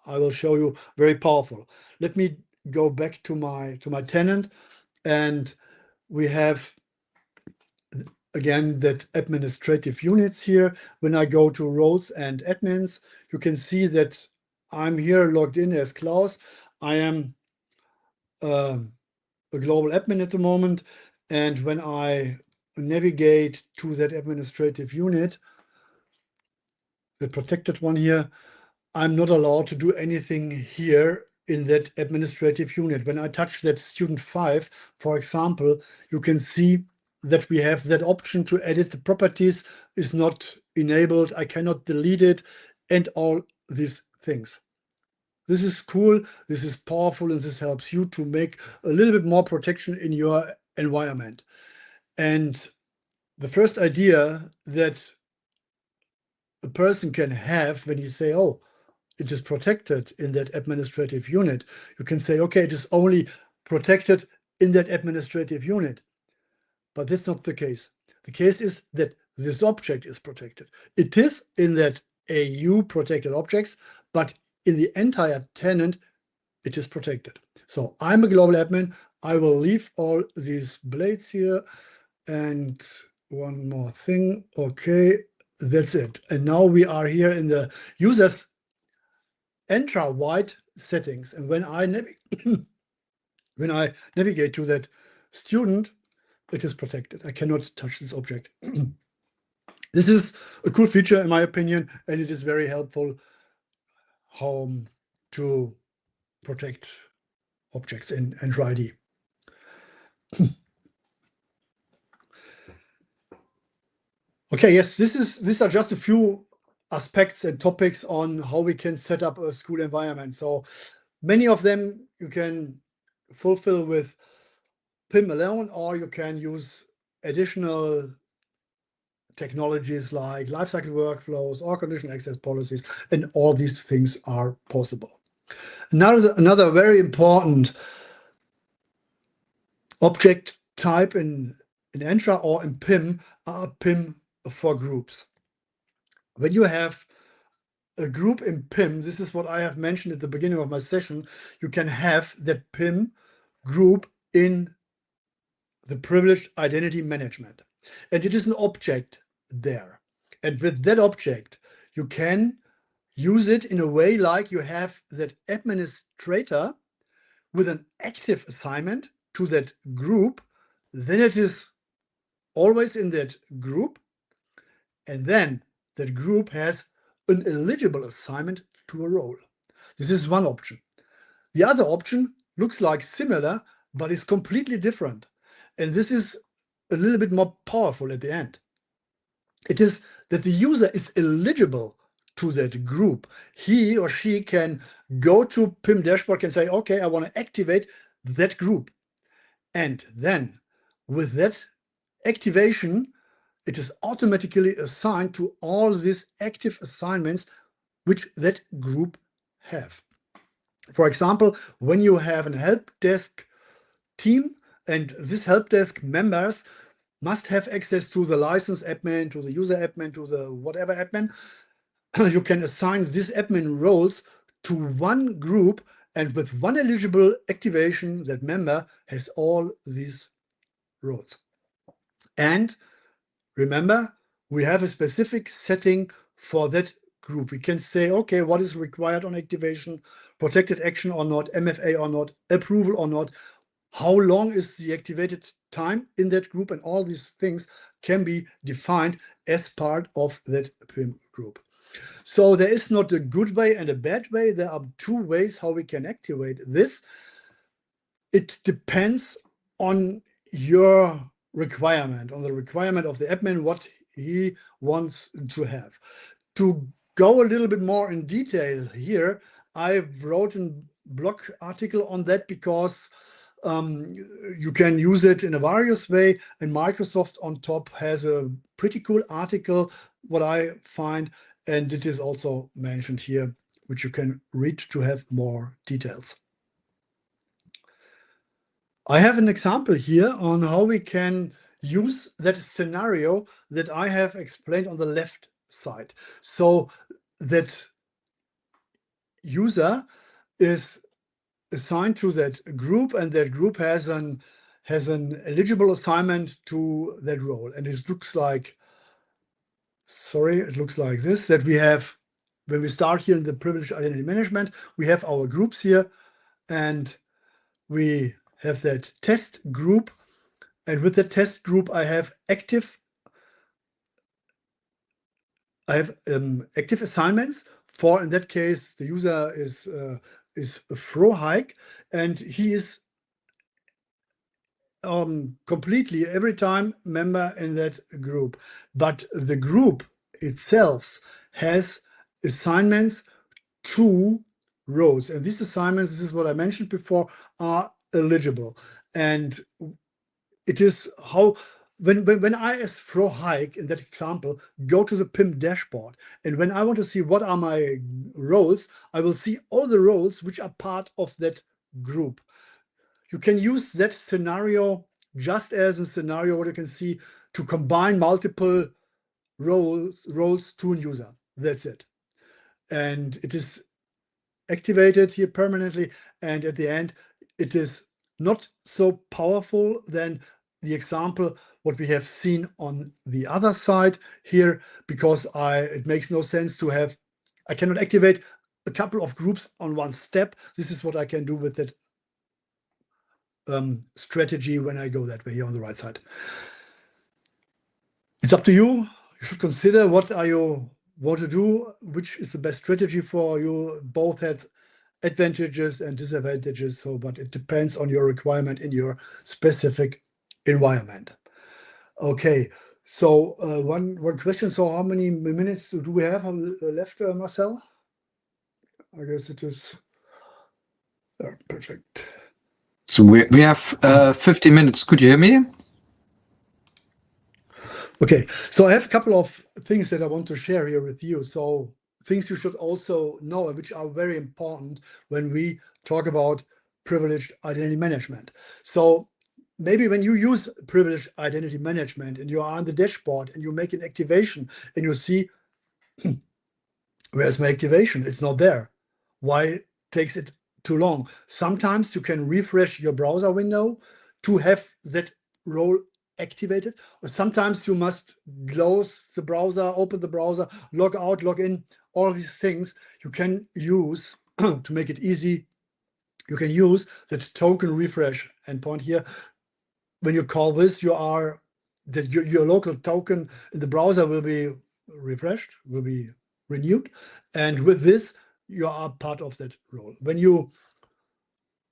I will show you, very powerful. Let me go back to my tenant, and we have, again, that administrative units here. When I go to roles and admins, you can see that I'm here logged in as Klaus. I am a global admin at the moment. And when I navigate to that administrative unit, the protected one here, I'm not allowed to do anything here in that administrative unit. When I touch that student 5, for example, you can see that we have that option to edit the properties is not enabled. I cannot delete it, and all these things. This is cool, this is powerful, and this helps you to make a little bit more protection in your environment. And the first idea that a person can have when you say, oh, it is protected in that administrative unit, you can say, okay, it is only protected in that administrative unit. But that's not the case. The case is that this object is protected. It is in that AU protected objects, but in the entire tenant, it is protected. So I'm a global admin. I will leave all these blades here. And one more thing. Okay, that's it. And now we are here in the users Entra wide settings. And when I navigate to that student, it is protected. I cannot touch this object. This is a cool feature, in my opinion, and it is very helpful how to protect objects in Entra ID. Okay, yes, these are just a few aspects and topics on how we can set up a school environment. So many of them you can fulfill with PIM alone, or you can use additional technologies like lifecycle workflows or conditional access policies, and all these things are possible. Another very important object type in Entra or in PIM are PIM for groups. When you have a group in PIM, this is what I have mentioned at the beginning of my session, you can have that PIM group in the privileged identity management. And it is an object there. And with that object, you can use it in a way like you have that administrator with an active assignment to that group. Then it is always in that group. And then that group has an eligible assignment to a role. This is one option. The other option looks like similar, but is completely different. And this is a little bit more powerful at the end. It is that the user is eligible to that group. He or she can go to PIM dashboard and say, okay, I want to activate that group. And then with that activation, it is automatically assigned to all these active assignments which that group have. For example, when you have a help desk team and this help desk members must have access to the license admin, to the user admin, to the whatever admin, you can assign these admin roles to one group, and with one eligible activation, that member has all these roles. And remember, we have a specific setting for that group. We can say, okay, what is required on activation, protected action or not, MFA or not, approval or not, how long is the activated time in that group, and all these things can be defined as part of that PIM group. So there is not a good way and a bad way. There are two ways how we can activate this. It depends on your requirement, on the requirement of the admin, what he wants to have. To go a little bit more in detail here, I wrote a blog article on that because you can use it in a various way, and Microsoft on top has a pretty cool article, what I find, and it is also mentioned here, which you can read to have more details. I have an example here on how we can use that scenario that I have explained on the left side. So that user is assigned to that group, and that group has an eligible assignment to that role. And it looks like, it looks like this, that we have, when we start here in the privileged identity management, we have our groups here, and we have that test group. And with the test group, I have active assignments for, in that case, the user is Forjahn, and he is completely every time member in that group. But the group itself has assignments to roles, and these assignments, this is what I mentioned before, are eligible. And it is how, when I, as Forjahn in that example, go to the PIM dashboard, and when I want to see what are my roles, I will see all the roles which are part of that group. You can use that scenario just as a scenario what you can see to combine multiple roles to a user. That's it. And it is activated here permanently, and at the end, it is not so powerful than the example what we have seen on the other side here, because it makes no sense to have, I cannot activate a couple of groups on one step. This is what I can do with that strategy when I go that way here on the right side. It's up to you. You should consider what are you want to do, which is the best strategy for you. Both had advantages and disadvantages, so but it depends on your requirement in your specific environment. Okay, so one question. So how many minutes do we have left, Marcel? I guess it is perfect. So we have 50 minutes. Could you hear me? Okay, so I have a couple of things that I want to share here with you. So things you should also know, which are very important when we talk about privileged identity management. So maybe when you use privileged identity management and you are on the dashboard and you make an activation and you see, where's my activation? It's not there. Why takes it too long? Sometimes you can refresh your browser window to have that role activated, or sometimes you must close the browser, open the browser, log out, log in. All these things you can use to make it easy. You can use that token refresh endpoint here. When you call this, your local token in the browser will be refreshed, will be renewed, and with this you are part of that role. When you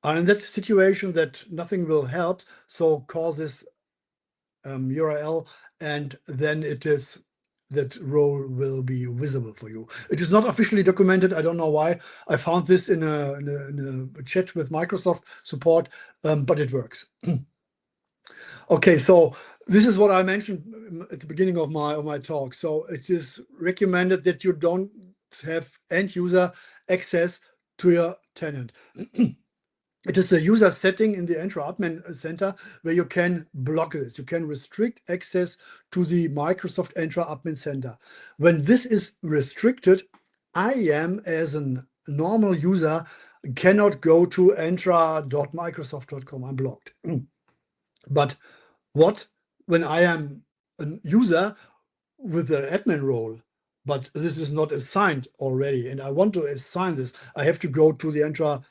are in that situation that nothing will help, so call this URL, and then it is that role will be visible for you. It is not officially documented. I don't know why. I found this in a chat with Microsoft support, but it works. Okay, so this is what I mentioned at the beginning of my talk. So it is recommended that you don't have end user access to your tenant. It is a user setting in the Entra Admin Center where you can block this. You can restrict access to the Microsoft Entra Admin Center. When this is restricted, I am, as a normal user, cannot go to entra.microsoft.com. I'm blocked. But what when I am a user with an admin role, but this is not assigned already, and I want to assign this, I have to go to the Entra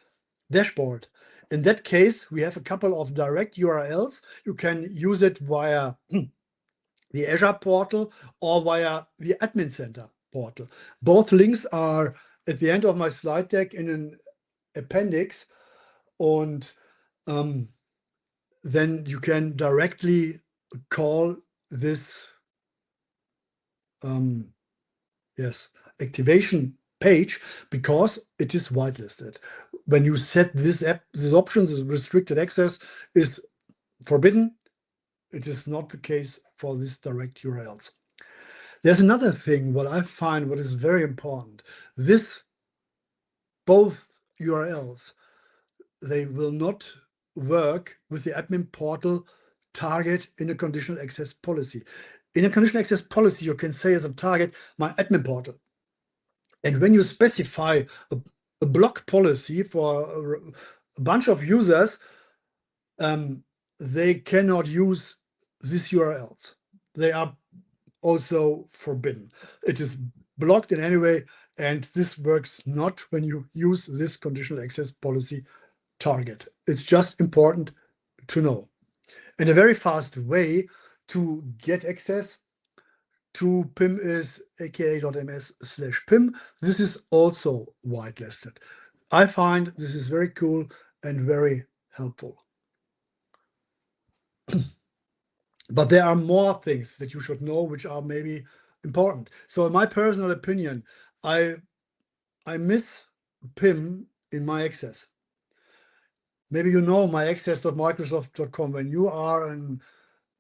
dashboard. In that case, we have a couple of direct URLs. You can use it via the Azure portal or via the Admin Center portal. Both links are at the end of my slide deck in an appendix, and then you can directly call this activation page because it is whitelisted. When you set this option, this restricted access is forbidden. It is not the case for these direct URLs. There's another thing what I find what is very important. Both URLs, they will not work with the admin portal target in a conditional access policy. In a conditional access policy, you can say as a target, my admin portal. And when you specify a block policy for a bunch of users, they cannot use these URLs. They are also forbidden. It is blocked in any way, and this works not when you use this conditional access policy target. It's just important to know. And a very fast way to get access to PIM is aka.ms/PIM. This is also whitelisted. I find this is very cool and very helpful. But there are more things that you should know which are maybe important. So in my personal opinion, I miss PIM in my access. Maybe you know myaccess.microsoft.com. When you are an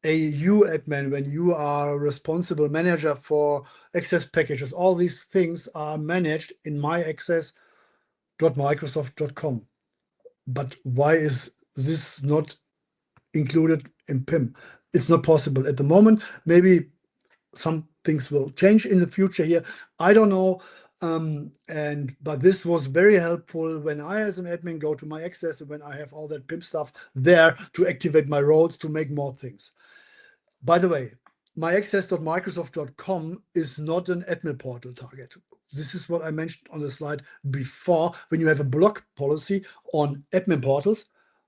AU admin, when you are a responsible manager for access packages, all these things are managed in myaccess.microsoft.com. But why is this not included in PIM? It's not possible at the moment. Maybe some things will change in the future here. I don't know. But this was very helpful when I, as an admin, go to my access and when I have all that PIM stuff there to activate my roles to make more things. By the way, myaccess.microsoft.com is not an admin portal target. This is what I mentioned on the slide before. When you have a block policy on admin portals,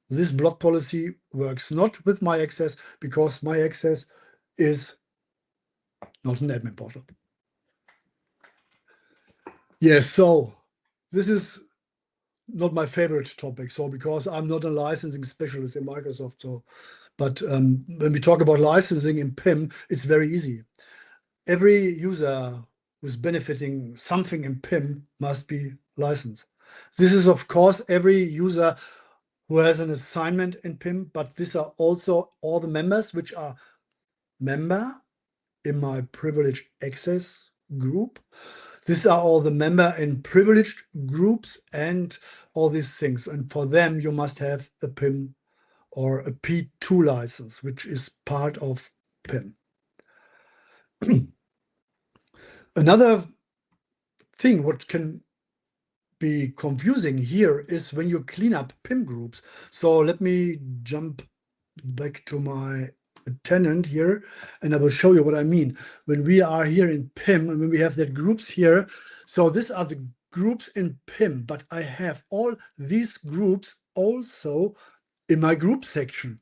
this block policy works not with myaccess because myaccess is not an admin portal. Yes, so this is not my favorite topic. So because I'm not a licensing specialist in Microsoft, but when we talk about licensing in PIM, it's very easy. Every user who's benefiting something in PIM must be licensed. This is, of course, every user who has an assignment in PIM, but these are also all the members which are member in my privileged access group. These are all the member in privileged groups and all these things. And for them, you must have a PIM or a P2 license, which is part of PIM. Another thing what can be confusing here is when you clean up PIM groups. So let me jump back to my tenant here, and I will show you what I mean. When we are here in PIM, and when we have the groups here, so these are the groups in PIM, but I have all these groups also in my group section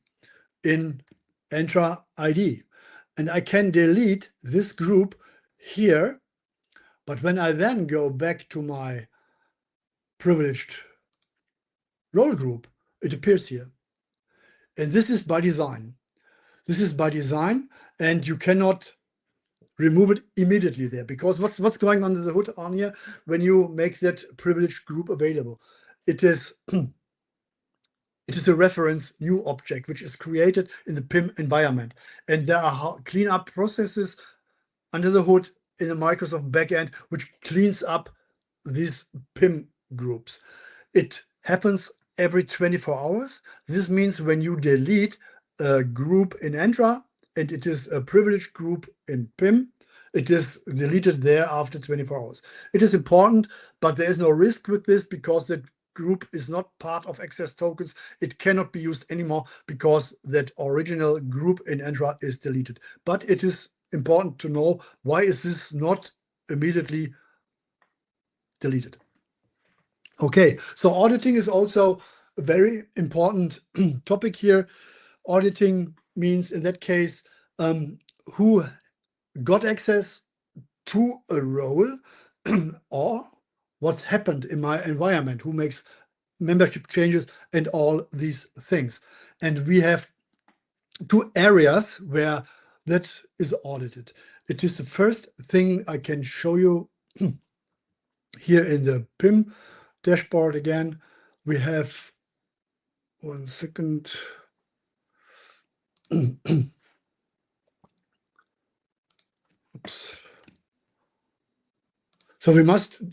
in Entra ID. And I can delete this group here, but when I then go back to my privileged role group, it appears here. And this is by design. This is by design, and you cannot remove it immediately there, because what's going on under the hood on here when you make that privileged group available? It is it is a reference new object which is created in the PIM environment, and there are cleanup processes under the hood in the Microsoft backend which cleans up these PIM groups. It happens every 24 hours. This means when you delete a group in Entra and it is a privileged group in PIM, it is deleted there after 24 hours. It is important, but there is no risk with this because that group is not part of access tokens. It cannot be used anymore because that original group in Entra is deleted. But it is important to know, why is this not immediately deleted? Okay, so auditing is also a very important topic here. Auditing means, in that case, who got access to a role or what's happened in my environment, who makes membership changes and all these things. And we have two areas where that is audited. It is the first thing I can show you here in the PIM dashboard. Again, we have, one second. Oops. So we must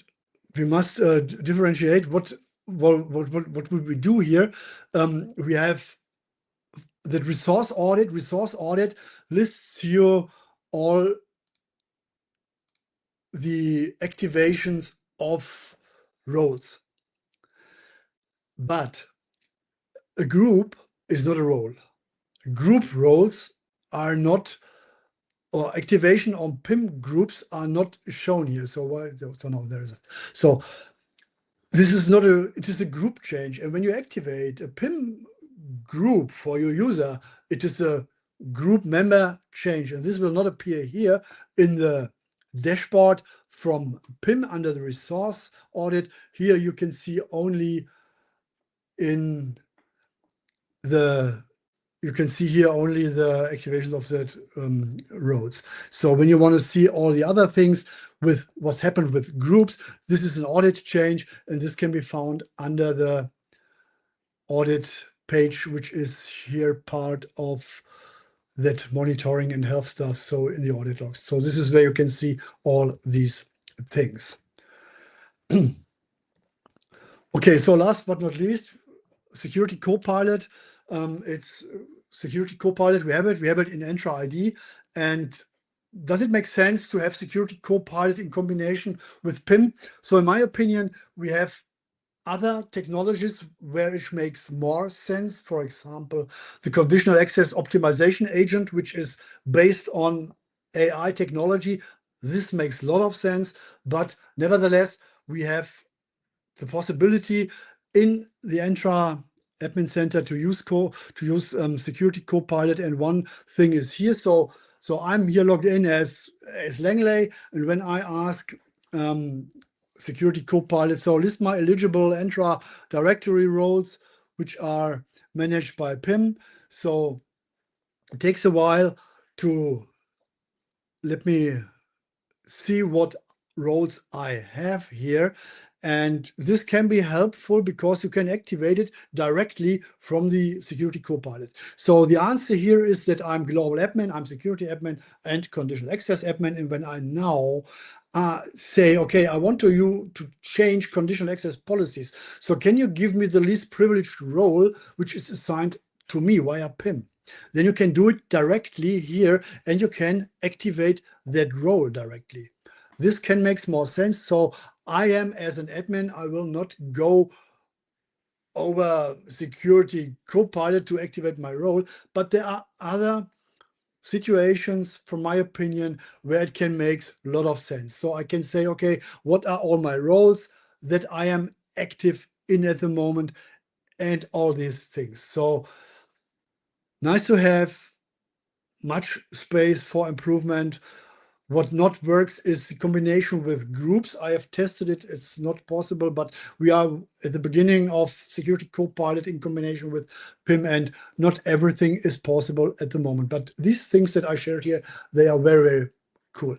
differentiate what would we do here. We have that resource audit. Resource audit lists you all the activations of roles, but a group is not a role. Group roles are not, or activation on PIM groups are not shown here. So why? So no, there isn't. So this is not a. It is a group change, and when you activate a PIM group for your user, it is a group member change, and this will not appear here in the dashboard from PIM under the resource audit. Here you can see only in the. You can see here only the activations of that roles. So when you want to see all the other things with what's happened with groups, this is an audit change, and this can be found under the audit page, which is here part of that monitoring and health stuff. So in the audit logs. So this is where you can see all these things. Okay, so last but not least, Security Copilot. It's Security Copilot. We have it in Entra ID. And does it make sense to have Security Copilot in combination with PIM? So in my opinion, we have other technologies where it makes more sense. For example, the conditional access optimization agent, which is based on AI technology. This makes a lot of sense, but nevertheless, we have the possibility in the Entra Admin Center to use Security Copilot, and one thing is here. So I'm here logged in as Langley, and when I ask Security Copilot, so list my eligible Entra directory roles which are managed by PIM. So it takes a while to let me see what roles I have here. And this can be helpful because you can activate it directly from the Security Copilot. So the answer here is that I'm global admin, I'm security admin, and conditional access admin. And when I now say, okay, I want you to change conditional access policies. So can you give me the least privileged role which is assigned to me via PIM? Then you can do it directly here, and you can activate that role directly. This can make more sense. So I am, as an admin, I will not go over Security Copilot to activate my role, but there are other situations, from my opinion, where it can make a lot of sense. So I can say, okay, what are all my roles that I am active in at the moment, and all these things. So nice to have, much space for improvement. What not works is the combination with groups. I have tested it. It's not possible, but we are at the beginning of Security Copilot in combination with PIM, and not everything is possible at the moment. But these things that I shared here, they are very, very cool.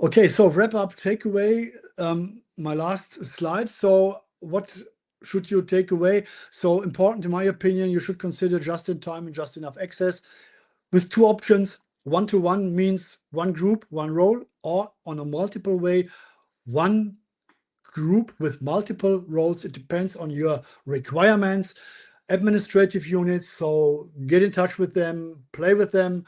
Okay, so wrap up, takeaway, my last slide. So what should you take away? So important, in my opinion, you should consider just-in-time and just-enough access with two options. One-to-one means one group, one role, or on a multiple way, one group with multiple roles. It depends on your requirements. Administrative units, so get in touch with them, play with them.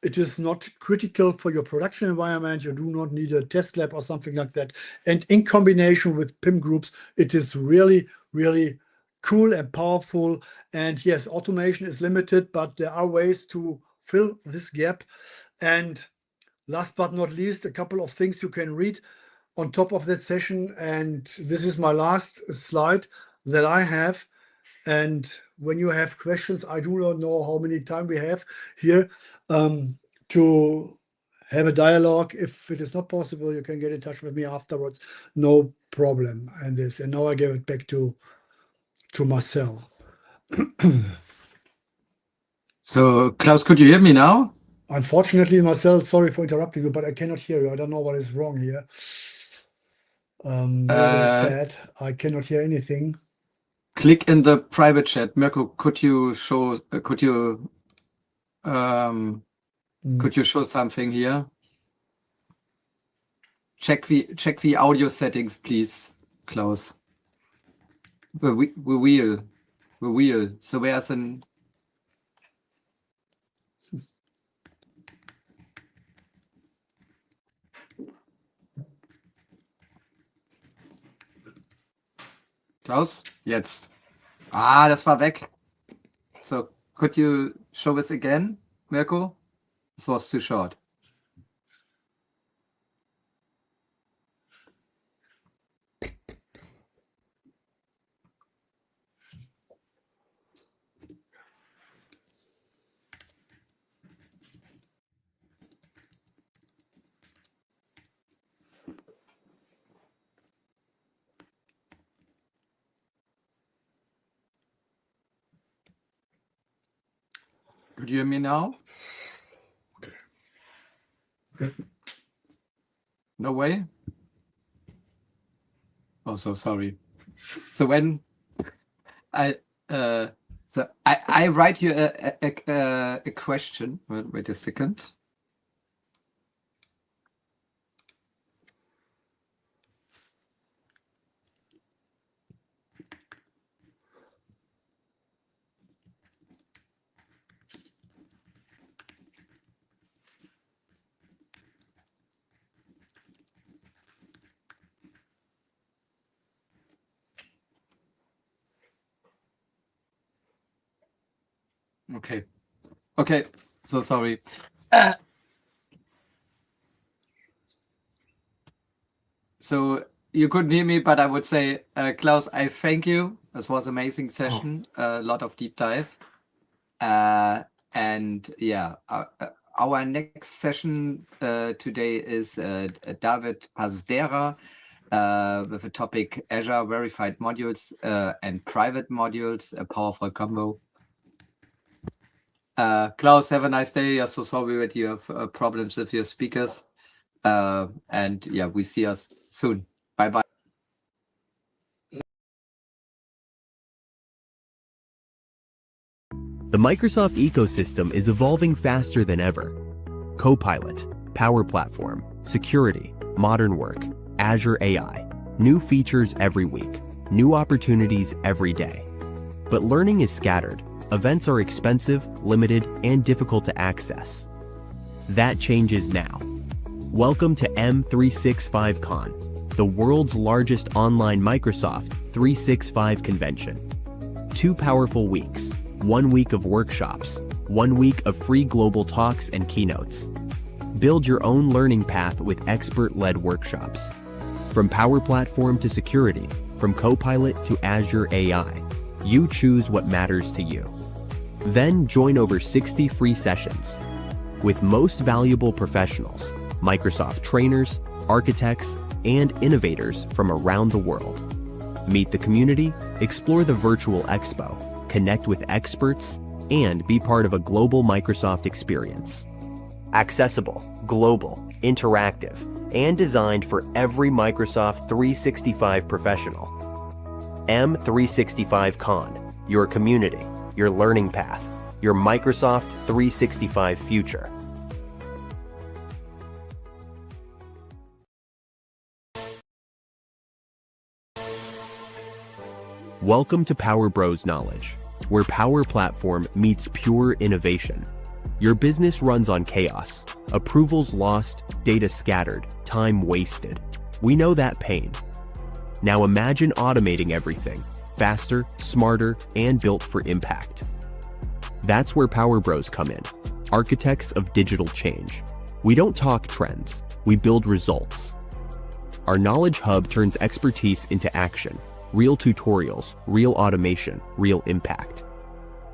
It is not critical for your production environment. You do not need a test lab or something like that. And in combination with PIM groups, it is really, really cool and powerful. And yes, automation is limited, but there are ways to fill this gap. And last but not least, a couple of things you can read on top of that session. And this is my last slide that I have. And when you have questions, I do not know how many time we have here to have a dialogue. If it is not possible, you can get in touch with me afterwards. No problem. And now I give it back to Marcel. So, Klaus, could you hear me now? Unfortunately, Marcel, sorry for interrupting you, but I cannot hear you. I don't know what is wrong here. Very sad. I cannot hear anything. Click in the private chat. Mirko, could you show something here? Check the audio settings, please, Klaus. The wheel. So where's an Klaus, jetzt. Das war weg. So, could you show us again, Mirko? This was too short. Could you hear me now? Okay. No way? Oh, so sorry. So when I write you a question. Wait a second. Okay, so sorry. So you couldn't hear me, but I would say, Klaus, I thank you. This was an amazing session, a lot of deep dive. And yeah, our next session today is David Pazdera with the topic Azure Verified Modules and Private Modules, a powerful combo. Klaus, have a nice day. I'm so sorry that you have problems with your speakers. And yeah, we see us soon. Bye-bye. The Microsoft ecosystem is evolving faster than ever. Copilot, Power Platform, security, modern work, Azure AI, new features every week, new opportunities every day. But learning is scattered. Events are expensive, limited, and difficult to access. That changes now. Welcome to M365 Con, the world's largest online Microsoft 365 convention. 2 powerful weeks, 1 week of workshops, 1 week of free global talks and keynotes. Build your own learning path with expert-led workshops. From Power Platform to security, from Copilot to Azure AI, you choose what matters to you. Then join over 60 free sessions with most valuable professionals, Microsoft trainers, architects, and innovators from around the world. Meet the community, explore the virtual expo, connect with experts, and be part of a global Microsoft experience. Accessible, global, interactive, and designed for every Microsoft 365 professional. M365 Con, your community, your learning path, your Microsoft 365 future. Welcome to Power Bros Knowledge, where Power Platform meets pure innovation. Your business runs on chaos, approvals lost, data scattered, time wasted. We know that pain. Now imagine automating everything, faster, smarter, and built for impact. That's where Power Bros come in, architects of digital change. We don't talk trends, we build results. Our Knowledge Hub turns expertise into action, real tutorials, real automation, real impact.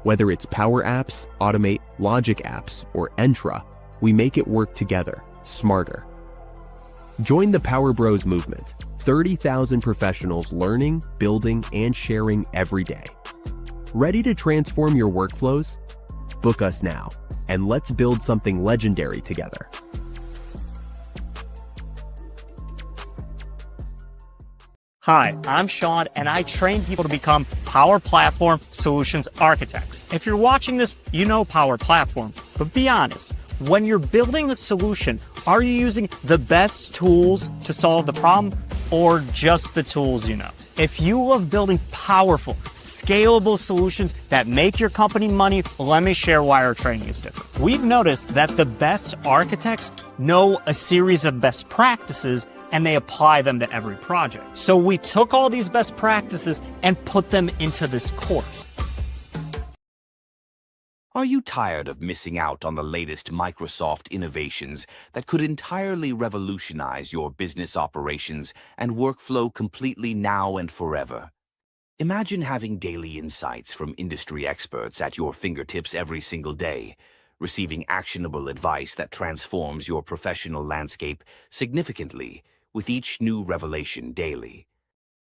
Whether it's Power Apps, Automate, Logic Apps, or Entra, we make it work together, smarter. Join the Power Bros movement, 30,000 professionals learning, building, and sharing every day. Ready to transform your workflows? Book us now, and let's build something legendary together. Hi, I'm Sean, and I train people to become Power Platform Solutions Architects. If you're watching this, you know Power Platform, but be honest, when you're building a solution, are you using the best tools to solve the problem, or just the tools you know? If you love building powerful, scalable solutions that make your company money, let me share why our training is different. We've noticed that the best architects know a series of best practices and they apply them to every project. So we took all these best practices and put them into this course. Are you tired of missing out on the latest Microsoft innovations that could entirely revolutionize your business operations and workflow completely now and forever? Imagine having daily insights from industry experts at your fingertips every single day, receiving actionable advice that transforms your professional landscape significantly with each new revelation daily.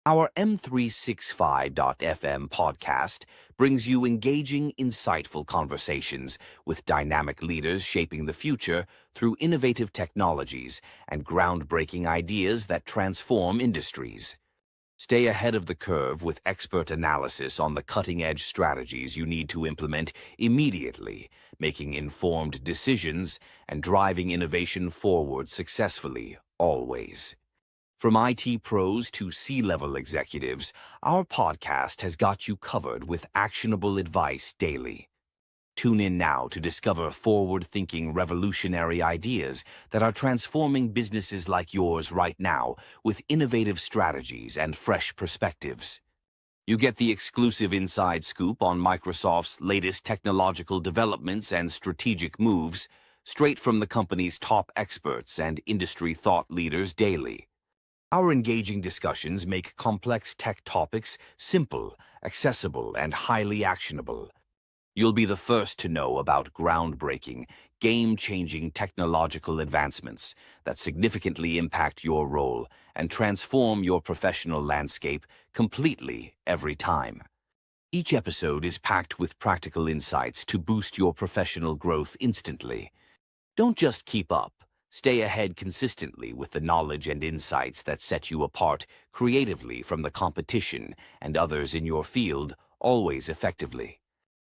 Our M365.FM podcast brings you engaging, insightful conversations with dynamic leaders shaping the future through innovative technologies and groundbreaking ideas that transform industries. Stay ahead of the curve with expert analysis on the cutting-edge strategies you need to implement immediately, making informed decisions and driving innovation forward successfully, always. From IT pros to C-level executives, our podcast has got you covered with actionable advice daily. Tune in now to discover forward-thinking, revolutionary ideas that are transforming businesses like yours right now with innovative strategies and fresh perspectives. You get the exclusive inside scoop on Microsoft's latest technological developments and strategic moves, straight from the company's top experts and industry thought leaders daily. Our engaging discussions make complex tech topics simple, accessible, and highly actionable. You'll be the first to know about groundbreaking, game-changing technological advancements that significantly impact your role and transform your professional landscape completely every time. Each episode is packed with practical insights to boost your professional growth instantly. Don't just keep up. Stay ahead consistently with the knowledge and insights that set you apart creatively from the competition and others in your field, always effectively.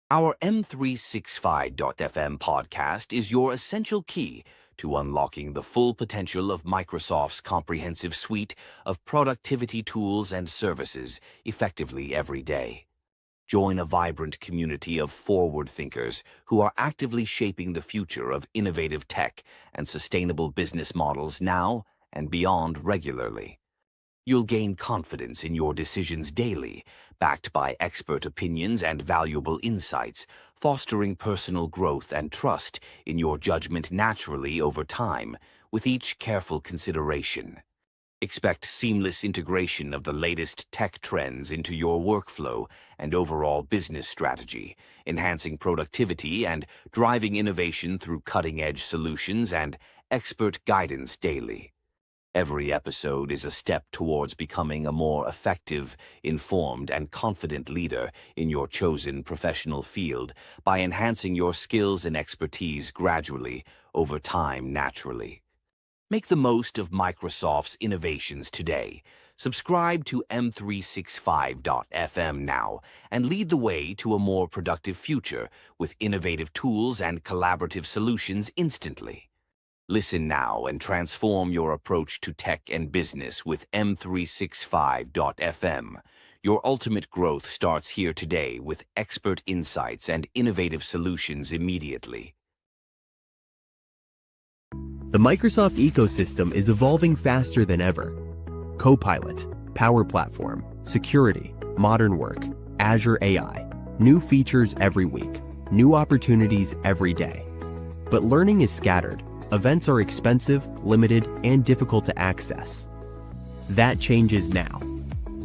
Our M365.FM podcast is your essential key to unlocking the full potential of Microsoft's comprehensive suite of productivity tools and services effectively every day. Join a vibrant community of forward thinkers who are actively shaping the future of innovative tech and sustainable business models now and beyond regularly. You'll gain confidence in your decisions daily, backed by expert opinions and valuable insights, fostering personal growth and trust in your judgment naturally over time, with each careful consideration. Expect seamless integration of the latest tech trends into your workflow and overall business strategy, enhancing productivity and driving innovation through cutting-edge solutions and expert guidance daily. Every episode is a step towards becoming a more effective, informed, and confident leader in your chosen professional field by enhancing your skills and expertise gradually, over time naturally. Make the most of Microsoft's innovations today. Subscribe to M365.fm now and lead the way to a more productive future with innovative tools and collaborative solutions instantly. Listen now and transform your approach to tech and business with M365.fm. Your ultimate growth starts here today with expert insights and innovative solutions immediately. The Microsoft ecosystem is evolving faster than ever. Copilot, Power Platform, security, modern work, Azure AI, new features every week, new opportunities every day. But learning is scattered. Events are expensive, limited, and difficult to access. That changes now.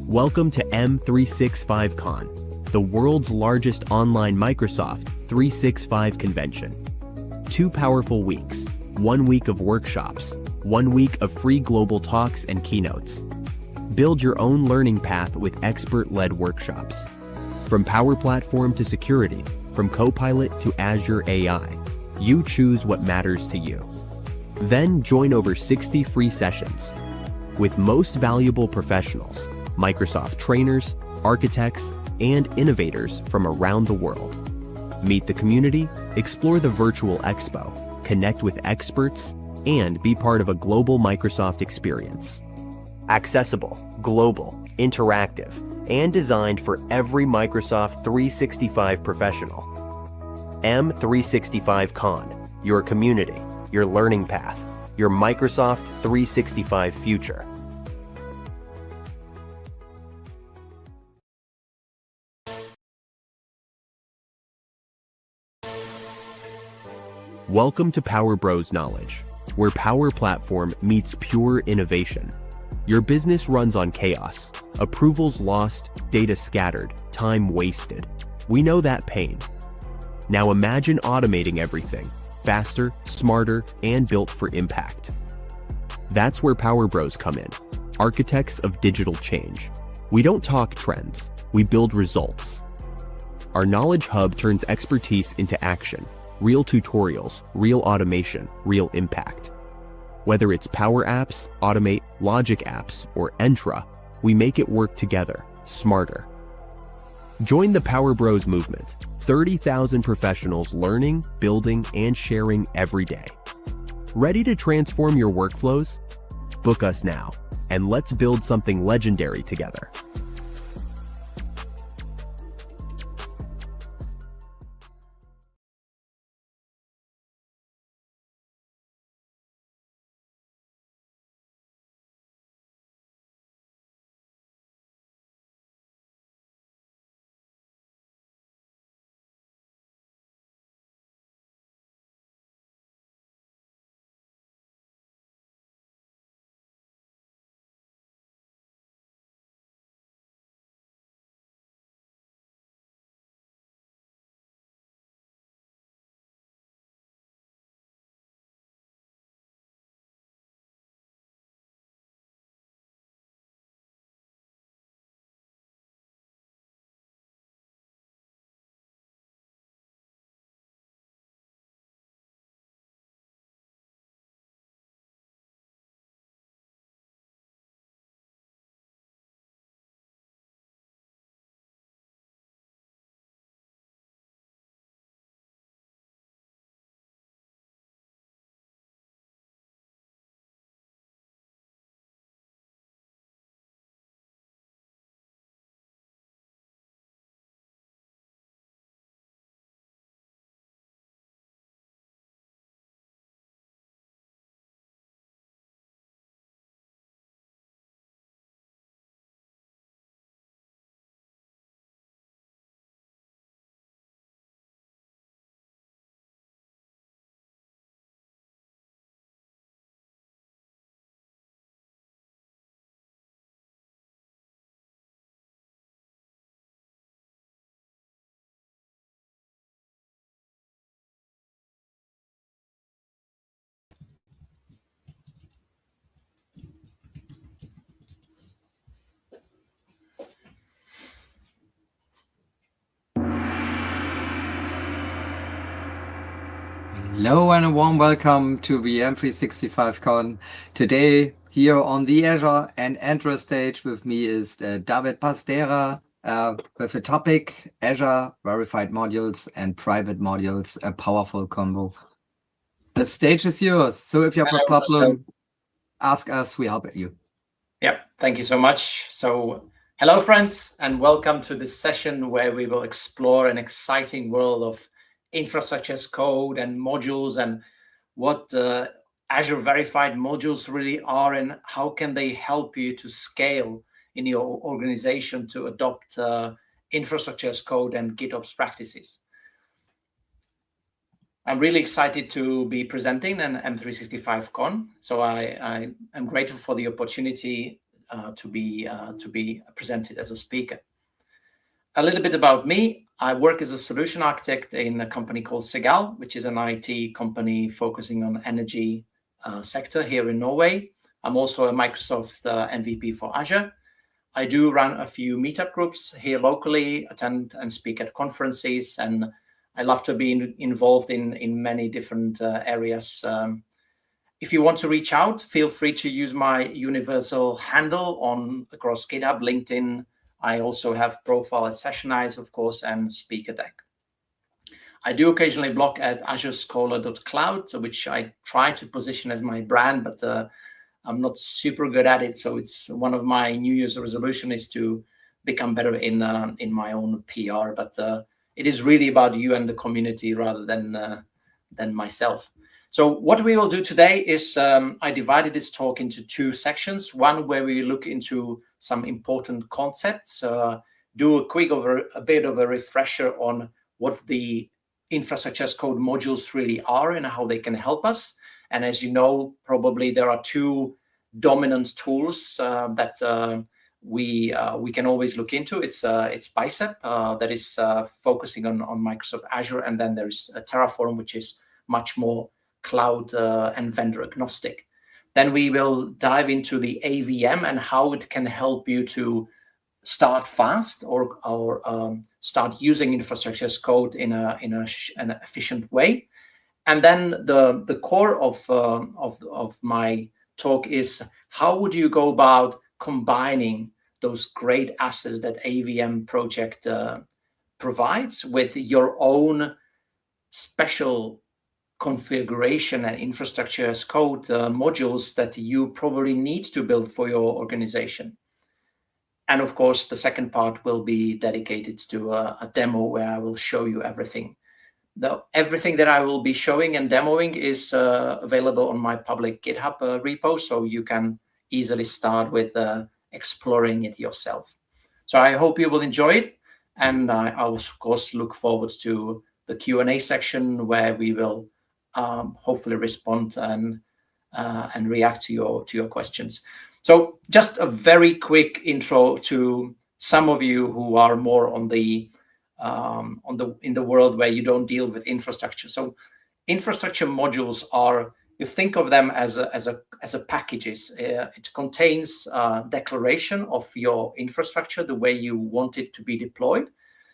Welcome to M365Con, the world's largest online Microsoft 365 convention. 2 powerful weeks, 1 week of workshops, 1 week of free global talks and keynotes. Build your own learning path with expert-led workshops. From Power Platform to security, from Copilot to Azure AI, you choose what matters to you. Then join over 60 free sessions with most valuable professionals, Microsoft trainers, architects, and innovators from around the world. Meet the community, explore the virtual expo, connect with experts, and be part of a global Microsoft experience. Accessible, global, interactive, and designed for every Microsoft 365 professional. M365Con, your community, your learning path, your Microsoft 365 future. Welcome to Power Bros Knowledge, where Power Platform meets pure innovation. Your business runs on chaos, approvals lost, data scattered, time wasted. We know that pain. Now imagine automating everything, faster, smarter, and built for impact. That's where Power Bros come in, architects of digital change. We don't talk trends, we build results. Our Knowledge Hub turns expertise into action. Real tutorials, real automation, real impact. Whether it's Power Apps, Automate, Logic Apps, or Entra, we make it work together, smarter. Join the Power Bros movement. 30,000 professionals learning, building, and sharing every day. Ready to transform your workflows? Book us now, and let's build something legendary together. Hello and a warm welcome to the M365 Con. Today, here on the Azure and Entra stage with me is David Pastera with the topic Azure Verified Modules and Private Modules, a powerful combo. The stage is yours. So if you have a problem, ask us, we help you. Yep, thank you so much. So hello, friends, and welcome to this session where we will explore an exciting world of infrastructure as code and modules and what Azure Verified Modules really are and how can they help you to scale in your organization to adopt infrastructure as code and GitOps practices. I'm really excited to be presenting an M365 Con. So I am grateful for the opportunity to be presented as a speaker. A little bit about me. I work as a solution architect in a company called Segal, which is an IT company focusing on energy sector here in Norway. I'm also a Microsoft MVP for Azure. I do run a few meetup groups here locally, attend and speak at conferences, and I love to be involved in many different areas. If you want to reach out, feel free to use my universal handle across GitHub, LinkedIn. I also have profile at Sessionize, of course, and Speaker Deck. I do occasionally blog at azurescholar.cloud, which I try to position as my brand, but I'm not super good at it. So it's one of my New Year's resolution is to become better in my own PR. But it is really about you and the community rather than myself. So what we will do today is I divided this talk into two sections. One where we look into some important concepts, do a bit of a refresher on what the infrastructure as code modules really are and how they can help us. And as you know, probably there are two dominant tools that we can always look into. It's Bicep that is focusing on Microsoft Azure, and then there's Terraform, which is much more cloud and vendor agnostic. Then we will dive into the AVM and how it can help you to start fast or start using infrastructure as code in an efficient way. And then the core of my talk is how would you go about combining those great assets that AVM project provides with your own special configuration and infrastructure as code modules that you probably need to build for your organization. And of course, the second part will be dedicated to a demo where I will show you everything. Everything that I will be showing and demoing is available on my public GitHub repo, so you can easily start with exploring it yourself. So I hope you will enjoy it, and I will, of course, look forward to the Q&A section where we will hopefully respond and react to your questions. So just a very quick intro to some of you who are more in the world where you don't deal with infrastructure. So infrastructure modules are, you think of them as a packages. It contains declaration of your infrastructure, the way you want it to be deployed.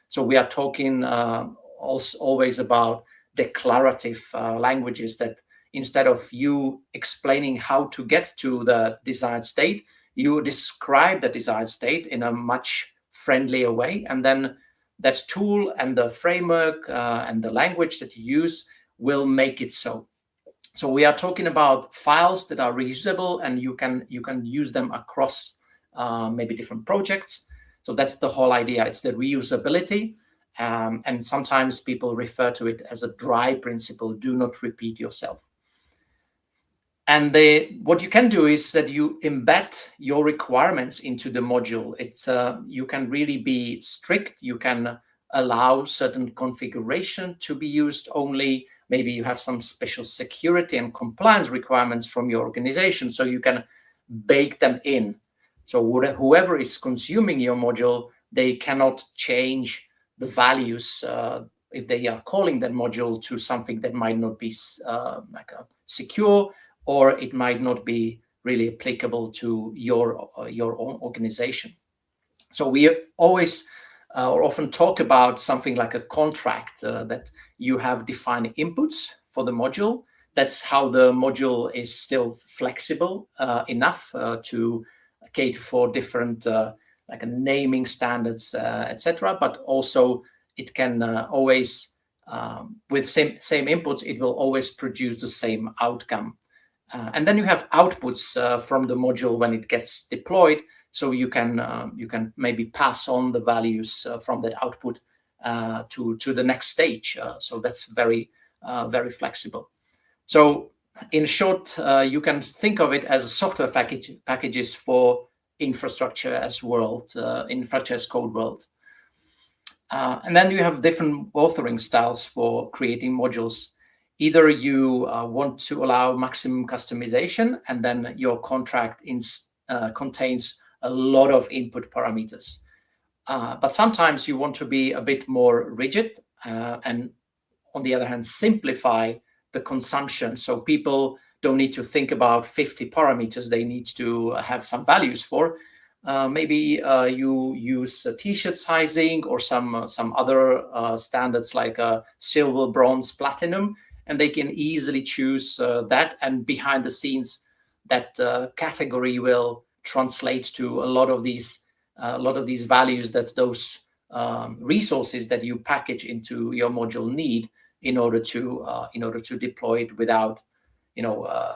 So we are talking always about declarative languages that instead of you explaining how to get to the desired state, you describe the desired state in a much friendlier way. And then that tool and the framework and the language that you use will make it so. So we are talking about files that are reusable and you can use them across maybe different projects. So that's the whole idea. It's the reusability. And sometimes people refer to it as a dry principle, do not repeat yourself. And what you can do is that you embed your requirements into the module. It's you can really be strict. You can allow certain configuration to be used only. Maybe you have some special security and compliance requirements from your organization, so you can bake them in. So whoever is consuming your module, they cannot change the values if they are calling that module to something that might not be secure, or it might not be really applicable to your own organization. So we always or often talk about something like a contract that you have defined inputs for the module. That's how the module is still flexible enough to cater for different like naming standards, etc. But also it can always, with same inputs, it will always produce the same outcome. And then you have outputs from the module when it gets deployed. So you can maybe pass on the values from that output to the next stage. So that's very flexible. So in short, you can think of it as software packages for infrastructure as infrastructure as code world. And then you have different authoring styles for creating modules. Either you want to allow maximum customization, and then your contract contains a lot of input parameters. But sometimes you want to be a bit more rigid and, on the other hand, simplify the consumption. So people don't need to think about 50 parameters they need to have some values for. Maybe you use t-shirt sizing or some other standards like silver, bronze, platinum, and they can easily choose that. And behind the scenes, that category will translate to a lot of these values that those resources that you package into your module need in order to deploy it without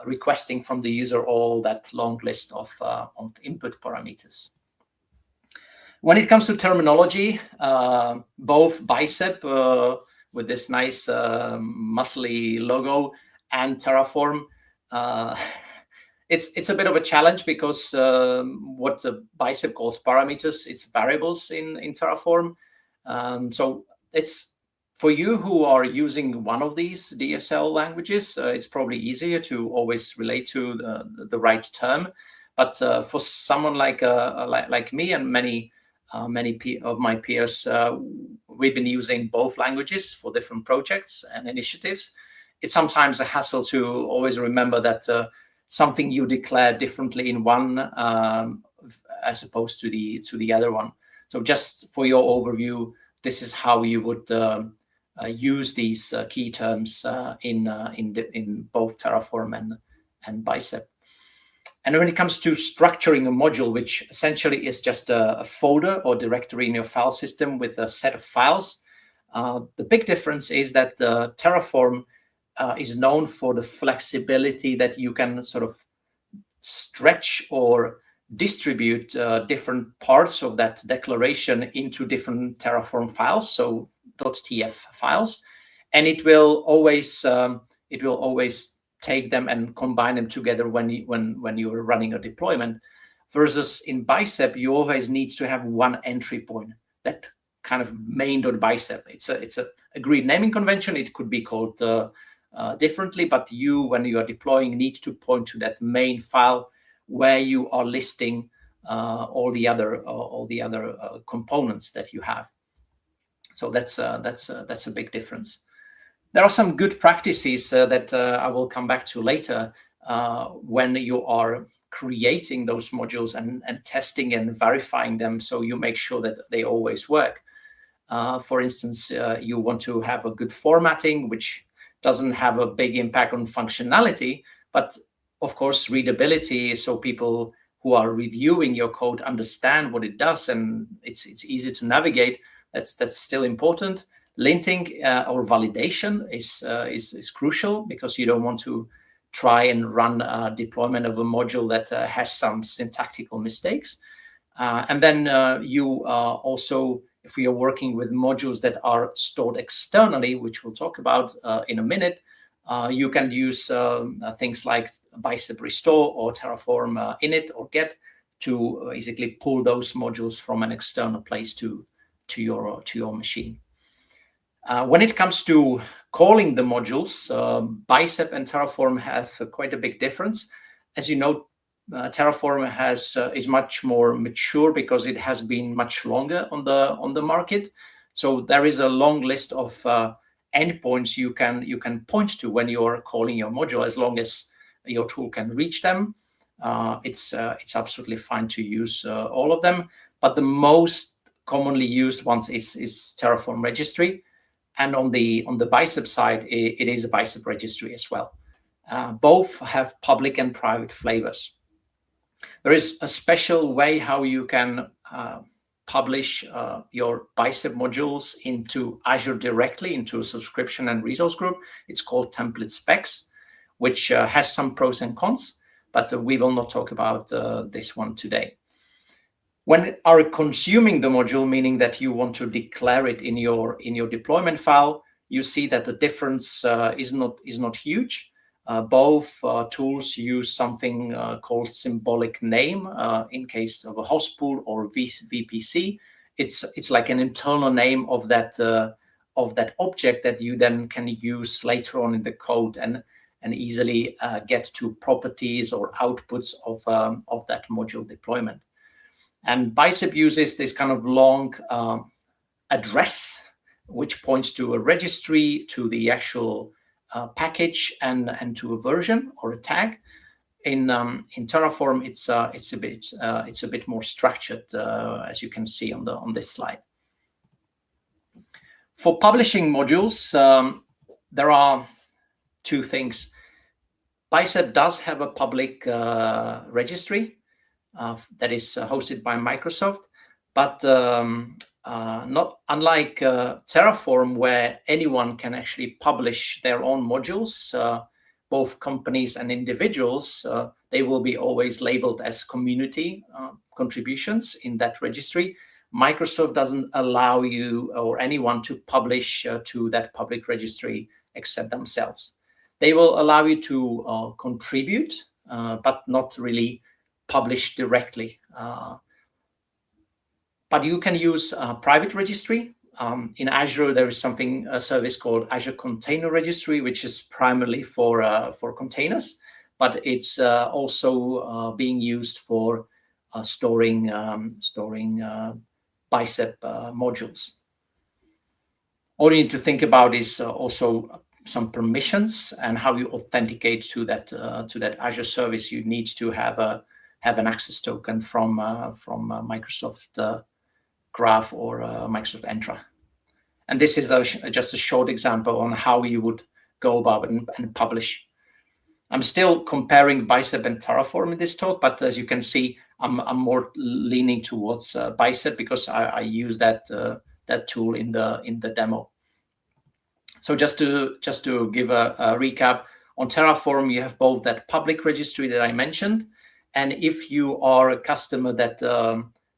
requesting from the user all that long list of input parameters. When it comes to terminology, both Bicep with this nice muscly logo and Terraform, it's a bit of a challenge because what the Bicep calls parameters, it's variables in Terraform. So it's for you who are using one of these DSL languages, it's probably easier to always relate to the right term. But for someone like me and many of my peers, we've been using both languages for different projects and initiatives. It's sometimes a hassle to always remember that something you declare differently in one as opposed to the other one. So just for your overview, this is how you would use these key terms in both Terraform and Bicep. And when it comes to structuring a module, which essentially is just a folder or directory in your file system with a set of files, the big difference is that Terraform is known for the flexibility that you can sort of stretch or distribute different parts of that declaration into different Terraform files, so .tf files, and it will always take them and combine them together when you're running a deployment. Versus in Bicep, you always need to have one entry point, that kind of main.bicep. It's a agreed naming convention. It could be called differently, but when you are deploying, need to point to that main file where you are listing all the other components that you have. So that's a big difference. There are some good practices that I will come back to later when you are creating those modules and testing and verifying them, so you make sure that they always work. For instance, you want to have a good formatting, which doesn't have a big impact on functionality, but of course readability, so people who are reviewing your code understand what it does and it's easy to navigate. That's still important. Linting or validation is crucial, because you don't want to try and run a deployment of a module that has some syntactical mistakes. And then you also, if we are working with modules that are stored externally, which we'll talk about in a minute, you can use things like Bicep Restore or Terraform init or get to basically pull those modules from an external place to your machine. When it comes to calling the modules, Bicep and Terraform has quite a big difference. As you know, Terraform is much more mature because it has been much longer on the market. So there is a long list of endpoints you can point to when you are calling your module, as long as your tool can reach them. It's absolutely fine to use all of them. But the most commonly used ones is Terraform registry. And on the Bicep side, it is a Bicep registry as well. Both have public and private flavors. There is a special way how you can publish your Bicep modules into Azure directly, into a subscription and resource group. It's called template specs, which has some pros and cons, but we will not talk about this one today. When you are consuming the module, meaning that you want to declare it in your deployment file, you see that the difference is not huge. Both tools use something called symbolic name in case of a host pool or VPC. It's like an internal name of that object that you then can use later on in the code and easily get to properties or outputs of that module deployment. And Bicep uses this kind of long address, which points to a registry, to the actual package, and to a version or a tag. In Terraform, it's a bit more structured, as you can see on this slide. For publishing modules, there are two things. Bicep does have a public registry that is hosted by Microsoft, but not unlike Terraform, where anyone can actually publish their own modules, both companies and individuals. They will be always labeled as community contributions in that registry. Microsoft doesn't allow you or anyone to publish to that public registry except themselves. They will allow you to contribute, but not really publish directly. But you can use a private registry. In Azure, there is a service called Azure Container Registry, which is primarily for containers, but it's also being used for storing Bicep modules. All you need to think about is also some permissions and how you authenticate to that Azure service. You need to have an access token from Microsoft Graph or Microsoft Entra. And this is just a short example on how you would go about it and publish. I'm still comparing Bicep and Terraform in this talk, but as you can see, I'm more leaning towards Bicep because I use that tool in the demo. So just to give a recap, on Terraform, you have both that public registry that I mentioned, and if you are a customer that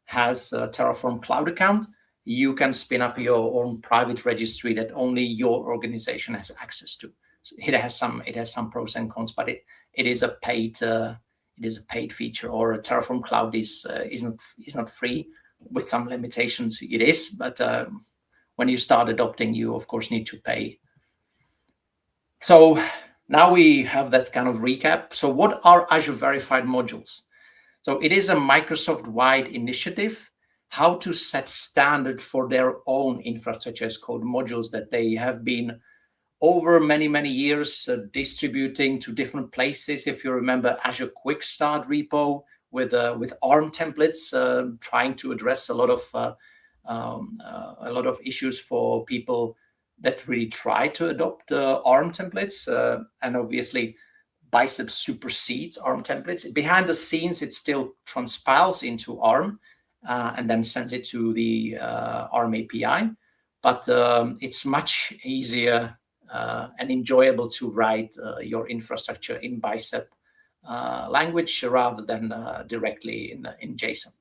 has a Terraform cloud account, you can spin up your own private registry that only your organization has access to. So it has some pros and cons, but it is a paid feature. Or a Terraform cloud is not free, with some limitations. It is, but when you start adopting, you of course need to pay. So now we have that kind of recap. So what are Azure Verified Modules? So it is a Microsoft-wide initiative how to set standard for their own infrastructure as code modules that they have been over many years distributing to different places. If you remember Azure Quick Start repo with ARM templates, trying to address a lot of issues for people that really try to adopt ARM templates, and obviously Bicep supersedes ARM templates. Behind the scenes, it still transpiles into ARM and then sends it to the ARM API. But it's much easier and enjoyable to write your infrastructure in Bicep language rather than directly in JSON.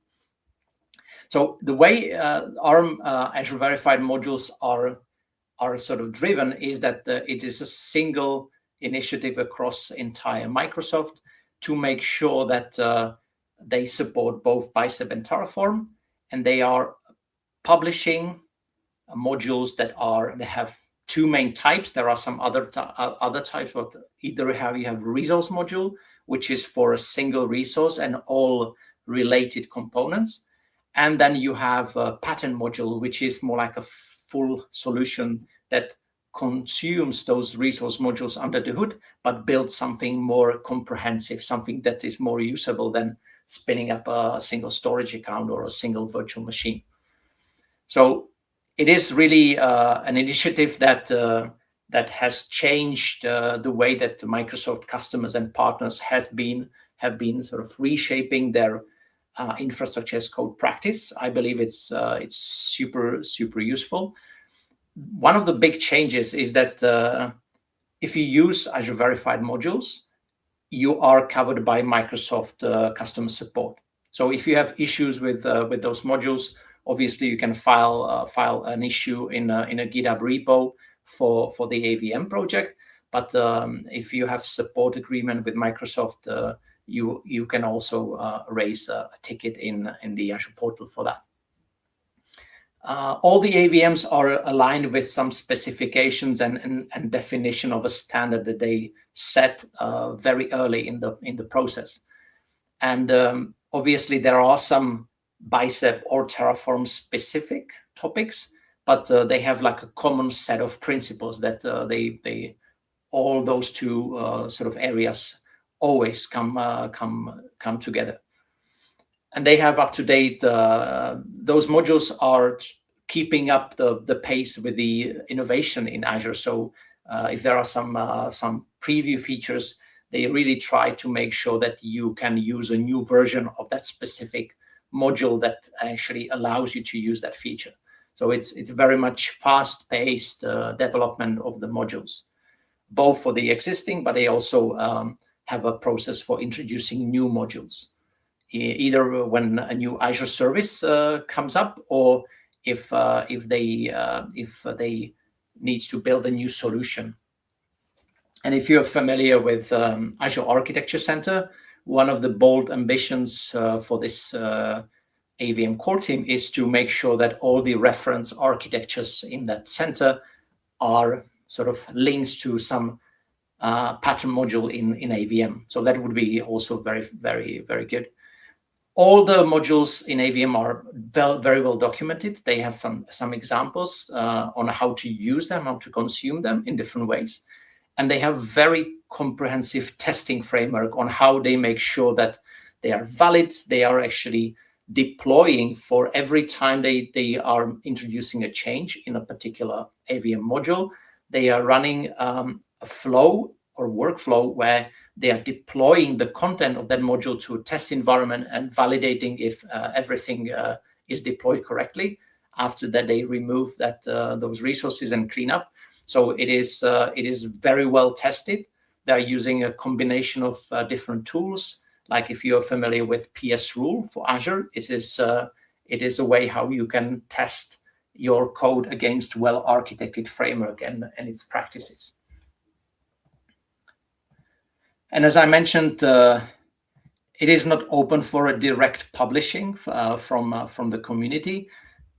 So the way ARM Azure Verified Modules are sort of driven is that it is a single initiative across entire Microsoft to make sure that they support both Bicep and Terraform, and they are publishing modules that they have two main types. There are some other types, but either you have resource module, which is for a single resource and all related components, and then you have a pattern module, which is more like a full solution that consumes those resource modules under the hood, but builds something more comprehensive, something that is more usable than spinning up a single storage account or a single virtual machine. So it is really an initiative that has changed the way that the Microsoft customers and partners have been sort of reshaping their infrastructure as code practice. I believe it's super useful. One of the big changes is that if you use Azure Verified modules, you are covered by Microsoft customer support. So if you have issues with those modules, obviously you can file an issue in a GitHub repo for the AVM project. But if you have support agreement with Microsoft, you can also raise a ticket in the Azure Portal for that. All the AVMs are aligned with some specifications and definition of a standard that they set very early in the process. And obviously there are some Bicep or Terraform specific topics, but they have like a common set of principles that they all those two sort of areas always come together. And they have up-to-date, those modules are keeping up the pace with the innovation in Azure. So if there are some preview features, they really try to make sure that you can use a new version of that specific module that actually allows you to use that feature. So it's very much fast-paced development of the modules, both for the existing, but they also have a process for introducing new modules, either when a new Azure service comes up, or if they need to build a new solution. And if you're familiar with Azure Architecture Center, one of the bold ambitions for this AVM core team is to make sure that all the reference architectures in that center are sort of linked to some pattern module in AVM. So that would be also very, very, very good. All the modules in AVM are very well documented. They have some examples on how to use them, how to consume them in different ways. And they have very comprehensive testing framework on how they make sure that they are valid, they are actually deploying for every time they are introducing a change in a particular AVM module. They are running a flow or workflow where they are deploying the content of that module to a test environment and validating if everything is deployed correctly. After that, they remove those resources and clean up. So it is very well tested. They're using a combination of different tools. Like if you're familiar with PS Rule for Azure, it is a way how you can test your code against well-architected framework and its practices. And as I mentioned, it is not open for a direct publishing from the community.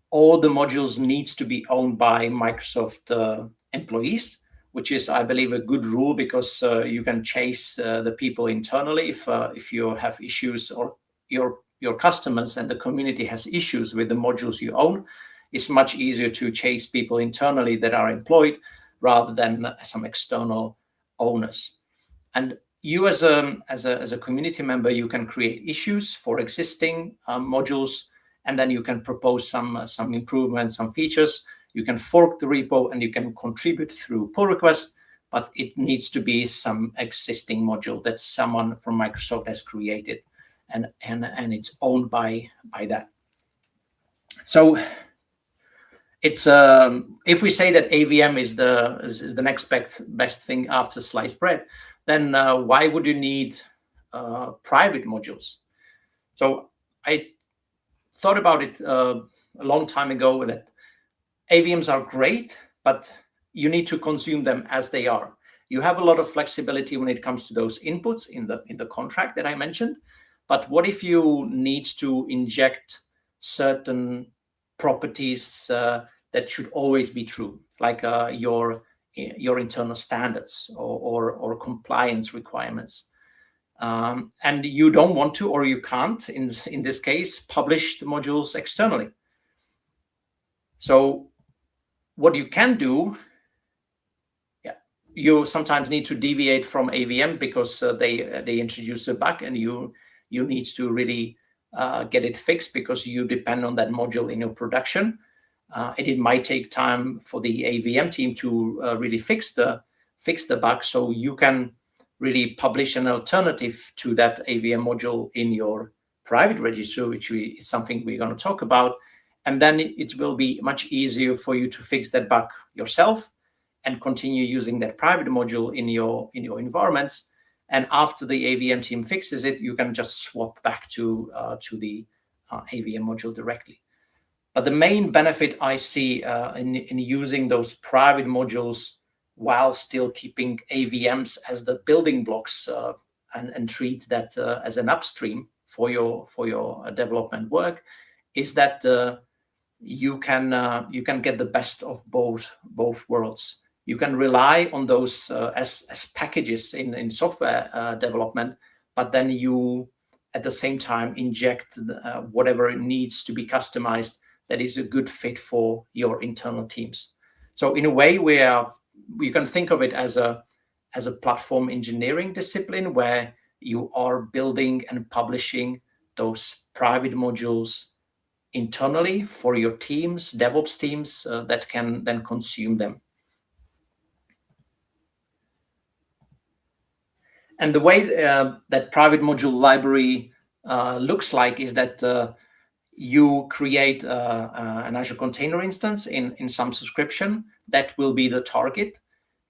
All the modules needs to be owned by Microsoft employees, which is, I believe, a good rule, because you can chase the people internally if you have issues, or your customers and the community has issues with the modules you own. It's much easier to chase people internally that are employed rather than some external owners. And you as a community member, you can create issues for existing modules, and then you can propose some improvements, some features. You can fork the repo and you can contribute through pull request, but it needs to be some existing module that someone from Microsoft has created, and it's owned by that. So it's if we say that AVM is the next best thing after sliced bread, then why would you need private modules? So I thought about it a long time ago, that AVMs are great, but you need to consume them as they are. You have a lot of flexibility when it comes to those inputs in the contract that I mentioned. But what if you need to inject certain properties that should always be true, like your internal standards or compliance requirements, and you don't want to, or you can't, in this case, publish the modules externally. So what you can do, you sometimes need to deviate from AVM because they introduce a bug, and you need to really get it fixed because you depend on that module in your production. it might take time for the AVM team to really fix the bug. So you can really publish an alternative to that AVM module in your private registry, which is something we're going to talk about. And then it will be much easier for you to fix that bug yourself and continue using that private module in your environments. And after the AVM team fixes it, you can just swap back to the AVM module directly. But the main benefit I see in using those private modules while still keeping AVMs as the building blocks and treat that as an upstream for your development work is that you can get the best of both worlds. You can rely on those as packages in software development, but then you at the same time inject whatever it needs to be customized that is a good fit for your internal teams. So in a way, you can think of it as a platform engineering discipline where you are building and publishing those private modules internally for your teams, DevOps teams that can then consume them. And the way that private module library looks like is that you create an Azure container instance in some subscription that will be the target.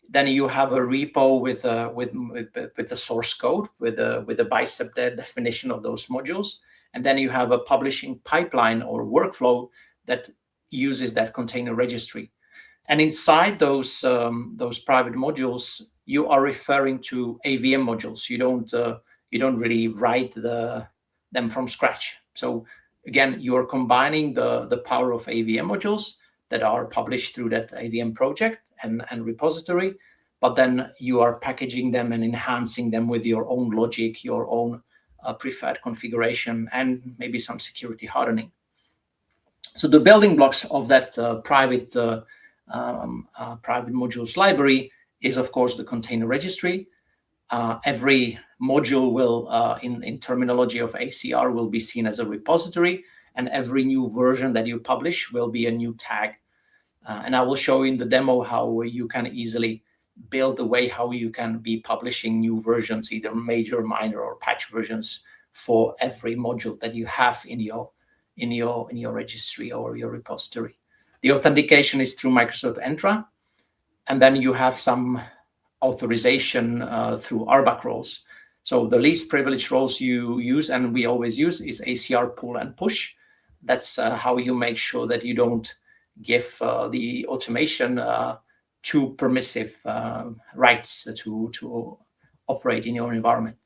Then you have a repo with the source code with the bicep definition of those modules, and then you have a publishing pipeline or workflow that uses that container registry. And inside those private modules, you are referring to AVM modules. You don't really write them from scratch. So again, you are combining the power of AVM modules that are published through that AVM project and repository, but then you are packaging them and enhancing them with your own logic, your own preferred configuration, and maybe some security hardening. So the building blocks of that private modules library is, of course, the container registry. Every module will, in terminology of ACR, will be seen as a repository, and every new version that you publish will be a new tag. And I will show you in the demo how you can easily build a way how you can be publishing new versions, either major, minor, or patch versions for every module that you have in your registry or your repository. The authentication is through Microsoft Entra, and then you have some authorization through RBAC roles. So the least privileged roles you use, and we always use, is ACR pull and push. That's how you make sure that you don't give the automation too permissive rights to operate in your environment.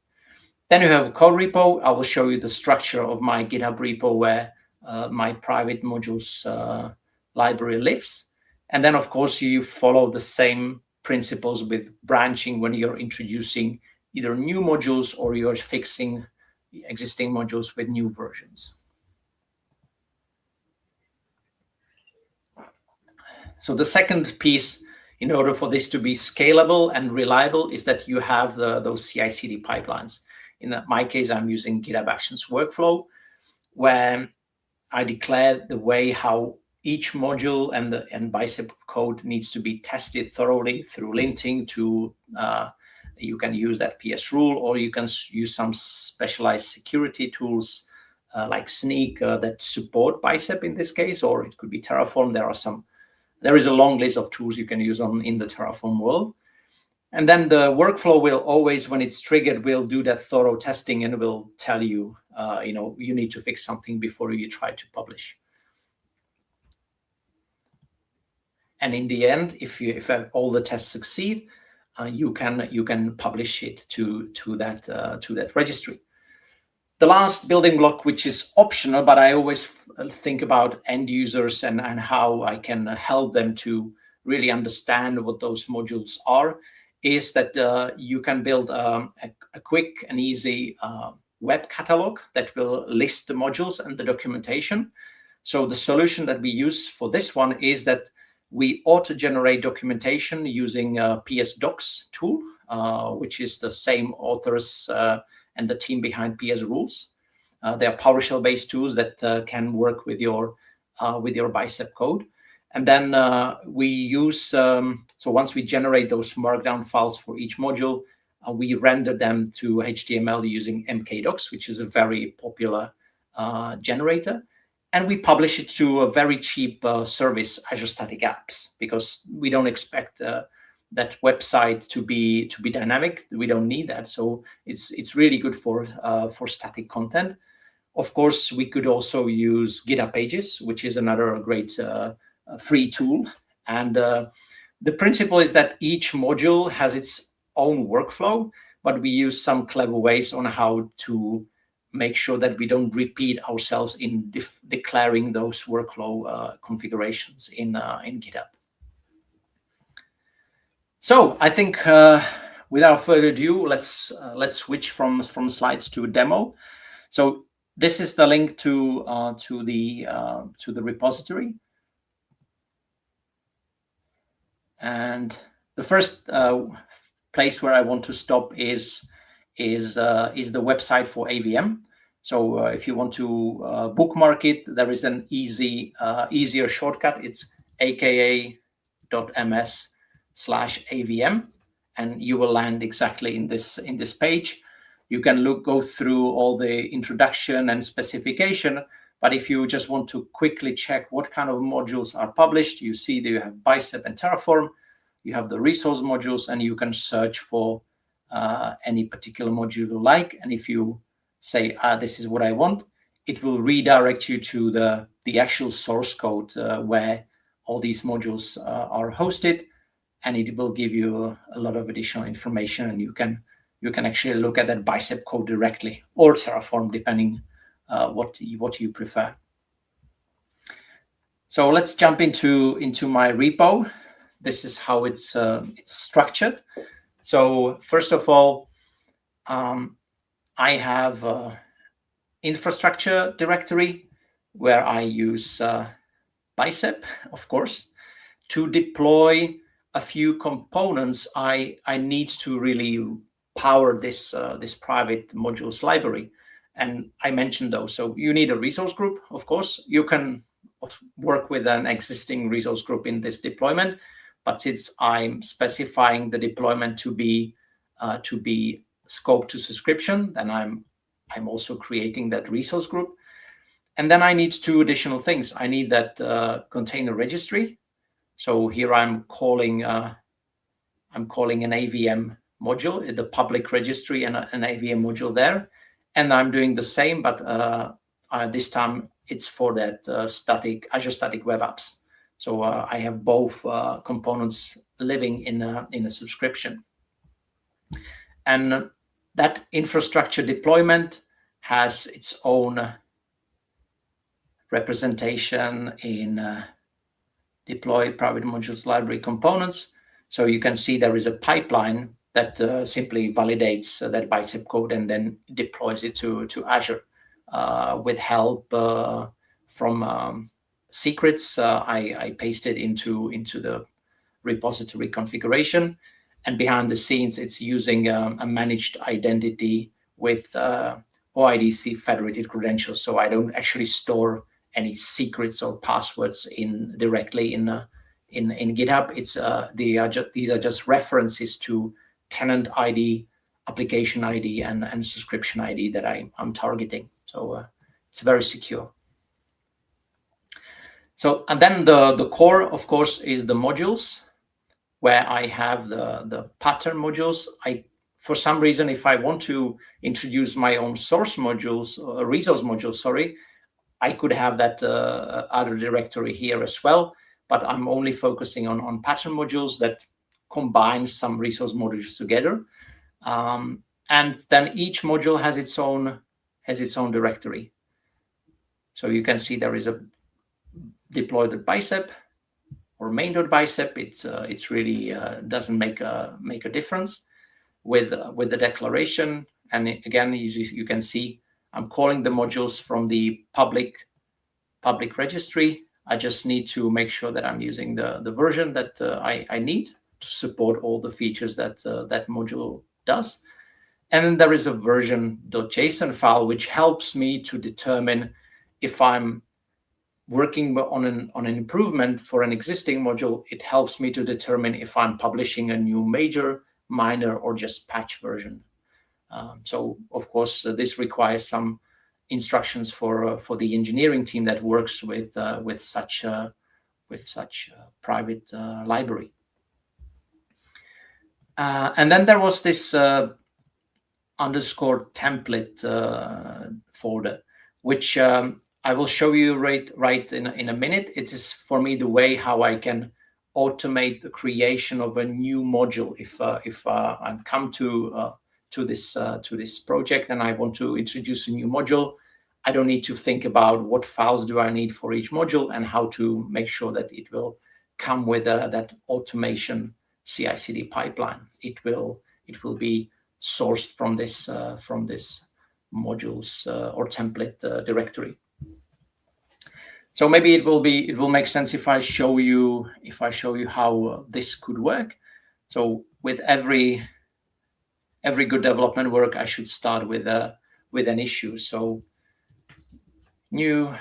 Then you have a code repo. I will show you the structure of my GitHub repo where my private modules library lives. And then, of course, you follow the same principles with branching when you're introducing either new modules or you're fixing existing modules with new versions. So the second piece, in order for this to be scalable and reliable, is that you have those CI/CD pipelines. In my case, I'm using GitHub Actions workflow, where I declare the way how each module and bicep code needs to be tested thoroughly through linting to, you can use that PS rule, or you can use some specialized security tools like Sneak that support bicep in this case, or it could be Terraform. There is a long list of tools you can use in the Terraform world. And then the workflow will always, when it's triggered, will do that thorough testing and will tell you, you need to fix something before you try to publish. And in the end, if all the tests succeed, you can publish it to that registry. The last building block, which is optional, but I always think about end users and how I can help them to really understand what those modules are, is that you can build a quick and easy web catalog that will list the modules and the documentation. So the solution that we use for this one is that we auto-generate documentation using PS Docs tool, which is the same authors and the team behind PS rules. They are PowerShell-based tools that can work with your bicep code. And then we use, so once we generate those markdown files for each module, we render them to HTML using mkdocs, which is a very popular generator. And we publish it to a very cheap service, Azure Static Apps, because we don't expect that website to be dynamic. We don't need that. So it's really good for static content. Of course, we could also use GitHub Pages, which is another great free tool. And the principle is that each module has its own workflow, but we use some clever ways on how to make sure that we don't repeat ourselves in declaring those workflow configurations in GitHub. So I think without further ado, let's switch from slides to a demo. So this is the link to the repository, and the first place where I want to stop is the website for AVM. So if you want to bookmark it, there is an easier shortcut. It's aka.ms/AVM, and you will land exactly in this page. You can go through all the introduction and specification, but if you just want to quickly check what kind of modules are published, you see that you have Bicep and Terraform, you have the resource modules, and you can search for any particular module you like. And if you say, this is what I want, it will redirect you to the actual source code where all these modules are hosted, and it will give you a lot of additional information, and you can actually look at that Bicep code directly, or Terraform, depending what you prefer. So let's jump into my repo. This is how it's structured. So first of all, I have infrastructure directory where I use Bicep, of course. To deploy a few components, I need to really power this private modules library, and I mentioned those. So you need a resource group, of course. You can work with an existing resource group in this deployment, but since I'm specifying the deployment to be scoped to subscription, then I'm also creating that resource group. And then I need two additional things. I need that container registry. So here I'm calling an AVM module, the public registry, and an AVM module there. And I'm doing the same, but this time it's for that Azure Static Web Apps. So I have both components living in a subscription. And that infrastructure deployment has its own representation in deploy private modules library components. So you can see there is a pipeline that simply validates that Bicep code and then deploys it to Azure with help from secrets. I pasted into the repository configuration, and behind the scenes it's using a managed identity with OIDC federated credentials. So I don't actually store any secrets or passwords directly in GitHub. It's these are just references to tenant ID, application ID, and subscription ID that I'm targeting. So it's very secure. So, and then the core, of course, is the modules, where I have the pattern modules. For some reason, if I want to introduce my own source modules, resource modules, sorry, I could have that other directory here as well, but I'm only focusing on pattern modules that combine some resource modules together. And then each module has its own directory. So you can see there is a deployed Bicep or main.bicep. It's really doesn't make a difference with the declaration. And again, you can see I'm calling the modules from the public registry. I just need to make sure that I'm using the version that I need to support all the features that that module does. And then there is a version.json file, which helps me to determine if I'm working on an improvement for an existing module, it helps me to determine if I'm publishing a new major, minor, or just patch version. So of course, this requires some instructions for the engineering team that works with such private library. And then there was this underscore template folder, which I will show you right in a minute. It is for me the way how I can automate the creation of a new module. If I come to this project and I want to introduce a new module, I don't need to think about what files do I need for each module and how to make sure that it will come with that automation CI/CD pipeline. It will be sourced from this modules or template directory. So maybe it will make sense if I show you how this could work. So with every good development work, I should start with an issue. So new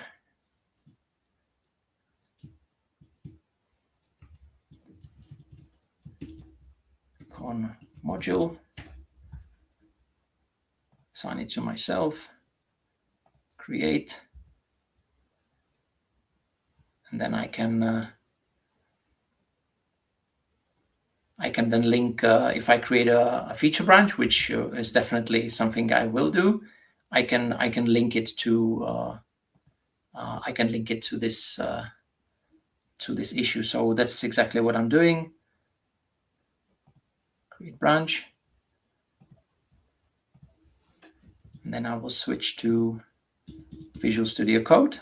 con module, assign it to myself, create, and then I can then link, if I create a feature branch, which is definitely something I will do, I can link it to this issue. So that's exactly what I'm doing. Create branch, and then I will switch to Visual Studio Code.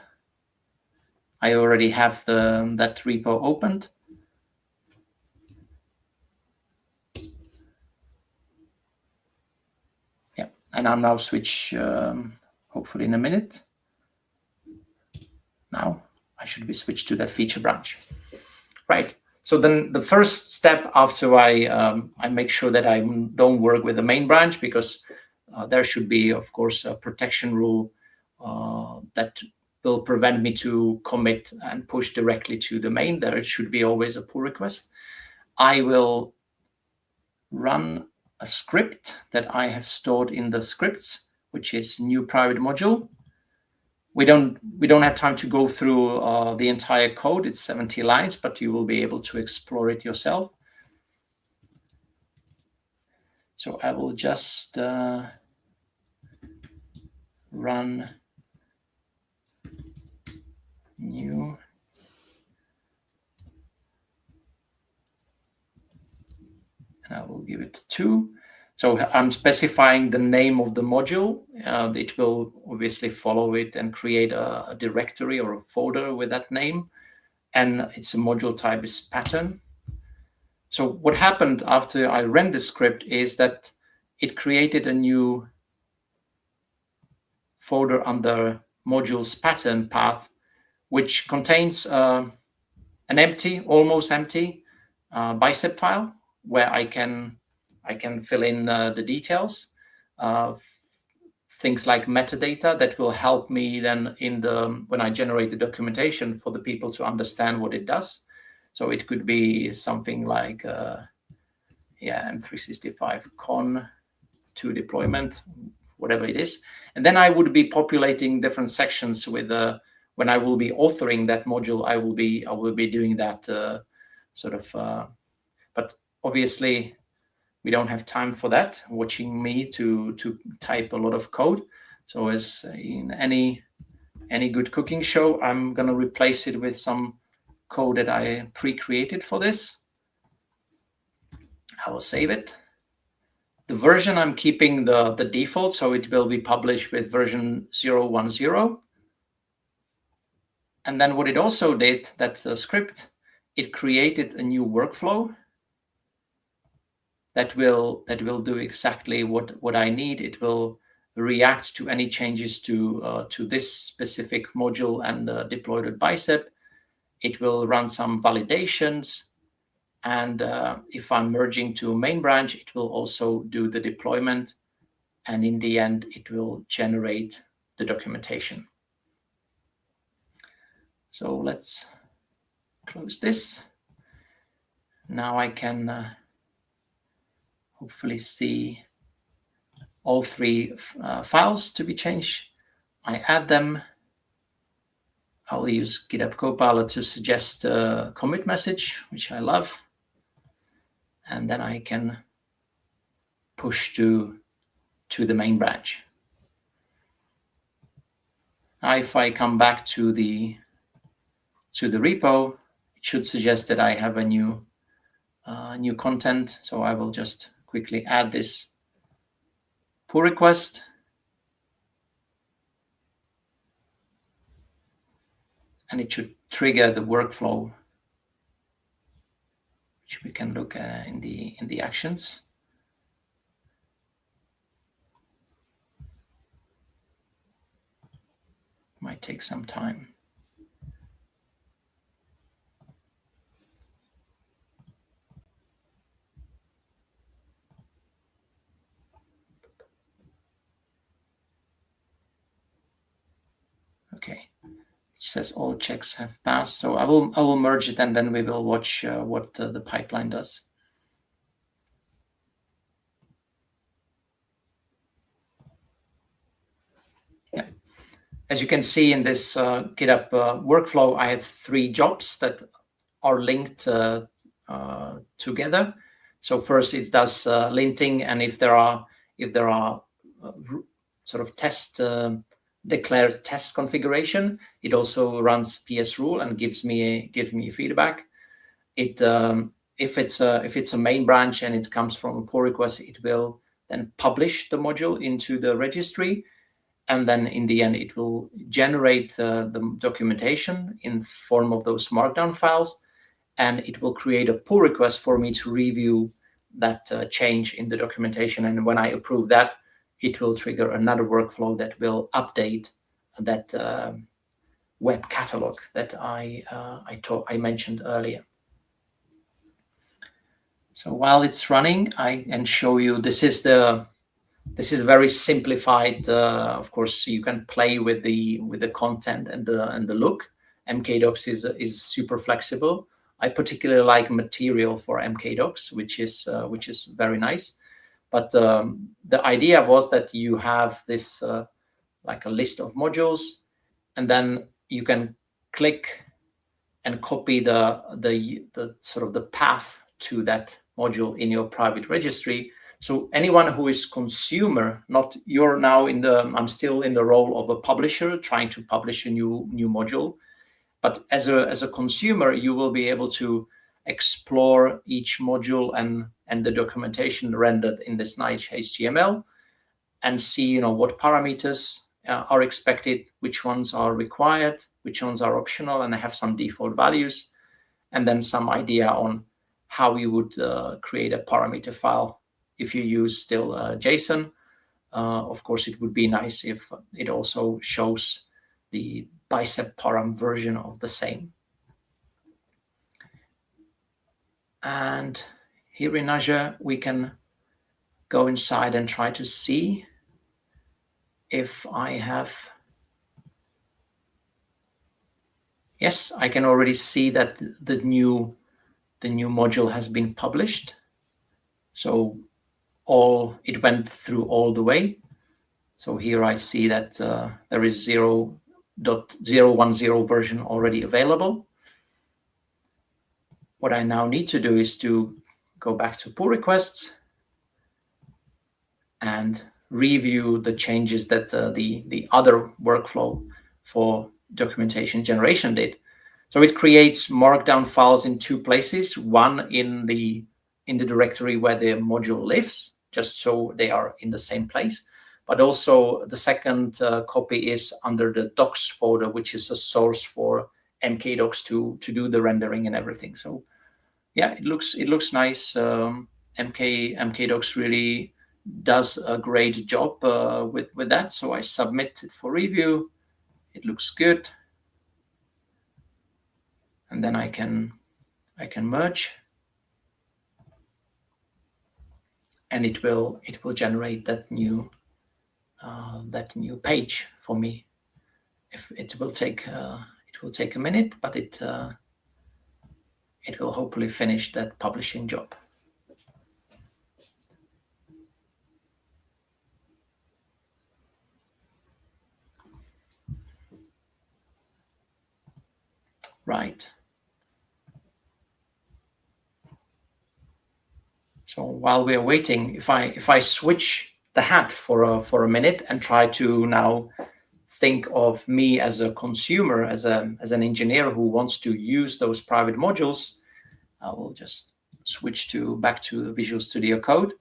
I already have that repo opened. Yeah, and I'll now switch, hopefully in a minute. Now I should be switched to that feature branch. Right. So then the first step after I make sure that I don't work with the main branch, because there should be, of course, a protection rule that will prevent me to commit and push directly to the main. There should be always a pull request. I will run a script that I have stored in the scripts, which is new private module. We don't have time to go through the entire code. It's 70 lines, but you will be able to explore it yourself. So I will just run new and I will give it 2. So I'm specifying the name of the module. It will obviously follow it and create a directory or a folder with that name. And its a module type is pattern. So what happened after I ran the script is that it created a new folder under modules pattern path, which contains an empty, almost empty bicep file where I can fill in the details, things like metadata that will help me then when I generate the documentation for the people to understand what it does. So it could be something like, M365 con to deployment, whatever it is. And then I would be populating different sections with when I will be authoring that module, I will be doing that but obviously we don't have time for that, watching me to type a lot of code. So as in any good cooking show, I'm going to replace it with some code that I pre-created for this. I will save it. The version, I'm keeping the default, so it will be published with version 0.10. And then what it also did, that script, it created a new workflow that will do exactly what I need. It will react to any changes to this specific module and deployed with bicep. It will run some validations. And if I'm merging to a main branch, it will also do the deployment. And in the end, it will generate the documentation. So let's close this. Now I can hopefully see all 3 files to be changed. I add them. I'll use GitHub Copilot to suggest a commit message, which I love. And then I can push to the main branch. Now, if I come back to the repo, it should suggest that I have a new content. So I will just quickly add this pull request. And it should trigger the workflow, which we can look at in the actions. Might take some time. Okay. It says all checks have passed, so I will merge it, and then we will watch what the pipeline does. Yeah, as you can see in this GitHub workflow, I have 3 jobs that are linked together. So first, it does linting, and if there are sort of test declared test configuration, it also runs PS rule and gives me feedback. It if it's a main branch and it comes from a pull request, it will then publish the module into the registry, and then in the end it will generate the documentation in form of those markdown files, and it will create a pull request for me to review that change in the documentation. And when I approve that, it will trigger another workflow that will update that web catalog that I mentioned earlier. So while it's running, I can show you this is very simplified. Of course, you can play with the content and the look. MKDocs is super flexible. I particularly like material for MKDocs, which is very nice. But the idea was that you have this like a list of modules, and then you can click and copy the sort of the path to that module in your private registry. So anyone who is consumer, I'm still in the role of a publisher trying to publish a new module, but as a consumer, you will be able to explore each module and the documentation rendered in this nice HTML and see what parameters are expected, which ones are required, which ones are optional, and I have some default values, and then some idea on how you would create a parameter file if you use still JSON. Of course, it would be nice if it also shows the bicep param version of the same. And here in Azure, we can go inside and try to see if I have. Yes, I can already see that the new module has been published. So it went through all the way. So here I see that there is 0.010 version already available. What I now need to do is to go back to pull requests and review the changes that the other workflow for documentation generation did. So it creates markdown files in 2 places, one in the directory where the module lives, just so they are in the same place. But also the second copy is under the docs folder, which is a source for MKDocs to do the rendering and everything. So yeah, it looks nice. MKDocs really does a great job with that. So I submit it for review. It looks good, and then I can merge, and it will generate that new page for me. If it will take It will take a minute, but it will hopefully finish that publishing job. Right. So while we are waiting, if I switch the hat for a minute and try to now think of me as a consumer, as an engineer who wants to use those private modules, I will just switch back to Visual Studio Code.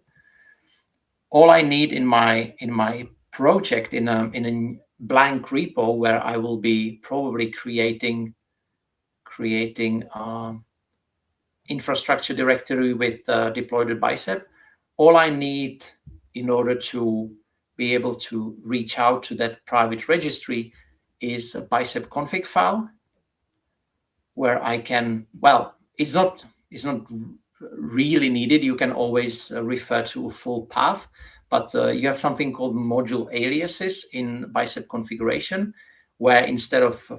All I need in my project, in a blank repo where I will be probably creating infrastructure directory with deployed bicep. All I need in order to be able to reach out to that private registry is a bicep config file where I can, well, it's not really needed. You can always refer to a full path, but you have something called module aliases in bicep configuration, where instead of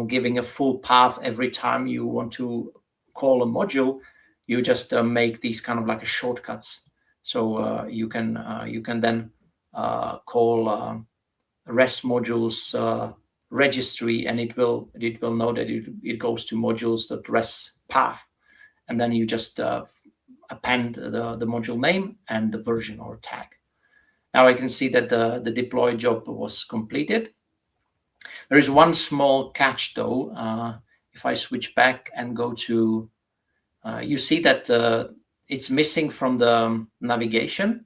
giving a full path every time you want to call a module, you just make these kind of like shortcuts. So you can then call REST modules registry, and it will know that it goes to modules.res path, and then you just append the module name and the version or tag. Now I can see that the deploy job was completed. There is one small catch though. If I switch back and go to, you see that it's missing from the navigation.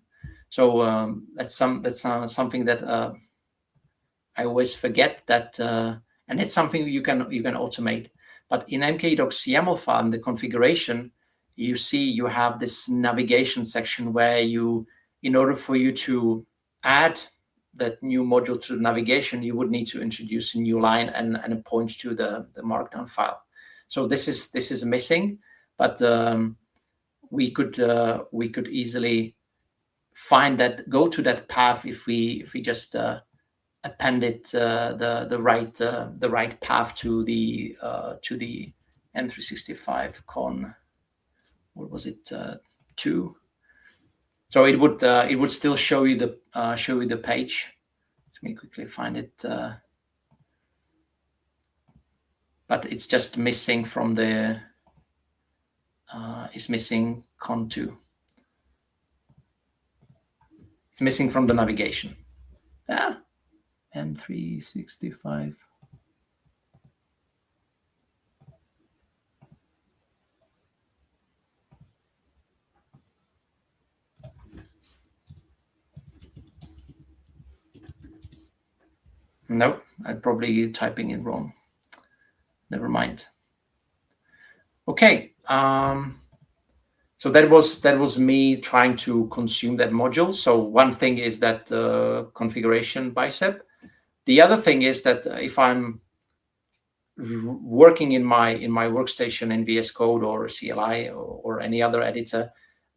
So that's something that I always forget that, and it's something you can automate. But in mkdocs YAML file in the configuration, you see you have this navigation section where in order for you to add that new module to the navigation, you would need to introduce a new line and point to the markdown file. So this is missing, but we could easily find that, go to that path if we just append it the right path to the M365 con. What was it? 2. So it would still show you the page. Let me quickly find it. But it's just missing from the. It's missing con 2. It's missing from the navigation. M365. No, I'm probably typing it wrong. Never mind. Okay. So that was me trying to consume that module. So one thing is that configuration bicep. The other thing is that if I'm working in my workstation in VS Code or CLI or any other editor,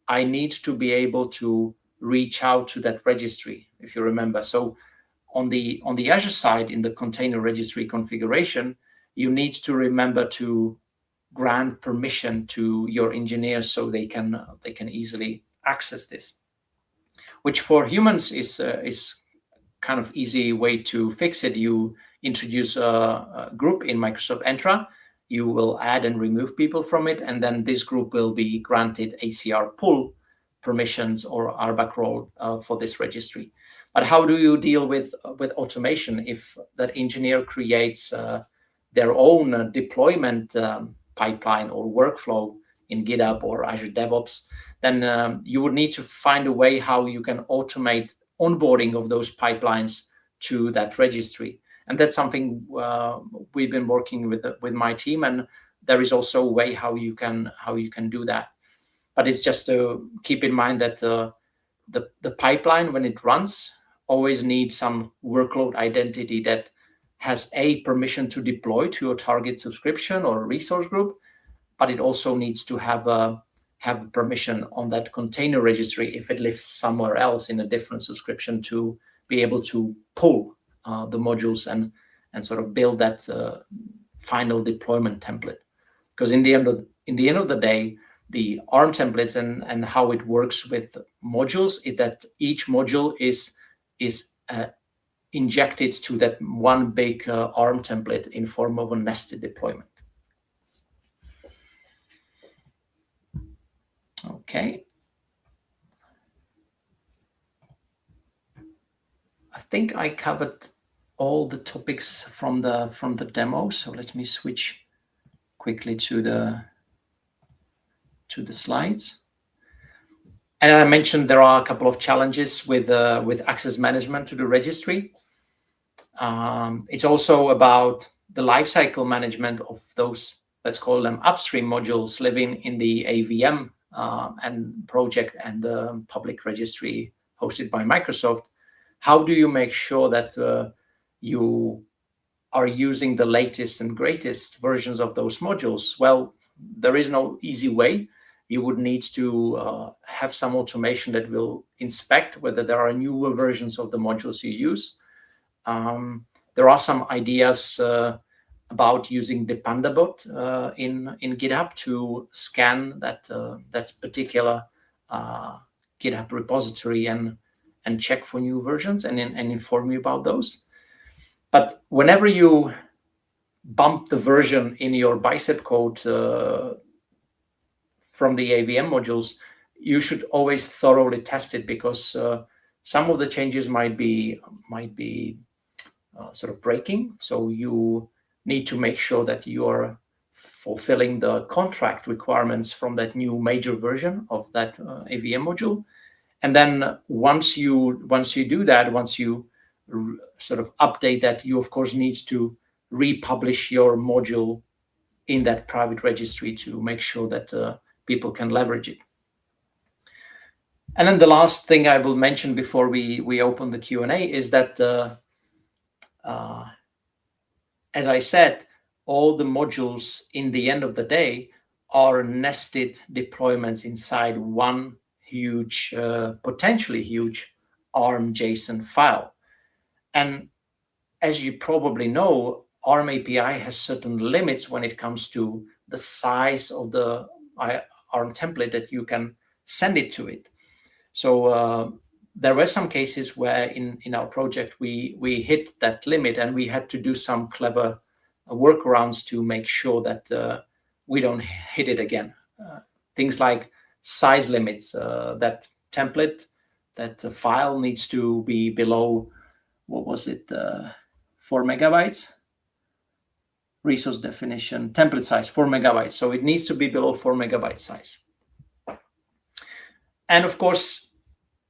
I need to be able to reach out to that registry, if you remember. So on the Azure side, in the container registry configuration, you need to remember to grant permission to your engineers so they can easily access this, which for humans is kind of easy way to fix it. You introduce a group in Microsoft Entra, you will add and remove people from it, and then this group will be granted ACR pull permissions or RBAC role for this registry. But how do you deal with automation if that engineer creates their own deployment pipeline or workflow in GitHub or Azure DevOps? Then you would need to find a way how you can automate onboarding of those pipelines to that registry. And that's something we've been working with my team, and there is also a way how you can do that. But it's just to keep in mind that the pipeline, when it runs, always needs some workload identity that has a permission to deploy to a target subscription or a resource group, but it also needs to have permission on that container registry if it lives somewhere else in a different subscription to be able to pull the modules and sort of build that final deployment template. Because in the end of the day, the ARM templates and how it works with modules is that each module is injected to that one big ARM template in form of a nested deployment. Okay. I think I covered all the topics from the demo. So let me switch quickly to the slides. And I mentioned there are a couple of challenges with access management to the registry. It's also about the lifecycle management of those, let's call them upstream modules living in the AVM and project and the public registry hosted by Microsoft. How do you make sure that you are using the latest and greatest versions of those modules? Well, there is no easy way. You would need to have some automation that will inspect whether there are newer versions of the modules you use. There are some ideas about using the PandaBot in GitHub to scan that particular GitHub repository and check for new versions and inform you about those. But whenever you bump the version in your bicep code from the AVM modules, you should always thoroughly test it, because some of the changes might be sort of breaking. So you need to make sure that you are fulfilling the contract requirements from that new major version of that AVM module. And then once you do that, once you sort of update that, you of course need to republish your module in that private registry to make sure that people can leverage it. And then the last thing I will mention before we open the Q&A is that, as I said, all the modules in the end of the day are nested deployments inside one huge, potentially huge ARM JSON file. And as you probably know, ARM API has certain limits when it comes to the size of the ARM template that you can send it to it. So there were some cases where in our project we hit that limit, and we had to do some clever workarounds to make sure that we don't hit it again. Things like size limits. That template, that file needs to be below, what was it, 4 megabytes? Resource definition, template size, 4 megabytes. So it needs to be below 4 megabyte size. And of course,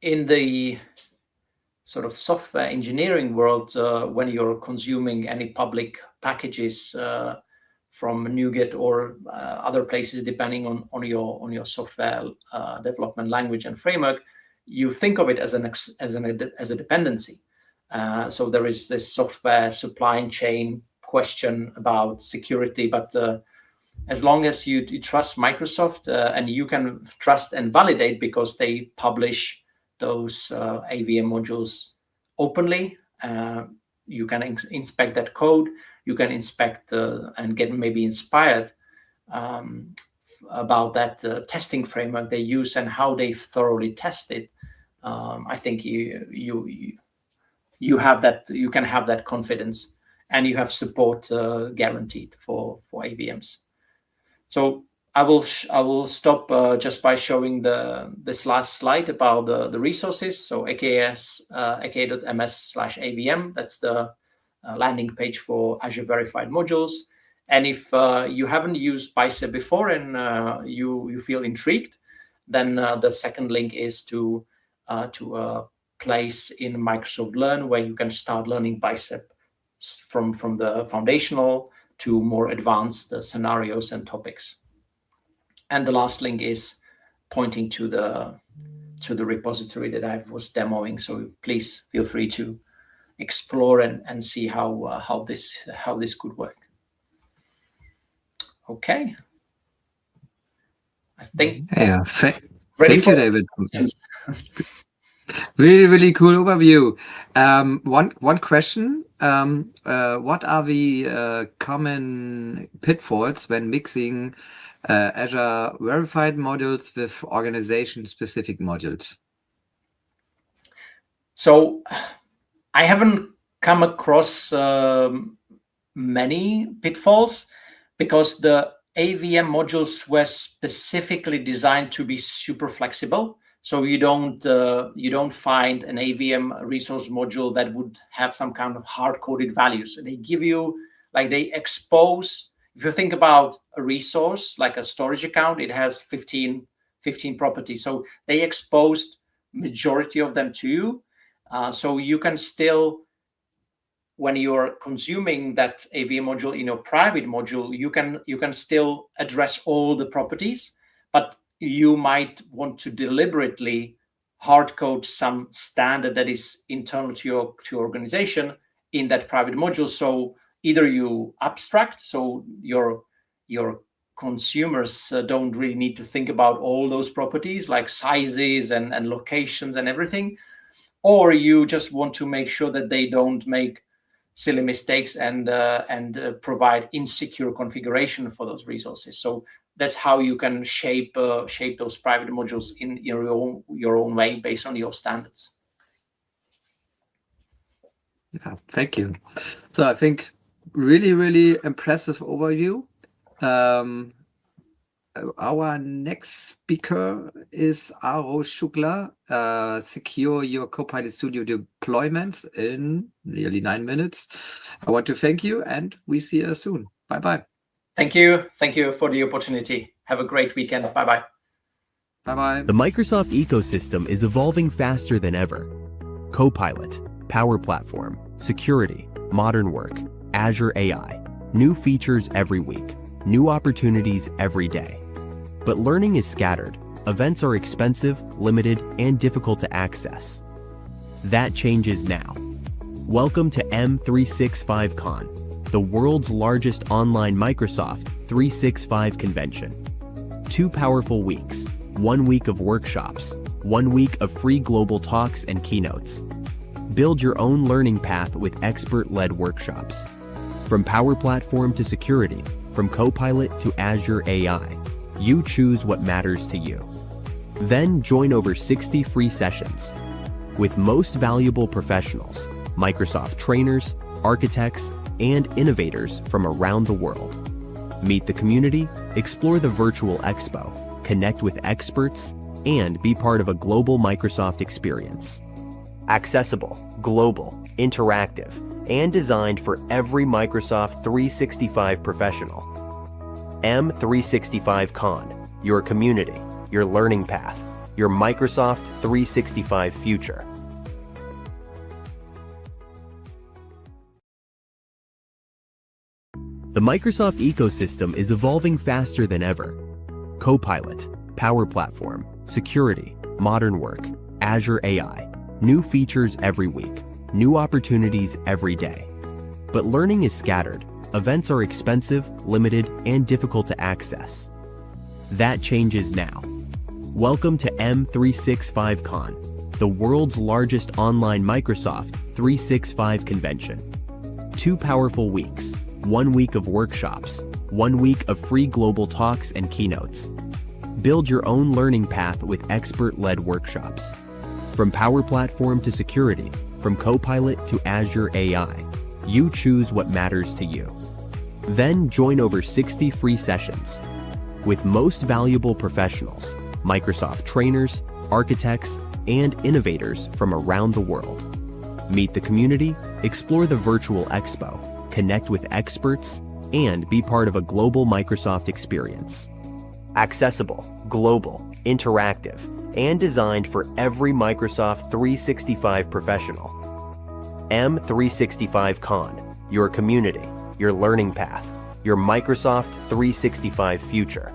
in the sort of software engineering world, when you're consuming any public packages from NuGet or other places, depending on your software development language and framework, you think of it as a dependency. So there is this software supply chain question about security, but as long as you trust Microsoft and you can trust and validate, because they publish those AVM modules openly, you can inspect that code, you can inspect and get maybe inspired about that testing framework they use and how they thoroughly test it. I think you have that, you can have that confidence, and you have support guaranteed for AVMs. So I will stop just by showing this last slide about the resources. So aka.ms/avm, that's the landing page for Azure verified modules. And if you haven't used Bicep before and you feel intrigued, then the second link is to a place in Microsoft Learn where you can start learning Bicep from the foundational to more advanced scenarios and topics. And the last link is pointing to the repository that I was demoing. So please feel free to explore and see how this could work. Okay. I think. Yeah. Thank you, David. Really, really cool overview. One question. What are the common pitfalls when mixing Azure verified modules with organization-specific modules? So I haven't come across many pitfalls because the AVM modules were specifically designed to be super flexible. So you don't find an AVM resource module that would have some kind of hard-coded values. They give you, like, they expose. If you think about a resource like a storage account, it has 15 properties. So they exposed majority of them to you. So you can still, when you're consuming that AVM module in your private module, you can still address all the properties, but you might want to deliberately hard code some standard that is internal to your organization in that private module. So either you abstract, so your consumers don't really need to think about all those properties like sizes and locations and everything, or you just want to make sure that they don't make silly mistakes and provide insecure configuration for those resources. So that's how you can shape those private modules in your own way based on your standards. Yeah, thank you. So I think really, really impressive overview. Our next speaker is Aro Shukla. Secure your Copilot Studio deployments in nearly 9 minutes. I want to thank you, and we see you soon. Bye-bye. Thank you. Thank you for the opportunity. Have a great weekend. Bye-bye. Bye-bye. The Microsoft ecosystem is evolving faster than ever. Copilot, Power Platform, security, modern work, Azure AI, new features every week, new opportunities every day. But learning is scattered. Events are expensive, limited, and difficult to access. That changes now. Welcome to M365 Con, the world's largest online Microsoft 365 convention. 2 powerful weeks, 1 week of workshops, 1 week of free global talks and keynotes. Build your own learning path with expert-led workshops. From Power Platform to security, from Copilot to Azure AI, you choose what matters to you. Then join over 60 free sessions with most valuable professionals, Microsoft trainers, architects, and innovators from around the world. Meet the community, explore the virtual expo, connect with experts, and be part of a global Microsoft experience. Accessible, global, interactive, and designed for every Microsoft 365 professional. M365 Con, your community, your learning path, your Microsoft 365 future. The Microsoft ecosystem is evolving faster than ever. Copilot, Power Platform, security, modern work, Azure AI, new features every week, new opportunities every day. But learning is scattered. Events are expensive, limited, and difficult to access. That changes now. Welcome to M365 Con, the world's largest online Microsoft 365 convention. 2 powerful weeks, 1 week of workshops, 1 week of free global talks and keynotes. Build your own learning path with expert-led workshops. From Power Platform to security, from Copilot to Azure AI, you choose what matters to you. Then join over 60 free sessions with most valuable professionals, Microsoft trainers, architects, and innovators from around the world. Meet the community, explore the virtual expo, connect with experts, and be part of a global Microsoft experience. Accessible, global, interactive, and designed for every Microsoft 365 professional. M365 Con, your community, your learning path, your Microsoft 365 future.